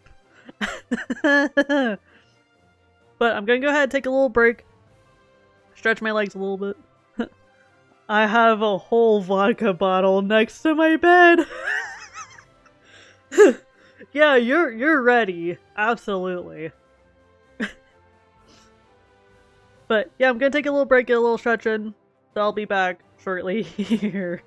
But I'm gonna go ahead and take a little break. Stretch my legs a little bit. I have a whole vodka bottle next to my bed. Yeah, you're ready. Absolutely. But yeah, I'm gonna take a little break, get a little stretching. So I'll be back shortly here.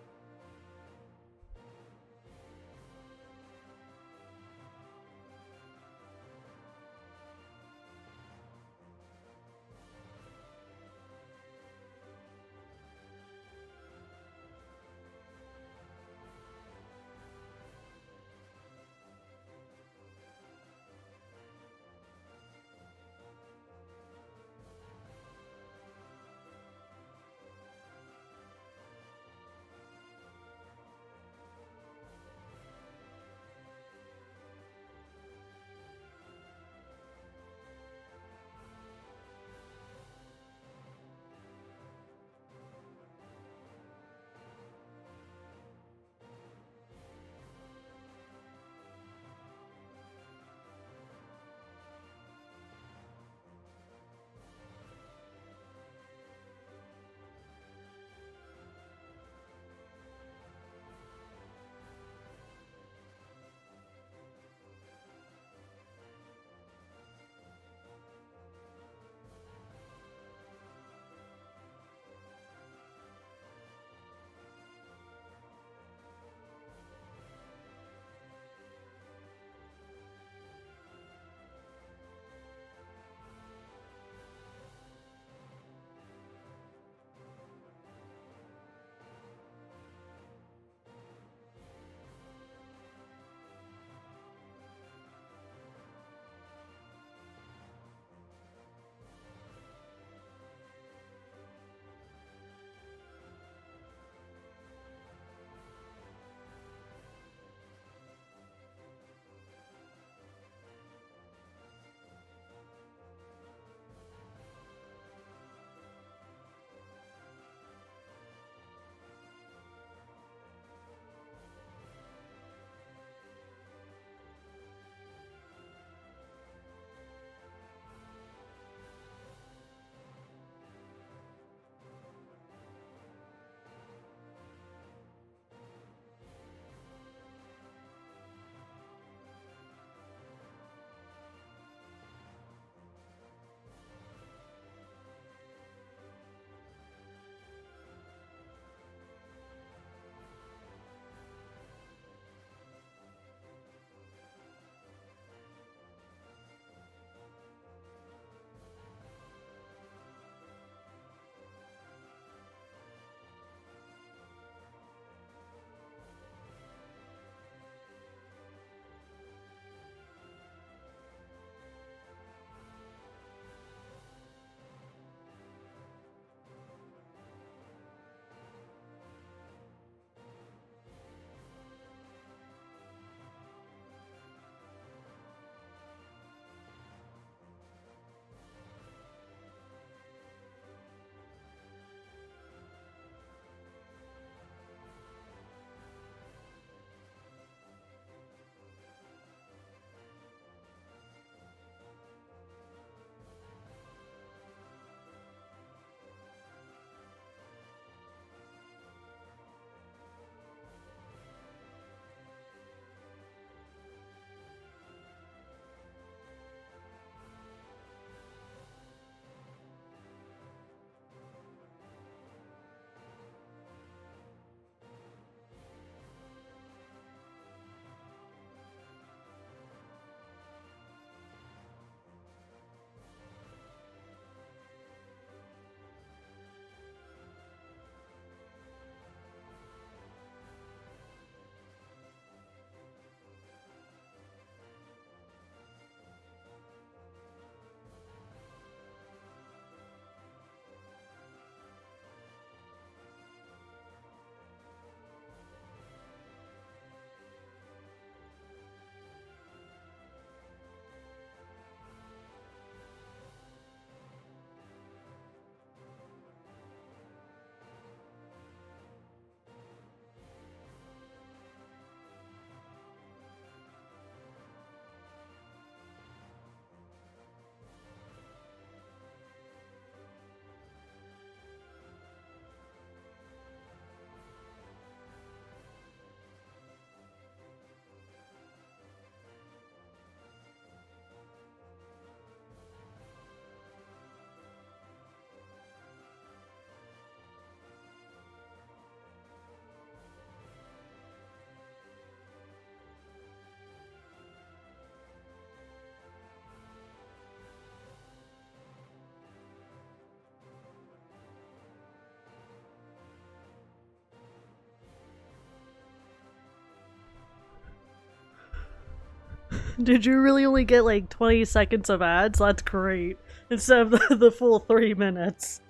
Did you really only get like 20 seconds of ads? That's great. Instead of the full 3 minutes.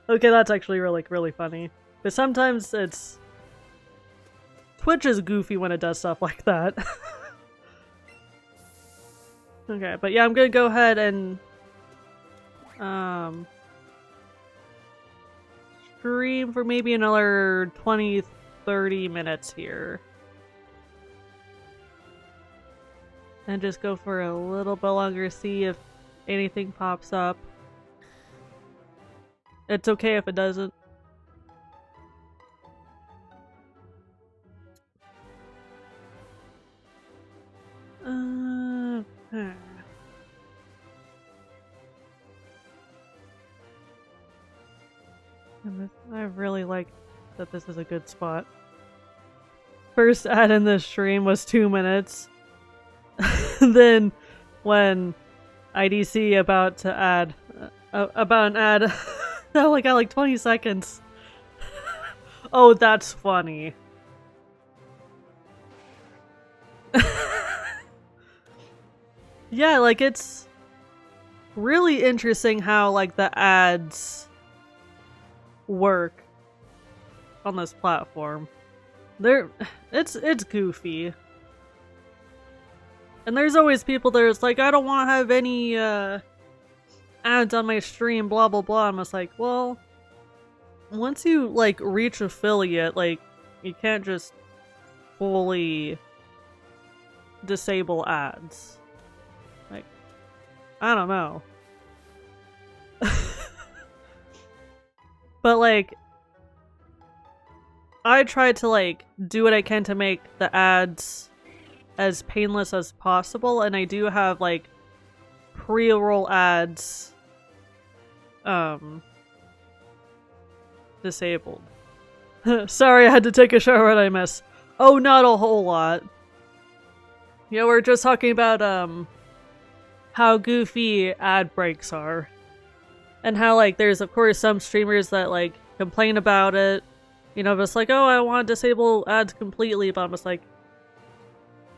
Okay, that's actually really funny. But sometimes it's... Twitch is goofy when it does stuff like that. Okay, but yeah, I'm gonna go ahead and... stream for maybe another 20-30 minutes here. And just go for a little bit longer, see if anything pops up. It's okay if it doesn't. I really like that this is a good spot. First ad in this stream was 2 minutes. Then when IDC about to add about an ad that only got like 20 seconds. Oh, that's funny. Yeah, like it's really interesting how like the ads work on this platform. It's goofy. And there's always people there's like, I don't want to have any ads on my stream, blah blah blah. I'm just like, well, once you like reach affiliate, like you can't just fully disable ads. Like, I don't know. But like, I try to like do what I can to make the ads as painless as possible, and I do have like pre-roll ads disabled. Sorry, I had to take a shower and I missed. Oh, not a whole lot. Yeah, we're just talking about how goofy ad breaks are. And how like there's of course some streamers that like complain about it. You know, just like, oh, I want to disable ads completely, but I'm just like,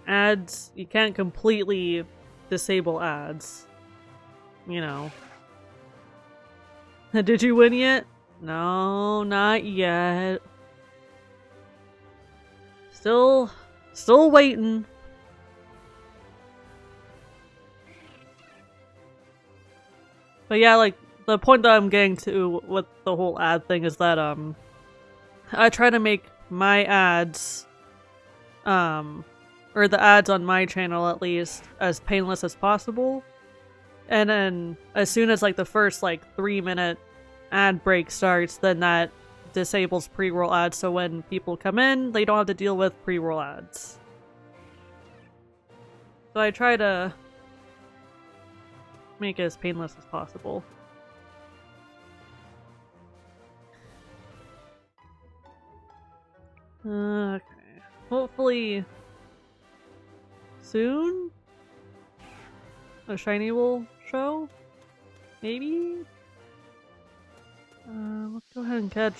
ads, you can't completely disable ads. You know. Did you win yet? No, not yet. Still waiting. But yeah, like, the point that I'm getting to with the whole ad thing is that, I try to make my ads, or the ads on my channel at least, as painless as possible. And then, as soon as, like, the first, like, 3-minute ad break starts, then that disables pre-roll ads, so when people come in, they don't have to deal with pre-roll ads. So I try to make it as painless as possible. Okay. Hopefully soon a shiny will show? Maybe? Let's go ahead and catch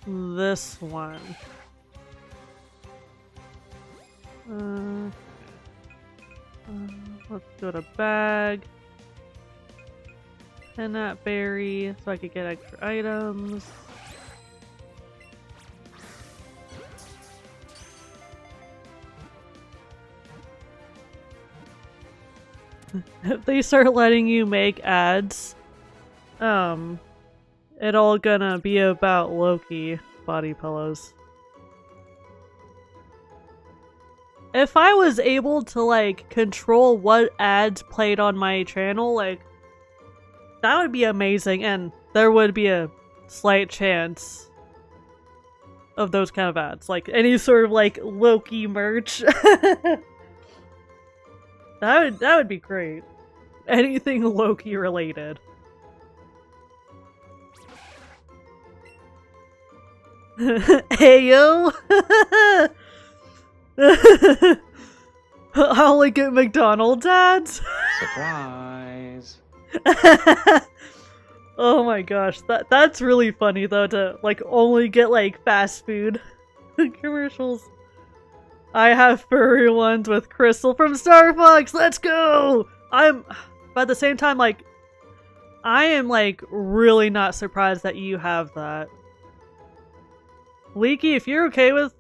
this one. Let's go to bag. And that berry so I could get extra items. If they start letting you make ads, it all gonna be about Loki body pillows. If I was able to like control what ads played on my channel, like that would be amazing, and there would be a slight chance of those kind of ads, like any sort of like Loki merch. That would be great. Anything Loki related. Heyo! I'll only get McDonald's ads? Surprise. Oh my gosh, that's really funny though, to like only get like fast food commercials. I have furry ones with Crystal from Star Fox. Let's go! But at the same time, like, I am like really not surprised that you have that. Leaky, if you're okay with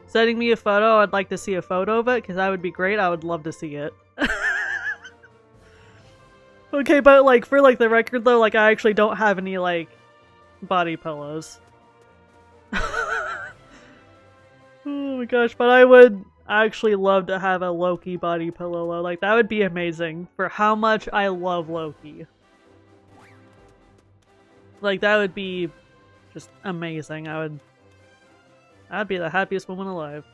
sending me a photo, I'd like to see a photo of it because that would be great. I would love to see it. Okay, but like for like the record though, like I actually don't have any like body pillows. Oh my gosh, but I would actually love to have a Loki body pillow. Like that would be amazing for how much I love Loki. Like that would be just amazing. I'd be the happiest woman alive.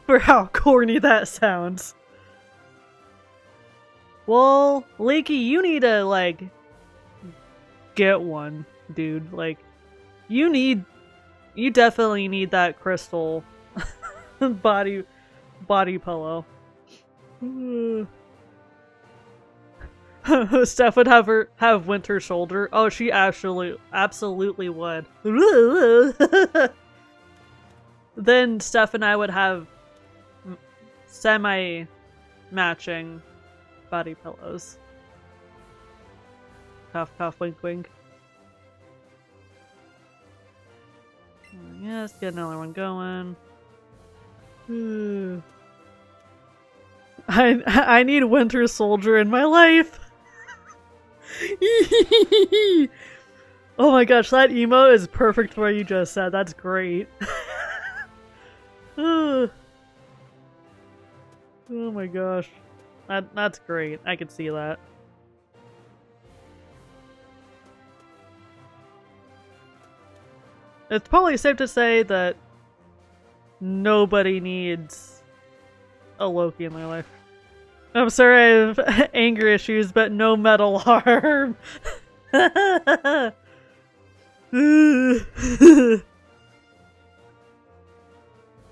For how corny that sounds. Well, Leaky, you need to like get one, dude. Like you definitely need that crystal body pillow. Steph would have winter shoulder. Oh, she absolutely would. Then Steph and I would have semi-matching body pillows. Cough, cough, wink, wink. Yes, get another one going. I need Winter Soldier in my life. Oh my gosh, that emo is perfect for what you just said. That's great. Oh my gosh. That's great. I could see that. It's probably safe to say that nobody needs a Loki in their life. I'm sorry I have anger issues, but no metal harm. How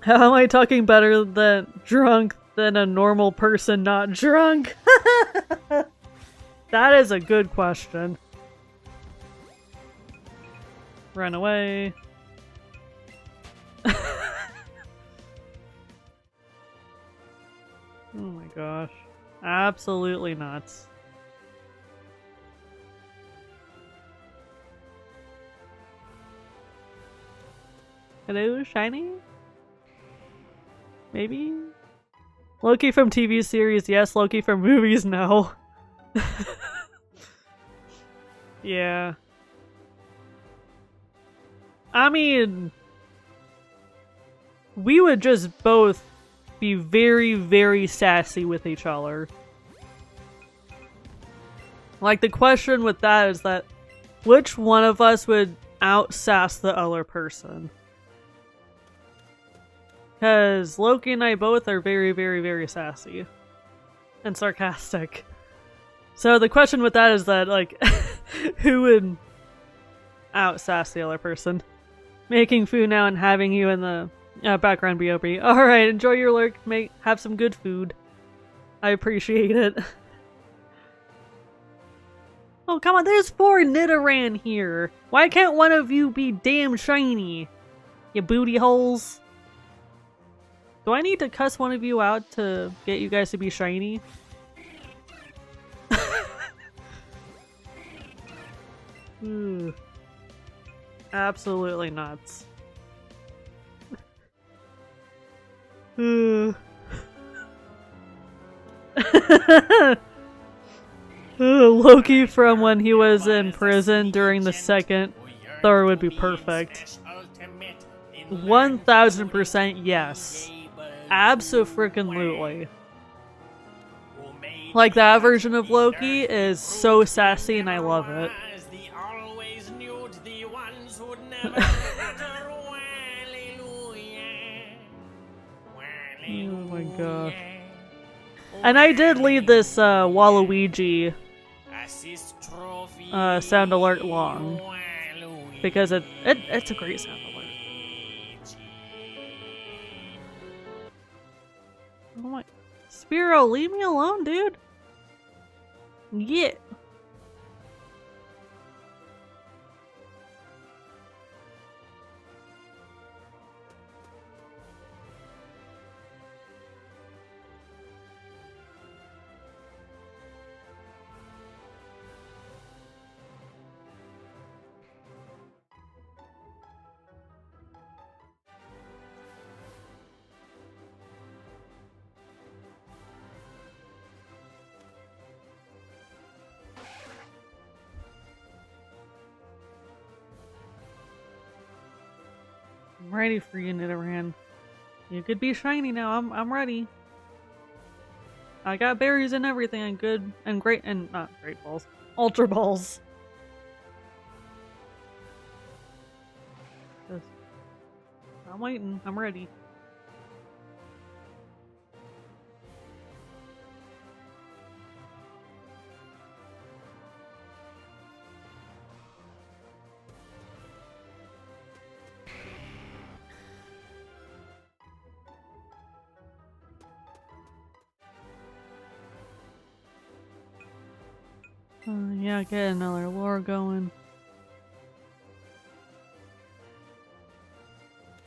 am I talking better than drunk than a normal person not drunk? That is a good question. Run away. Oh my gosh. Absolutely nuts. Hello, Shiny? Maybe? Loki from TV series, yes. Loki from movies, no. Yeah. I mean, we would just both be very, very sassy with each other. Like, the question with that is that which one of us would out-sass the other person? Because Loki and I both are very, very, very sassy. And sarcastic. So the question with that is that, like, who would out-sass the other person? Making food now and having you in the background BOP. Alright, enjoy your lurk. Have some good food. I appreciate it. Oh, come on, there's 4 Nidoran here. Why can't one of you be damn shiny? You booty holes. Do I need to cuss one of you out to get you guys to be shiny? Absolutely nuts. Loki from when he was in prison during the second Thor would be perfect. 1000% yes. Abso-freaking-lutely. Like, that version of Loki is so sassy and I love it. Oh my gosh. And I did leave this Waluigi sound alert long. Because it's a great sound alert. Oh my... Spiro, leave me alone, dude! Yeah. I'm ready for you, Nidoran. You could be shiny now. I'm ready. I got berries and everything and good and great and not great balls. Ultra balls. Just, I'm waiting. I'm ready. Yeah, get another lore going.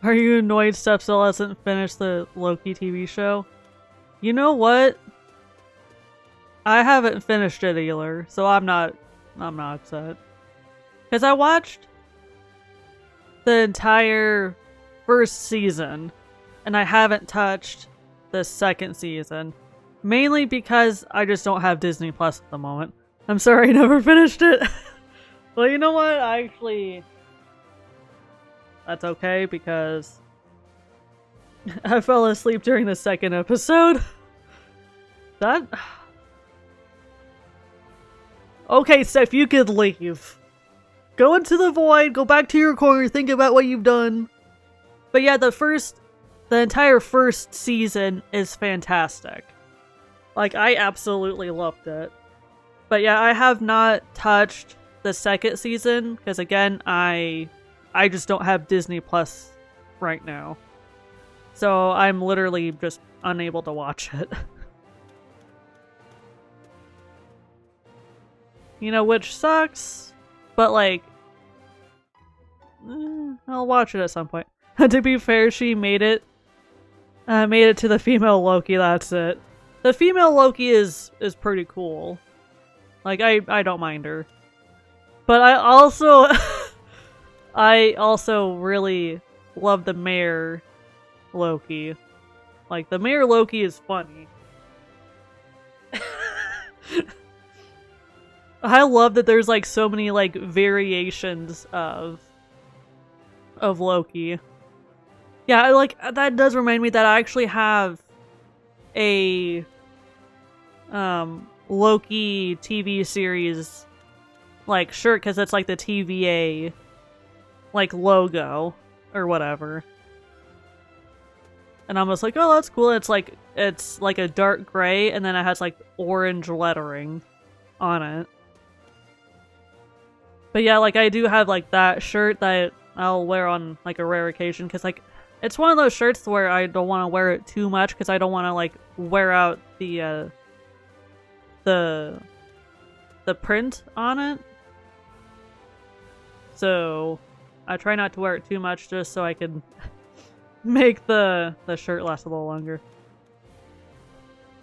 Are you annoyed Step still hasn't finished the Loki TV show? You know what? I haven't finished it either, so I'm not upset. Because I watched the entire first season, and I haven't touched the second season. Mainly because I just don't have Disney Plus at the moment. I'm sorry I never finished it. Well, you know what? That's okay because I fell asleep during the second episode. Okay, Steph, you could leave. Go into the void, go back to your corner, think about what you've done. But yeah, the entire first season is fantastic. Like, I absolutely loved it. But yeah, I have not touched the second season, because again, I just don't have Disney Plus right now. So I'm literally just unable to watch it. You know, which sucks, but like, I'll watch it at some point. To be fair, she made it to the female Loki, that's it. The female Loki is pretty cool. Like, I don't mind her. But I also really love the Mayor Loki. Like, the Mayor Loki is funny. I love that there's like so many like variations of Loki. Yeah, like that does remind me that I actually have a Loki TV series like shirt because it's like the TVA like logo or whatever. And I'm just like, oh, that's cool. It's like a dark gray and then it has like orange lettering on it. But yeah, like I do have like that shirt that I'll wear on like a rare occasion because like it's one of those shirts where I don't want to wear it too much because I don't want to like wear out the print on it. So I try not to wear it too much just so I can make the shirt last a little longer.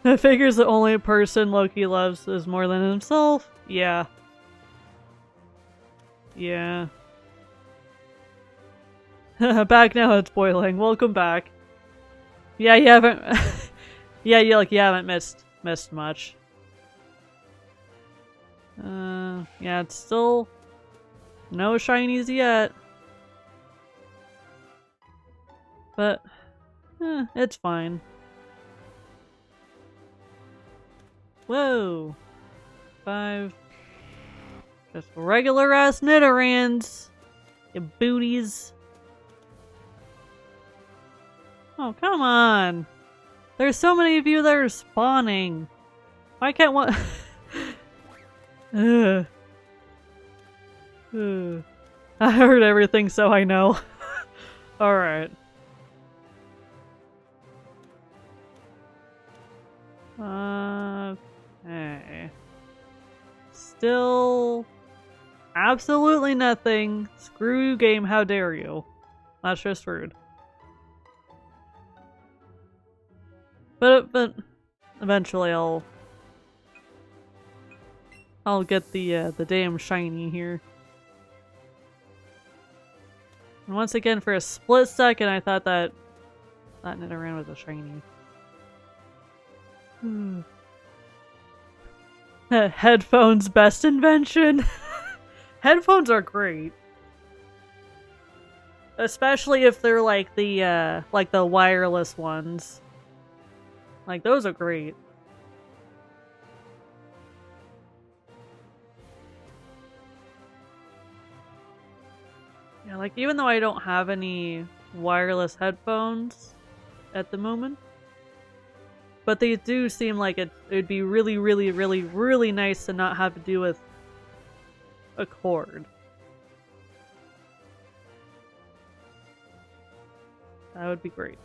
It figures the only person Loki loves is more than himself. Yeah. Yeah. Back now, it's boiling. Welcome back. Yeah, you haven't. Yeah, you haven't missed much. Yeah, it's still no shinies yet, but it's fine. Whoa, 5. Just regular ass Nidorans, you booties. Oh, come on. There's so many of you that are spawning. Why can't one... I heard everything, so I know. Alright. Okay. Still... absolutely nothing. Screw you, game, how dare you. That's just rude. But eventually I'll get the damn shiny here. And once again, for a split second, I thought that Nidoran was a shiny. Headphones best invention. Headphones are great. especially if they're like the wireless ones. Like, those are great. Yeah, like, even though I don't have any wireless headphones at the moment, but they do seem like it'd be really, really, really, really nice to not have to do with a cord. That would be great.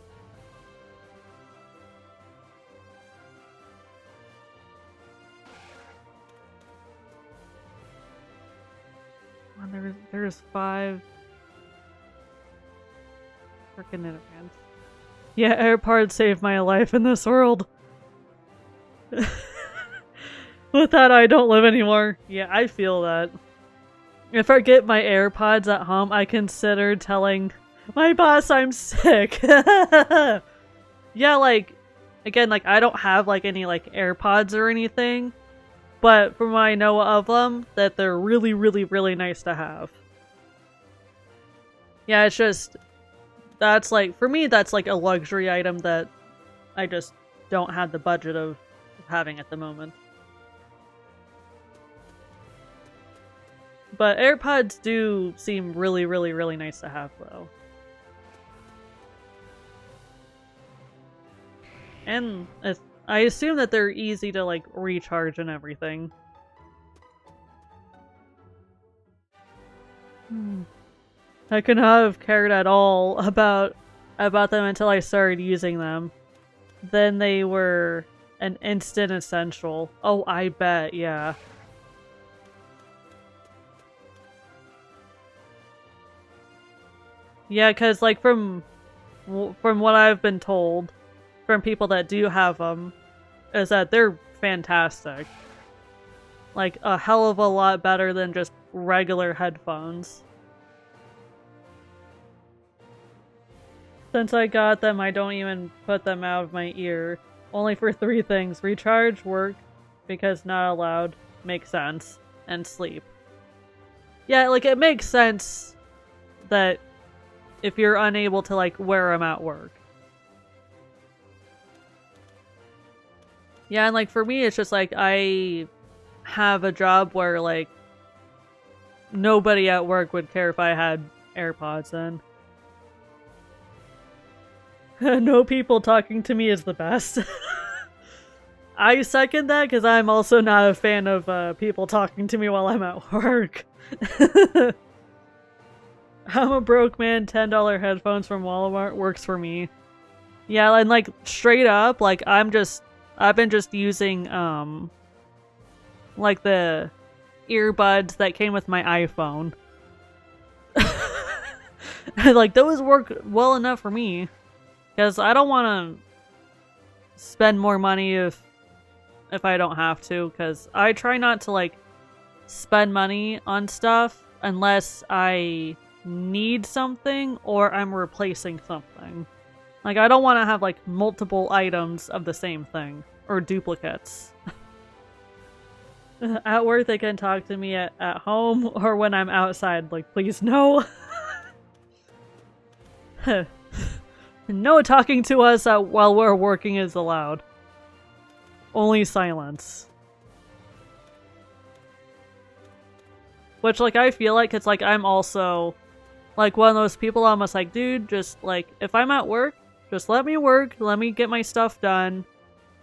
Oh, there's 5 frickin' Nidorans. Yeah, AirPods saved my life in this world. Without I don't live anymore. Yeah, I feel that. If I get my AirPods at home, I consider telling my boss I'm sick. Yeah, like, again, like, I don't have, like, any, like, AirPods or anything. But from what I know of them, that they're really, really, really nice to have. Yeah, it's just, that's like, for me, that's like a luxury item that I just don't have the budget of having at the moment. But AirPods do seem really, really, really nice to have, though. And I assume that they're easy to, like, recharge and everything. I could not have cared at all about them until I started using them. Then they were an instant essential. Oh, I bet, yeah. Yeah, because, like, from what I've been told from people that do have them, is that they're fantastic. Like, a hell of a lot better than just regular headphones. Since I got them, I don't even put them out of my ear. Only for 3 things: recharge, work, because not allowed, makes sense, and sleep. Yeah, like, it makes sense that if you're unable to, like, wear them at work. Yeah, and, like, for me, it's just, like, I have a job where, like, nobody at work would care if I had AirPods in. No people talking to me is the best. I second that, because I'm also not a fan of people talking to me while I'm at work. I'm a broke man, $10 headphones from Walmart works for me. Yeah, and, like, straight up, like, I've been just using, like, the earbuds that came with my iPhone. Like, those work well enough for me. Because I don't want to spend more money if I don't have to. Because I try not to, like, spend money on stuff unless I need something or I'm replacing something. Like, I don't want to have, like, multiple items of the same thing. Or duplicates. At work, they can talk to me at home or when I'm outside. Like, please, no. No talking to us while we're working is allowed. Only silence. Which, like, I feel like it's like I'm also, like, one of those people almost like, dude, just, like, if I'm at work, just let me work, let me get my stuff done,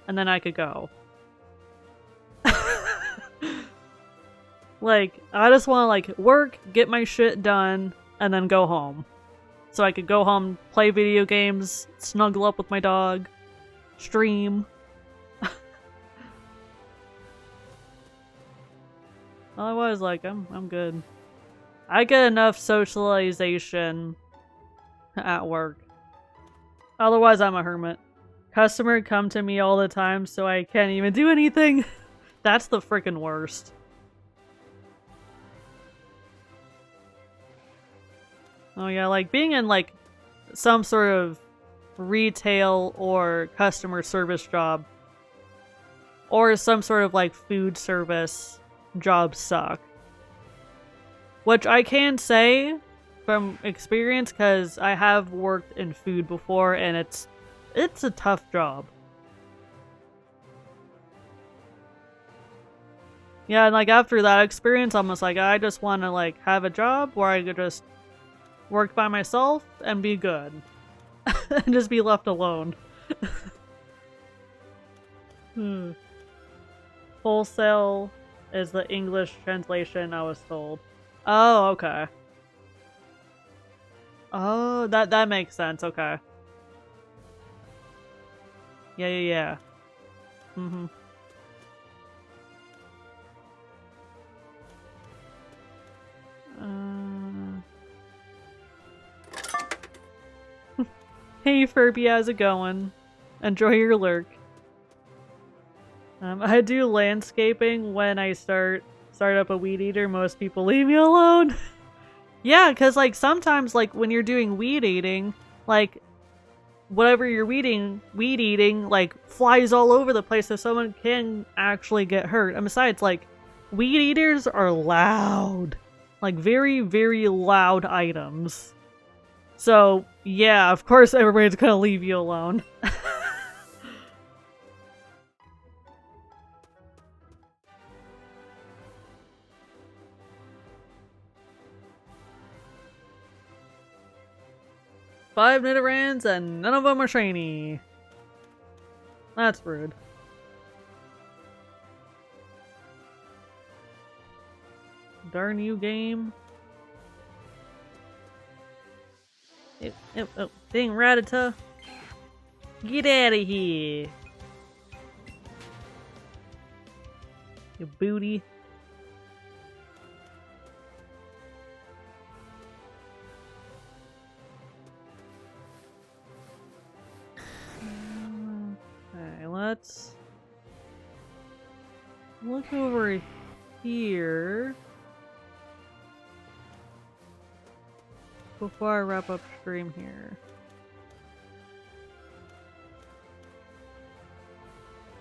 and then I could go. Like, I just want to, like, work, get my shit done, and then go home. So I could go home, play video games, snuggle up with my dog, stream. Otherwise, like, I'm good. I get enough socialization at work. Otherwise, I'm a hermit. Customer come to me all the time, so I can't even do anything. That's the freaking worst. Oh yeah, like, being in, like, some sort of retail or customer service job, or some sort of, like, food service jobs suck. Which I can say, from experience because I have worked in food before and it's a tough job. Yeah, and like after that experience, I'm just like, I just want to like have a job where I could just work by myself and be good. And just be left alone. Wholesale is the English translation I was told. Oh, okay. Oh, that makes sense, okay. Yeah. Mm-hmm. Hey Furby, how's it going? Enjoy your lurk. I do landscaping when I start up a weed eater. Most people leave me alone. Yeah, because like sometimes like when you're doing weed eating, like whatever you're weed eating like flies all over the place, so someone can actually get hurt. And besides, like weed eaters are loud, like very, very loud items. So yeah, of course everybody's gonna leave you alone. 5 Nidorans and none of them are shiny. That's rude. Darn you, game. Oh, dang Rattata. Get out of here. You booty. Okay, let's look over here before I wrap up stream here.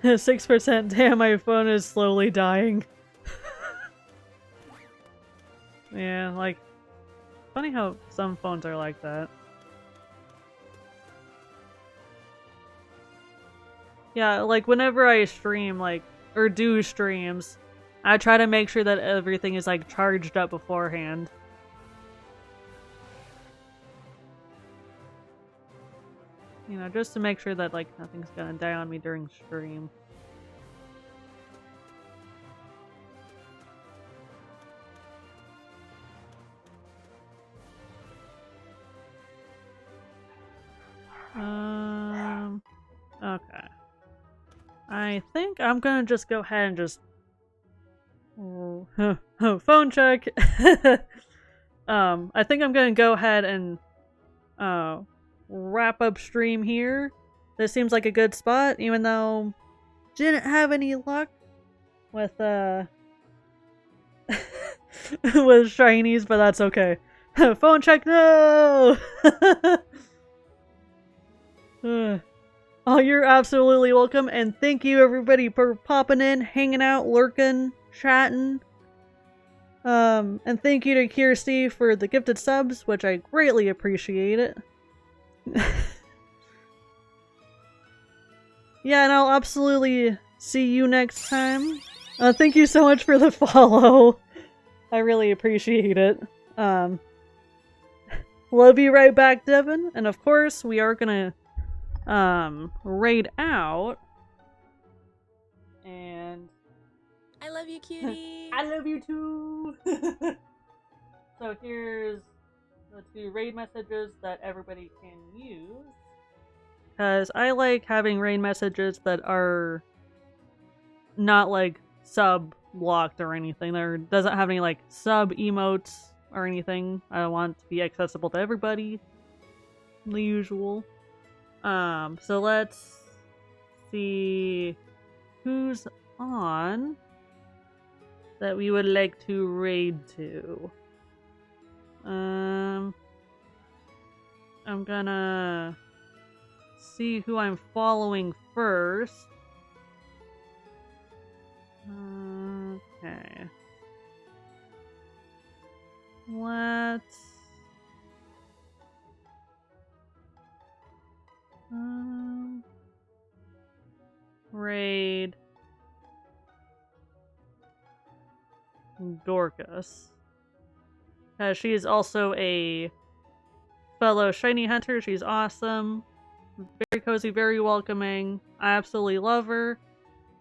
6%. Damn, my phone is slowly dying. Yeah, like, funny how some phones are like that. Yeah, like whenever I stream, like, or do streams, I try to make sure that everything is like charged up beforehand. You know, just to make sure that like nothing's gonna die on me during stream. Okay. I think I'm gonna just go ahead and just phone check. I think I'm gonna go ahead and wrap up stream here. This seems like a good spot, even though didn't have any luck with with shinies, but that's okay. Phone check, no. Oh, you're absolutely welcome, and thank you everybody for popping in, hanging out, lurking, chatting. And thank you to Kirsty for the gifted subs, which I greatly appreciate it. Yeah, and I'll absolutely see you next time. Thank you so much for the follow. I really appreciate it. Love you right back, Devin. And of course, we are gonna raid out. And I love you, cutie. I love you too. So here's the 2 raid messages that everybody can use. Because I like having raid messages that are not like sub-blocked or anything. There doesn't have any like sub-emotes or anything. I want it to be accessible to everybody. The usual. So let's see who's on that we would like to raid to. I'm gonna see who I'm following first. Okay. Let's Raid Dorcas. She is also a fellow shiny hunter. She's awesome. Very cozy, very welcoming. I absolutely love her.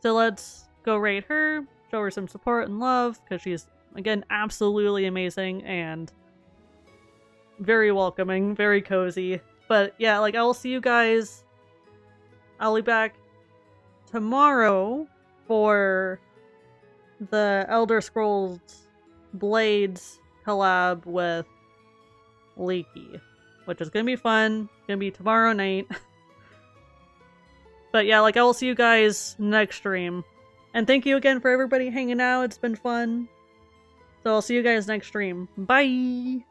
So let's go raid her, show her some support and love, because she's, again, absolutely amazing and very welcoming, very cozy. But yeah, like, I will see you guys. I'll be back tomorrow for the Elder Scrolls Blades collab with Leaky, which is gonna be fun. It's gonna be tomorrow night. But yeah, like, I will see you guys next stream. And thank you again for everybody hanging out. It's been fun. So I'll see you guys next stream. Bye!